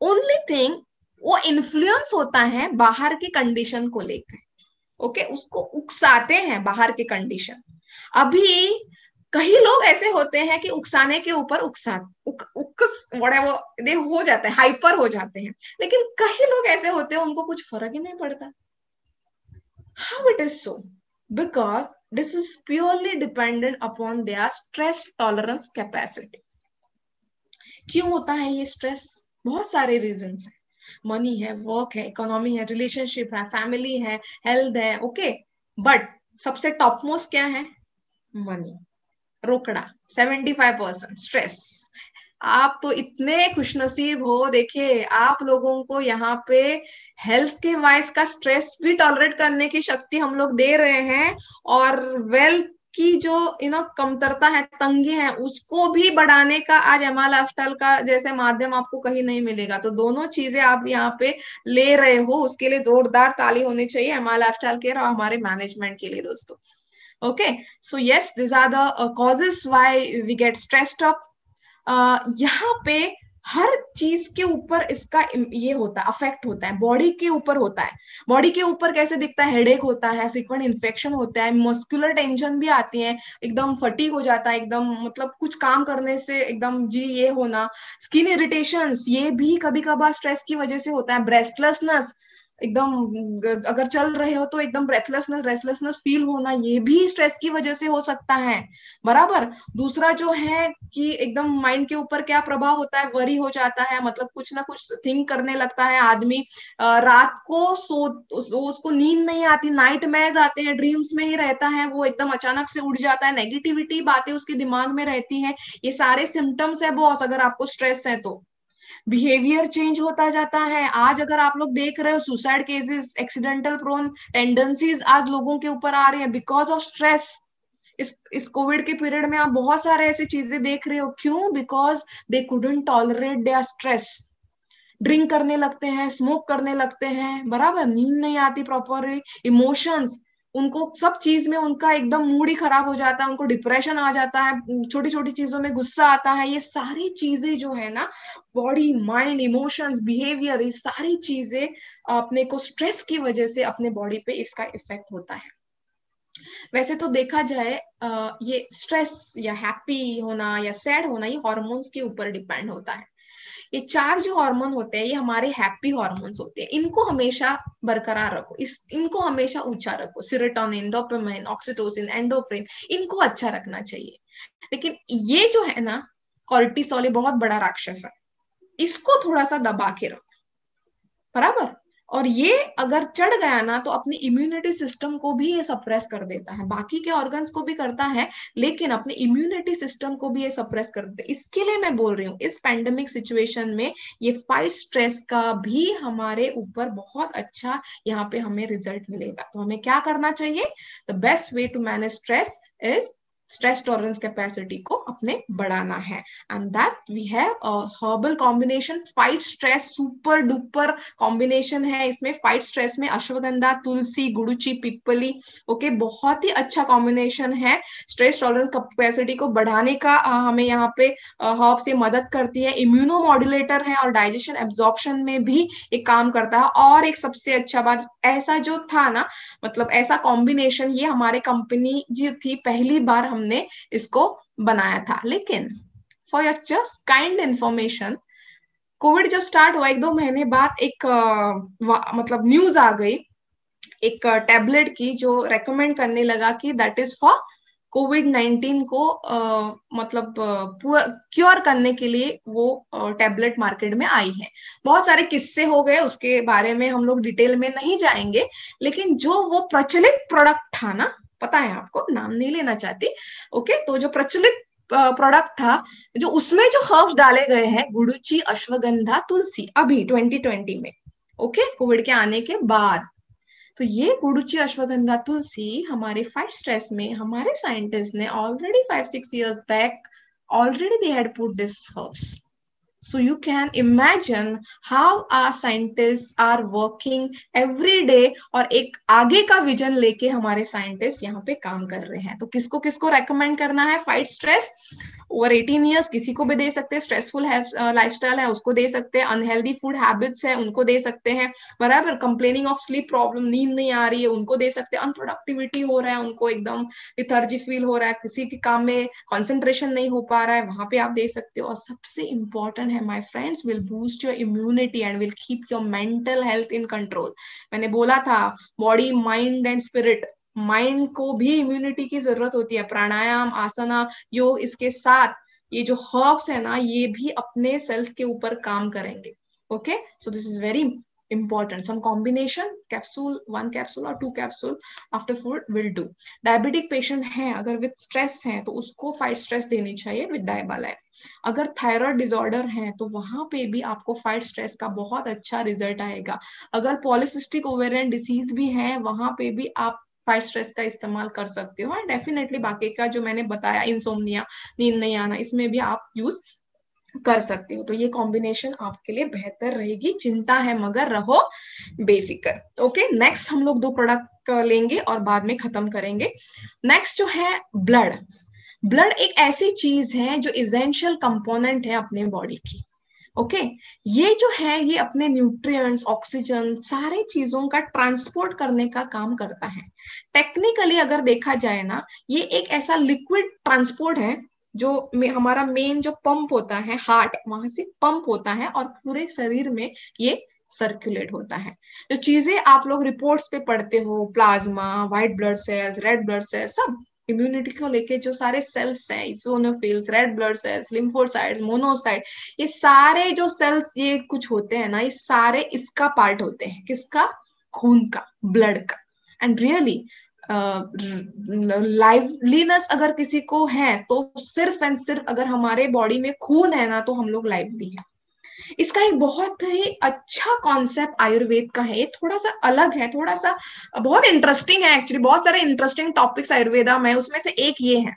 ओनली थिंग वो इन्फ्लुएंस होता है बाहर की कंडीशन को लेकर। ओके उसको उकसाते हैं बाहर के कंडीशन। अभी कई लोग ऐसे होते हैं कि उकसाने के ऊपर उकस व्हाटएवर दे हो जाते हैं, हाइपर हो जाते हैं, लेकिन कई लोग ऐसे होते हैं उनको कुछ फर्क ही नहीं पड़ता। How it is so? Because this is purely dependent upon their stress tolerance capacity. क्यों होता है ये स्ट्रेस? बहुत सारे रीजंस हैं। मनी है, वर्क है, इकोनॉमी है, रिलेशनशिप है, फैमिली है, हेल्थ है, ओके बट सबसे टॉप मोस्ट क्या है? मनी, रोकड़ा 75% स्ट्रेस। आप तो इतने खुशनसीब हो, देखिए आप लोगों को यहाँ पे हेल्थ के वाइज का स्ट्रेस भी टॉलरेट करने की शक्ति हम लोग दे रहे हैं, और वेल्थ की जो कमतरता है, तंगी है, उसको भी बढ़ाने का आज एमा लाइफस्टाइल का जैसे माध्यम आपको कहीं नहीं मिलेगा। तो दोनों चीजें आप यहाँ पे ले रहे हो, उसके लिए जोरदार ताली होनी चाहिए एमा लाइफस्टाइल के और हमारे मैनेजमेंट के लिए दोस्तों। Okay so yes, this are the causes why we get stressed up. यहाँ पे हर चीज के ऊपर इसका ये होता है, अफेक्ट होता है, बॉडी के ऊपर होता है। बॉडी के ऊपर कैसे दिखता है? हेडेक होता है, फ्रीक्वेंट इन्फेक्शन होता है, मस्कुलर टेंशन भी आती है, एकदम फटीग हो जाता है, एकदम मतलब कुछ काम करने से एकदम जी ये होना, स्किन इरिटेशंस, ये भी कभी कभार स्ट्रेस की वजह से होता है। ब्रेथलेसनेस, एकदम अगर चल रहे हो तो एकदम ब्रेथलेसनेस, रेस्टलेसनेस फील होना, ये भी स्ट्रेस की वजह से हो सकता है, बराबर। दूसरा जो है कि एकदम माइंड के ऊपर क्या प्रभाव होता है? वरी हो जाता है, मतलब कुछ ना कुछ थिंक करने लगता है आदमी, रात को उसको नींद नहीं आती, नाइट मैज आते हैं, ड्रीम्स में ही रहता है वो, एकदम अचानक से उठ जाता है, नेगेटिविटी बातें उसके दिमाग में रहती हैं। ये सारे सिम्टम्स है बॉस, अगर आपको स्ट्रेस है तो। बिहेवियर चेंज होता जाता है। आज अगर आप लोग देख रहे हो suicide cases, accidental prone tendencies आज लोगों के ऊपर आ रही है बिकॉज ऑफ स्ट्रेस। इस कोविड के पीरियड में आप बहुत सारे ऐसी चीजें देख रहे हो, क्यों? Because they couldn't tolerate their stress. Drink करने लगते हैं, स्मोक करने लगते हैं, बराबर, नींद नहीं आती प्रॉपर, इमोशंस, उनको सब चीज में उनका एकदम मूड ही खराब हो जाता है, उनको डिप्रेशन आ जाता है, छोटी छोटी चीजों में गुस्सा आता है। ये सारी चीजें जो है ना, बॉडी, माइंड, इमोशंस, बिहेवियर, ये सारी चीजें अपने को स्ट्रेस की वजह से अपने बॉडी पे इसका इफेक्ट होता है। वैसे तो देखा जाए ये स्ट्रेस या हैप्पी होना या सैड होना, ये हॉर्मोन्स के ऊपर डिपेंड होता है। ये चार जो हार्मोन होते हैं, ये हमारे हैप्पी हार्मोन्स होते हैं, इनको हमेशा बरकरार रखो, इनको हमेशा ऊंचा रखो। सेरोटोनिन, डोपामाइन, ऑक्सीटोसिन, एंडोफ्रिन, इनको अच्छा रखना चाहिए। लेकिन ये जो है ना, कॉर्टिसोल, बहुत बड़ा राक्षस है, इसको थोड़ा सा दबा के रखो, बराबर। और ये अगर चढ़ गया ना, तो अपनी इम्यूनिटी सिस्टम को भी ये सप्रेस कर देता है, बाकी के ऑर्गन्स को भी करता है, लेकिन अपने इम्यूनिटी सिस्टम को भी ये सप्रेस कर देता है। इसके लिए मैं बोल रही हूँ, इस पैंडेमिक सिचुएशन में ये फाइट स्ट्रेस का भी हमारे ऊपर बहुत अच्छा यहाँ पे हमें रिजल्ट मिलेगा। तो हमें क्या करना चाहिए? The best way to manage stress is stress tolerance capacity को अपने बढ़ाना है। And that we have a herbal combination fight stress, super duper combination है इसमें। फाइट स्ट्रेस में अश्वगंधा, तुलसी, गुड़ुचि, पिप्पली, ओके, बहुत ही अच्छा कॉम्बिनेशन है। स्ट्रेस टॉलरेंस कैपेसिटी को बढ़ाने का हमें यहाँ पे हर्ब से मदद करती है। इम्यूनो मॉड्यूलेटर है और डाइजेशन एब्जॉर्प्शन में भी एक काम करता है। और एक सबसे अच्छा बात, ऐसा जो था ना, मतलब ऐसा कॉम्बिनेशन ये हमारे कंपनी जो थी पहली बार हमने इसको बनाया था। लेकिन for your just kind information, Covid जब स्टार्ट हुआ 1-2 महीने बाद एक मतलब न्यूज आ गई एक टैबलेट की, जो रेकमेंड करने लगा कि दैट इज फॉर कोविड-19 को मतलब क्योर करने के लिए वो टैबलेट मार्केट में आई है। बहुत सारे किस्से हो गए, उसके बारे में हम लोग डिटेल में नहीं जाएंगे। लेकिन जो वो प्रचलित प्रोडक्ट था ना, पता है आपको, नाम नहीं लेना चाहती, ओके, तो जो प्रचलित प्रोडक्ट था, जो उसमें जो हर्ब्स डाले गए हैं, गुडुचि, अश्वगंधा, तुलसी, अभी 2020 में, ओके, कोविड के आने के बाद, तो ये गुडुचि, अश्वगंधा, तुलसी हमारे फाइट स्ट्रेस में हमारे साइंटिस्ट ने already 5-6 years back already they had put this herbs. So you can imagine how our scientists are working every day, और एक आगे का विजन लेके हमारे साइंटिस्ट यहाँ पे काम कर रहे हैं। तो किसको किसको रेकमेंड करना है फाइट स्ट्रेस? ओवर 18 years किसी को भी दे सकते हैं। स्ट्रेसफुल लाइफस्टाइल है उसको दे सकते हैं, अनहेल्दी फूड हैबिट्स है उनको दे सकते हैं, बराबर, कंप्लेनिंग ऑफ स्लीप प्रॉब्लम, नींद नहीं आ रही है उनको दे सकते हैं, अनप्रोडक्टिविटी हो रहा है उनको, एकदम लिथर्जी फील हो रहा है, किसी के काम में कंसंट्रेशन नहीं हो पा रहा है, वहां पे आप दे सकते हो। और सबसे इंपॉर्टेंट है my friends, will boost your immunity and will keep your mental health in control. मैंने बोला था body, mind and spirit, mind को भी इम्यूनिटी की जरूरत होती है। प्राणायाम, आसना, योग, इसके साथ ये जो हर्ब्स है ना, ये भी अपने सेल्स के ऊपर काम करेंगे। Okay, so this is very important. Some combination capsule, 1 capsule or 2 capsule after food will do. Diabetic patient है अगर विद स्ट्रेस है तो उसको फाइट स्ट्रेस देनी चाहिए विद डायबालाइफ। अगर थायराइड डिसऑर्डर है तो वहां पे भी आपको फाइट स्ट्रेस का बहुत अच्छा रिजल्ट आएगा। अगर पॉलिसिस्टिक ओवेरियन डिसीज भी है वहां पे भी आप फाइट स्ट्रेस का इस्तेमाल कर सकते हो। एंड डेफिनेटली बाकी का जो मैंने बताया, इंसोम्निया, नींद नहीं आना, इसमें भी आप यूज कर सकते हो। तो ये कॉम्बिनेशन आपके लिए बेहतर रहेगी। चिंता है मगर रहो बेफिक्र। ओके, नेक्स्ट हम लोग 2 प्रोडक्ट लेंगे और बाद में खत्म करेंगे। नेक्स्ट जो है ब्लड। ब्लड एक ऐसी चीज है जो इसेंशियल कंपोनेंट है अपने बॉडी की। ओके, ये जो है ये अपने न्यूट्रिएंट्स, ऑक्सीजन, सारे चीजों का ट्रांसपोर्ट करने का काम करता है। टेक्निकली अगर देखा जाए ना, ये एक ऐसा लिक्विड ट्रांसपोर्ट है जो हमारा मेन जो पंप होता है हार्ट, वहां से पंप होता है और पूरे शरीर में ये सर्कुलेट होता है। जो चीजें आप लोग रिपोर्ट्स पे पढ़ते हो, plasma, white blood cells, red blood cells, सब इम्यूनिटी को लेके जो सारे सेल्स हैं, eosinophils, red blood cells, lymphocytes, monocyte, ये सारे जो सेल्स ये कुछ होते हैं ना, ये सारे इसका पार्ट होते हैं। किसका? खून का, ब्लड का। एंड रियली लाइवलीनेस अगर किसी को है तो सिर्फ एंड सिर्फ अगर हमारे बॉडी में खून है ना तो हम लोग लाइवली है। इसका एक बहुत ही अच्छा कॉन्सेप्ट आयुर्वेद का है। ये थोड़ा सा अलग है, थोड़ा सा बहुत इंटरेस्टिंग है एक्चुअली। बहुत सारे इंटरेस्टिंग टॉपिक्स आयुर्वेदा में, उसमें से एक ये है।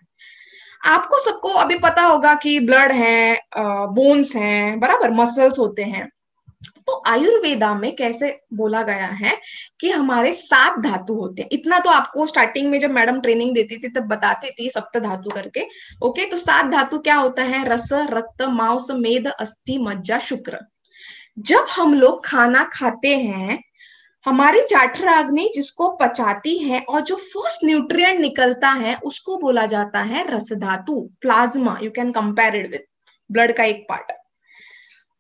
आपको सबको अभी पता होगा कि ब्लड है, बोन्स हैं, बराबर, मसल्स होते हैं। तो आयुर्वेदा में कैसे बोला गया है कि हमारे 7 धातु होते हैं। इतना तो आपको स्टार्टिंग में जब मैडम ट्रेनिंग देती थी तब बताती थी, सप्त धातु करके। ओके, तो 7 धातु क्या होता है? रस, रक्त, मांस, मेद, अस्थि, मज्जा, शुक्र। जब हम लोग खाना खाते हैं, हमारी जठराग्नि जिसको पचाती है और जो फर्स्ट न्यूट्रिएंट निकलता है उसको बोला जाता है रस धातु, plasma. You can compare it with blood का एक पार्ट।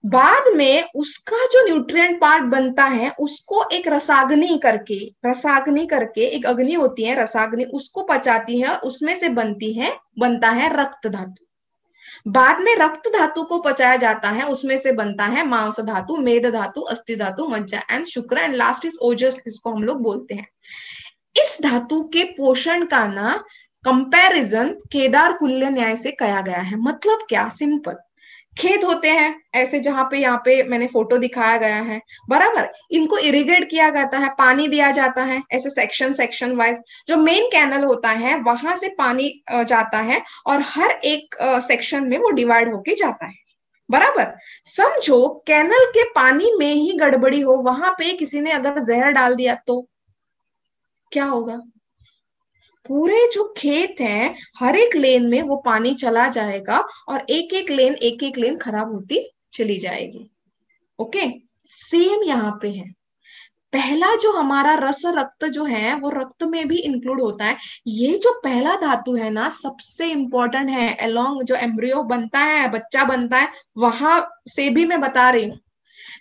बाद में उसका जो न्यूट्रिएंट पार्ट बनता है उसको एक रसाग्नि करके एक अग्नि होती है, रसाग्नि, उसको पचाती है, उसमें से बनता है रक्त धातु। बाद में रक्त धातु को पचाया जाता है, उसमें से बनता है मांस धातु, मेद धातु, अस्थि धातु, मज्जा एंड शुक्र एंड लास्ट इज ओजस, जिसको हम लोग बोलते हैं। इस धातु के पोषण का ना कंपैरिजन केदार कुल्य न्याय से किया गया है। मतलब क्या? सिंपल, खेत होते हैं ऐसे, जहां पे यहाँ पे मैंने फोटो दिखाया गया है, बराबर, इनको इरिगेट किया जाता है, पानी दिया जाता है ऐसे सेक्शन सेक्शन वाइज। जो मेन कैनल होता है वहां से पानी जाता है, और हर एक सेक्शन में वो डिवाइड होके जाता है, बराबर। समझो कैनल के पानी में ही गड़बड़ी हो, वहां पे किसी ने अगर जहर डाल दिया तो क्या होगा? पूरे जो खेत हैं हर एक लेन में वो पानी चला जाएगा, और एक एक लेन खराब होती चली जाएगी। ओके, सेम यहाँ पे है। पहला जो हमारा रस रक्त जो है वो रक्त में भी इंक्लूड होता है। ये जो पहला धातु है ना, सबसे इंपॉर्टेंट है। अलोंग जो एम्ब्रियो बनता है, बच्चा बनता है, वहां से भी मैं बता रही हूँ,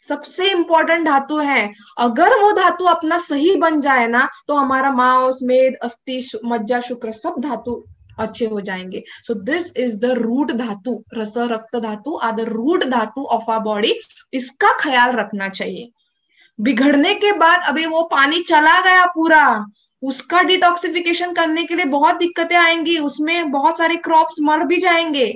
सबसे इंपॉर्टेंट धातु है। अगर वो धातु अपना सही बन जाए ना, तो हमारा मांस, मेद, अस्थि, मज्जा, शुक्र सब धातु अच्छे हो जाएंगे। So this is the root धातु। रस रक्त धातु आर द रूट धातु ऑफ आवर बॉडी। इसका ख्याल रखना चाहिए। बिगड़ने के बाद अभी वो पानी चला गया पूरा, उसका डिटॉक्सिफिकेशन करने के लिए बहुत दिक्कतें आएंगी, उसमें बहुत सारे क्रॉप्स मर भी जाएंगे।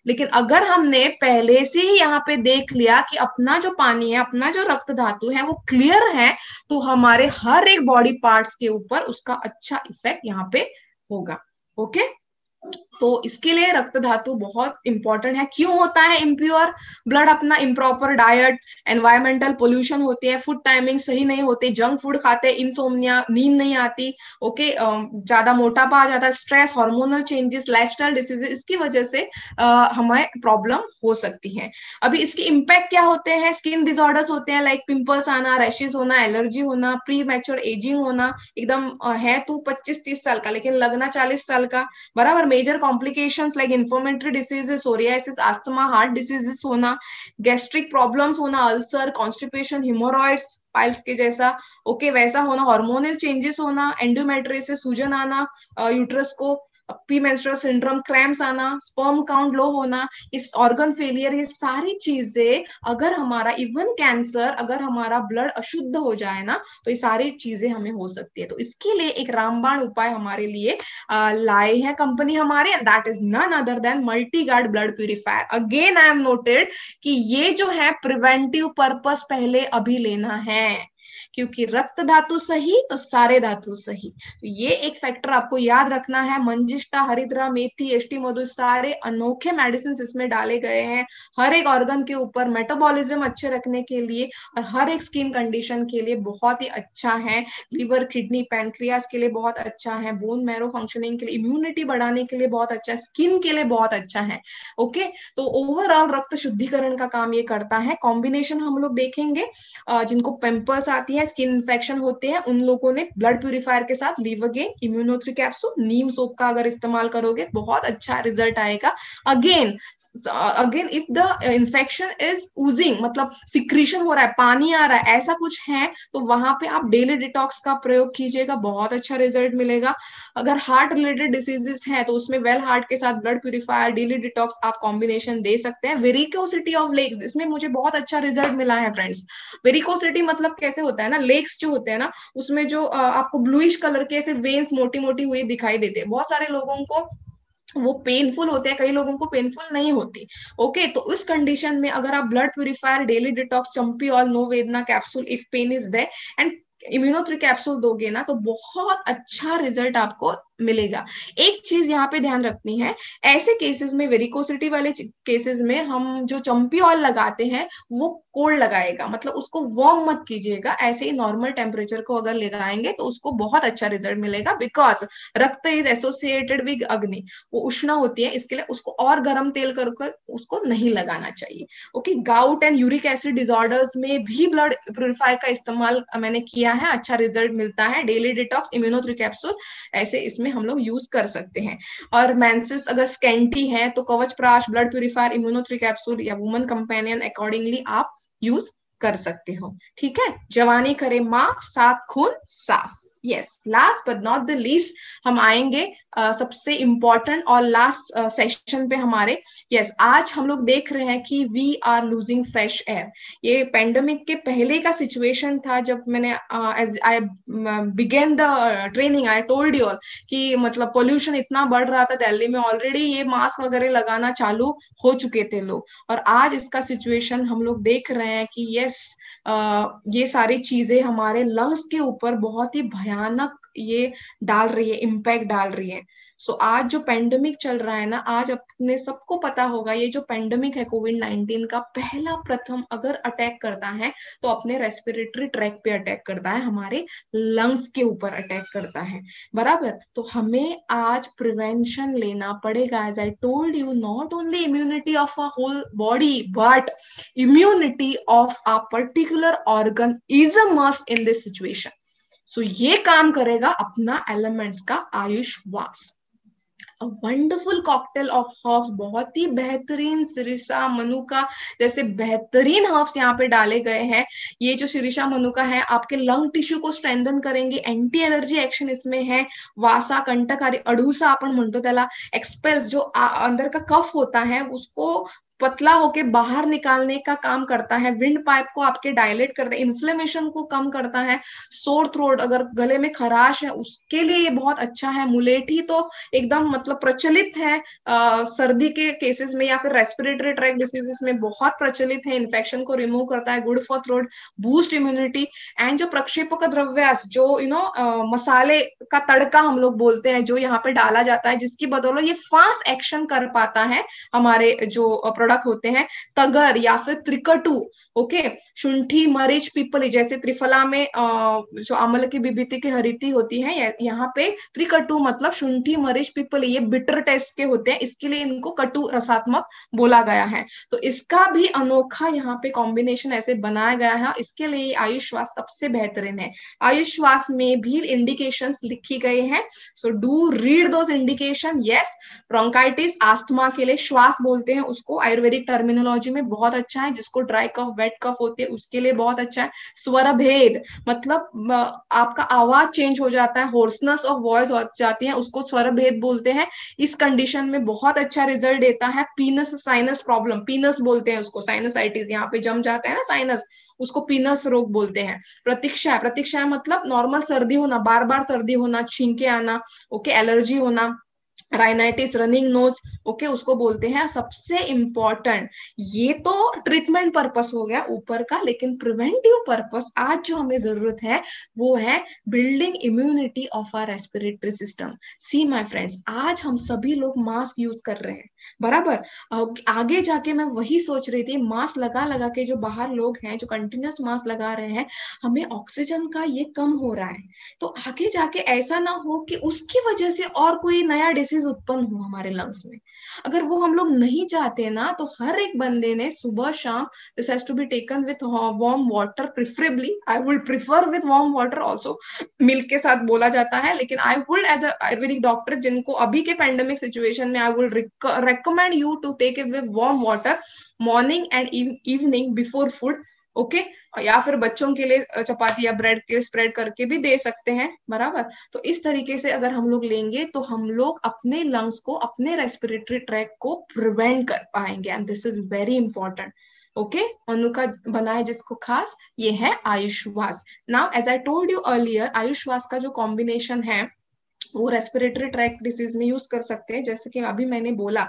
लेकिन अगर हमने पहले से ही यहाँ पे देख लिया कि अपना जो पानी है, अपना जो रक्त धातु है वो क्लियर है, तो हमारे हर एक बॉडी पार्ट्स के ऊपर उसका अच्छा इफेक्ट यहाँ पे होगा। ओके, तो इसके लिए रक्त धातु बहुत इंपॉर्टेंट है। क्यों होता है इम्प्योर ब्लड? अपना इम्प्रॉपर डाइट, एनवायरमेंटल पोल्यूशन होती है, फूड टाइमिंग सही नहीं होती, जंक फूड खाते हैं, इंसोम्निया, नींद नहीं आती, ओके, ज्यादा मोटापा आ जाता है, stress, hormonal changes, lifestyle diseases, इसकी वजह से हमें प्रॉब्लम हो सकती है। अभी इसके इम्पैक्ट क्या होते हैं? स्किन डिसऑर्डर्स होते हैं, लाइक पिंपल्स आना, रैशेज होना, एलर्जी होना, प्री मैच्योर एजिंग होना। एकदम है तू 25-30 साल का लेकिन लगना 40 साल का, बराबर। Major complications like inflammatory diseases, psoriasis, asthma, heart diseases होना, गैस्ट्रिक प्रॉब्लम्स होना, अल्सर, कॉन्स्टिपेशन, हिमोरॉइड्स, पाइल्स के जैसा, ओके, वैसा होना, हार्मोनल चेंजेस होना, एंडोमेट्रियोसिस, सूजन आना यूट्रस को, प्रीमेंस्ट्रुअल सिंड्रोम, क्रैम्प्स आना, स्पर्म काउंट लो होना, इस ऑर्गन फेलियर, ये सारी चीजें अगर हमारा, इवन कैंसर, अगर हमारा ब्लड अशुद्ध हो जाए ना, तो ये सारी चीजें हमें हो सकती है। तो इसके लिए एक रामबाण उपाय हमारे लिए लाए हैं कंपनी हमारे, that is none other than Multiguard blood purifier. Again I am noted कि ये जो है प्रिवेंटिव पर्पस पहले अभी लेना है, क्योंकि रक्त धातु सही तो सारे धातु सही। तो ये एक फैक्टर आपको याद रखना है। मंजिष्ठा, हरिद्रा, मेथी, एष्टी मधु, सारे अनोखे मेडिसिन इसमें डाले गए हैं, हर एक ऑर्गन के ऊपर, मेटाबॉलिज्म अच्छे रखने के लिए, और हर एक स्किन कंडीशन के लिए बहुत ही अच्छा है। लिवर, किडनी, पैनक्रियास के लिए बहुत अच्छा है, बोन मैरो फंक्शनिंग के लिए, इम्यूनिटी बढ़ाने के लिए बहुत अच्छा है, स्किन के लिए बहुत अच्छा है। ओके, तो ओवरऑल रक्त शुद्धिकरण का काम ये करता है। कॉम्बिनेशन हम लोग देखेंगे, जिनको पिंपल्स आती है, स्किन इन्फेक्शन होते हैं, उन लोगों ने ब्लड प्यूरिफायर के साथ लिवोगेन, इम्यूनो3 कैप्सूल, नीम सोप का अगर इस्तेमाल करोगे बहुत अच्छा रिजल्ट आएगा। Again again if the infection is oozing, मतलब सिक्रीशन हो रहा है, पानी आ रहा है, ऐसा कुछ है, तो वहां पे आप डेली डिटॉक्स का प्रयोग कीजिएगा, बहुत अच्छा रिजल्ट मिलेगा। अगर हार्ट रिलेटेड डिसीजेस है तो उसमें वेल हार्ट के साथ ब्लड प्यूरिफायर, डेली डिटॉक्स आप कॉम्बिनेशन दे सकते हैं। वेरिकोसिटी ऑफ लेग्स, इसमें मुझे बहुत अच्छा रिजल्ट मिला है फ्रेंड्स। वेरिकोसिटी मतलब कैसे होता है ना, लेग्स जो होते हैं ना, उसमें जो आपको ब्लूइश कलर के ऐसे वेन्स मोटी मोटी हुई दिखाई देते हैं, बहुत सारे लोगों को वो पेनफुल होते हैं, कई लोगों को पेनफुल नहीं होती। ओके, तो उस कंडीशन में अगर आप blood purifier, daily detox, Champi oil, Novedna capsule if pain is there, and इम्यूनो3 कैप्सूल दोगे ना, तो बहुत अच्छा रिजल्ट आपको मिलेगा। एक चीज यहाँ पे ध्यान रखनी है, ऐसे केसेस में, वेरिकोसिटी वाले केसेस में, हम जो चंपी ऑयल लगाते हैं वो कोल्ड लगाएगा, मतलब उसको वार्म मत कीजिएगा, ऐसे ही नॉर्मल टेम्परेचर को अगर लगाएंगे तो उसको बहुत अच्छा रिजल्ट मिलेगा। बिकॉज रक्त इज एसोसिएटेड विद अग्नि, वो उष्ण होती है, इसके लिए उसको और गर्म तेल करके उसको नहीं लगाना चाहिए। Okay, gout and uric acid disorders में भी ब्लड प्यूरिफायर का इस्तेमाल मैंने किया है, अच्छा रिजल्ट मिलता है। डेली डिटॉक्स, इम्यूनो3 कैप्सूल ऐसे इसमें हम लोग यूज कर सकते हैं। और मेंसेस अगर स्कैंटी है तो कवच प्राश, ब्लड प्यूरिफायर, इम्यूनो3 कैप्सूल या वुमन कंपेनियन अकॉर्डिंगली आप यूज कर सकते हो। ठीक है, जवानी करे माफ, साथ खून साफ। Yes, last but not the least हम आएंगे सबसे इम्पोर्टेंट और लास्ट सेशन पे हमारे। यस, आज हम लोग देख रहे हैं कि we are losing fresh air. ये पेंडेमिक के पहले का सिचुएशन था, जब मैंने as I began the training I told you all कि मतलब पोल्यूशन इतना बढ़ रहा था दिल्ली में, ऑलरेडी ये मास्क वगैरह लगाना चालू हो चुके थे लोग। और आज इसका सिचुएशन हम लोग देख रहे हैं कि यस, ये सारी चीजें हमारे लंग्स के ऊपर बहुत ही भयानक ये डाल रही है, इम्पैक्ट डाल रही है। सो आज जो पेंडेमिक चल रहा है ना, आज अपने सबको पता होगा ये जो पेंडेमिक है कोविड-19 का, पहला प्रथम अगर अटैक करता है तो अपने रेस्पिरेटरी ट्रैक पे अटैक करता है, हमारे लंग्स के ऊपर अटैक करता है। बराबर, तो हमें आज प्रिवेंशन लेना पड़ेगा। As I told you, not only immunity of a whole body but immunity of a particular organ is a must in this situation. So ये काम करेगा अपना एलिमेंट्स का आयुष्वास। वंडरफुल कॉकटेल ऑफ हर्ब्स, बहुत ही बेहतरीन सिरिसा मनुका जैसे बेहतरीन हर्ब्स यहाँ पे डाले गए हैं। ये जो सिरिसा मनुका है आपके लंग टिश्यू को स्ट्रेंथन करेंगे, एंटी एलर्जी एक्शन इसमें है। वासा कंटकारी अडूसा आपण म्हणतो त्याला, एक्सपेल्स जो अंदर का कफ होता है उसको पतला होके बाहर निकालने का काम करता है। विंड पाइप को आपके डायलेट करता है, इन्फ्लेमेशन को कम करता है। सोर थ्रोट, अगर गले में खराश है उसके लिए ये बहुत अच्छा है। मुलेठी तो एकदम मतलब प्रचलित है सर्दी के केसेस में या फिर रेस्पिरेटरी ट्रैक डिसीजेस में बहुत प्रचलित है, इन्फेक्शन को रिमूव करता है। Good for throat, boost immunity. And जो प्रक्षेपक द्रव्यास, जो मसाले का तड़का हम लोग बोलते हैं, जो यहाँ पे डाला जाता है, जिसकी बदौलत ये फास्ट एक्शन कर पाता है हमारे जो प्रोडक्ट होते हैं। तगर या फिर त्रिकटू, ओके, शुंठी, मरीच, पीपली, जैसे त्रिफला में जो अमल की बीबीती की हरीती होती है, यहाँ पे त्रिकटू मतलब शुंठी, मरीच, पीपली, ये बिटर टेस्ट के होते हैं, इसके लिए इनको कटु रसात्मक बोला गया है। तो इसका भी अनोखा यहाँ पे कॉम्बिनेशन ऐसे बनाया गया है, इसके लिए आयुष्वास सबसे बेहतरीन है। आयुष्वास में भी इंडिकेशंस लिखी गई हैं, so do read those indication. Yes, bronchitis, asthma के लिए श्वास बोलते हैं उसको, आयुर्वेदिक टर्मिनोलॉजी में बहुत अच्छा है। जिसको ड्राई कफ, वेट कफ होते हैं उसके लिए बहुत अच्छा है। स्वर भेद मतलब आपका आवाज चेंज हो जाता है, होर्सनेस ऑफ वॉइस हो जाती है, उसको स्वर भेद बोलते हैं। इस कंडीशन में बहुत अच्छा रिजल्ट देता है। पीनस, साइनस प्रॉब्लम, पीनस बोलते हैं उसको, साइनसाइटिस यहाँ पे जम जाता है ना साइनस, उसको पीनस रोग बोलते हैं। प्रतीक्षा, प्रतीक्षा मतलब नॉर्मल सर्दी होना, बार बार सर्दी होना, छींके आना, ओके, एलर्जी होना, राइनाइटिस, रनिंग नोज, ओके, उसको बोलते हैं। सबसे इंपॉर्टेंट, ये तो ट्रीटमेंट पर्पस हो गया ऊपर का, लेकिन प्रिवेंटिव पर्पस आज जो हमें जरूरत है वो है building immunity of our respiratory system. See my friends, आज हम सभी लोग मास्क यूज कर रहे हैं, बराबर। आगे जाके मैं वही सोच रही थी, मास्क लगा लगा के जो बाहर लोग हैं जो कंटिन्यूस मास्क लगा रहे हैं, हमें ऑक्सीजन का ये कम हो रहा है। तो आगे जाके ऐसा ना हो कि उसकी वजह से और कोई नया डिसीज उत्पन्न हो हमारे लंग्स में। अगर वो हम लोग नहीं चाहते ना, तो हर एक बंदे ने सुबह शाम, this has to be taken with warm water, preferably I would prefer with warm water also, milk के साथ बोला जाता है, लेकिन I would as a Ayurvedic doctor, जिनको अभी के पेंडेमिक सिचुएशन में I would recommend you to take it with warm water morning and evening before food, okay. या फिर बच्चों के लिए चपाती या ब्रेड के स्प्रेड करके भी दे सकते हैं, बराबर। तो इस तरीके से अगर हम लोग लेंगे तो हम लोग अपने लंग्स को, अपने रेस्पिरेटरी ट्रैक को प्रिवेंट कर पाएंगे, and this is very important, okay. मनुका बनाए जिसको खास, ये है आयुष्वास। Now as I told you earlier, आयुष्वास का जो कॉम्बिनेशन है वो रेस्पिरेटरी ट्रैक डिसीज में यूज कर सकते हैं। जैसे कि अभी मैंने बोला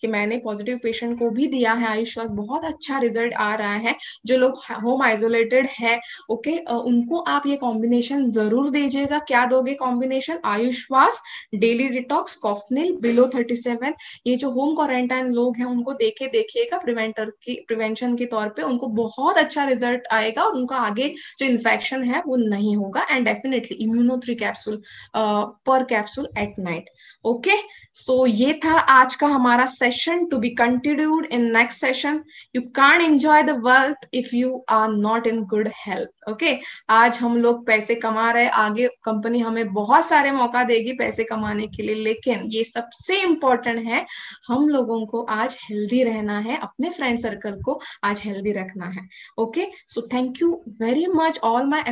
कि मैंने पॉजिटिव पेशेंट को भी दिया है आयुष्वास, बहुत अच्छा रिजल्ट आ रहा है। जो लोग होम आइसोलेटेड है, ओके, उनको आप ये कॉम्बिनेशन जरूर दीजिएगा। क्या दोगे कॉम्बिनेशन? आयुष्वास, डेली डिटॉक्स, कॉफनिल बिलो 37। ये जो होम क्वारंटाइन लोग हैं उनको देखिएगा, प्रिवेंशन के तौर पे उनको बहुत अच्छा रिजल्ट आएगा, और उनका आगे जो इन्फेक्शन है वो नहीं होगा। एंड डेफिनेटली इम्यूनो 3 कैप्सूल पर capsule at night, okay. So ये था आज का हमारा session, to be continued in next session. You can't enjoy the wealth if you are not in good health, okay. आज हम लोग पैसे कमा रहे हैं, आगे कंपनी हमें बहुत सारे मौका देगी पैसे कमाने के लिए, लेकिन ये सबसे इंपॉर्टेंट है, हम लोगों को आज हेल्दी रहना है, अपने फ्रेंड सर्कल को आज हेल्दी रखना है, okay. So thank you very much all my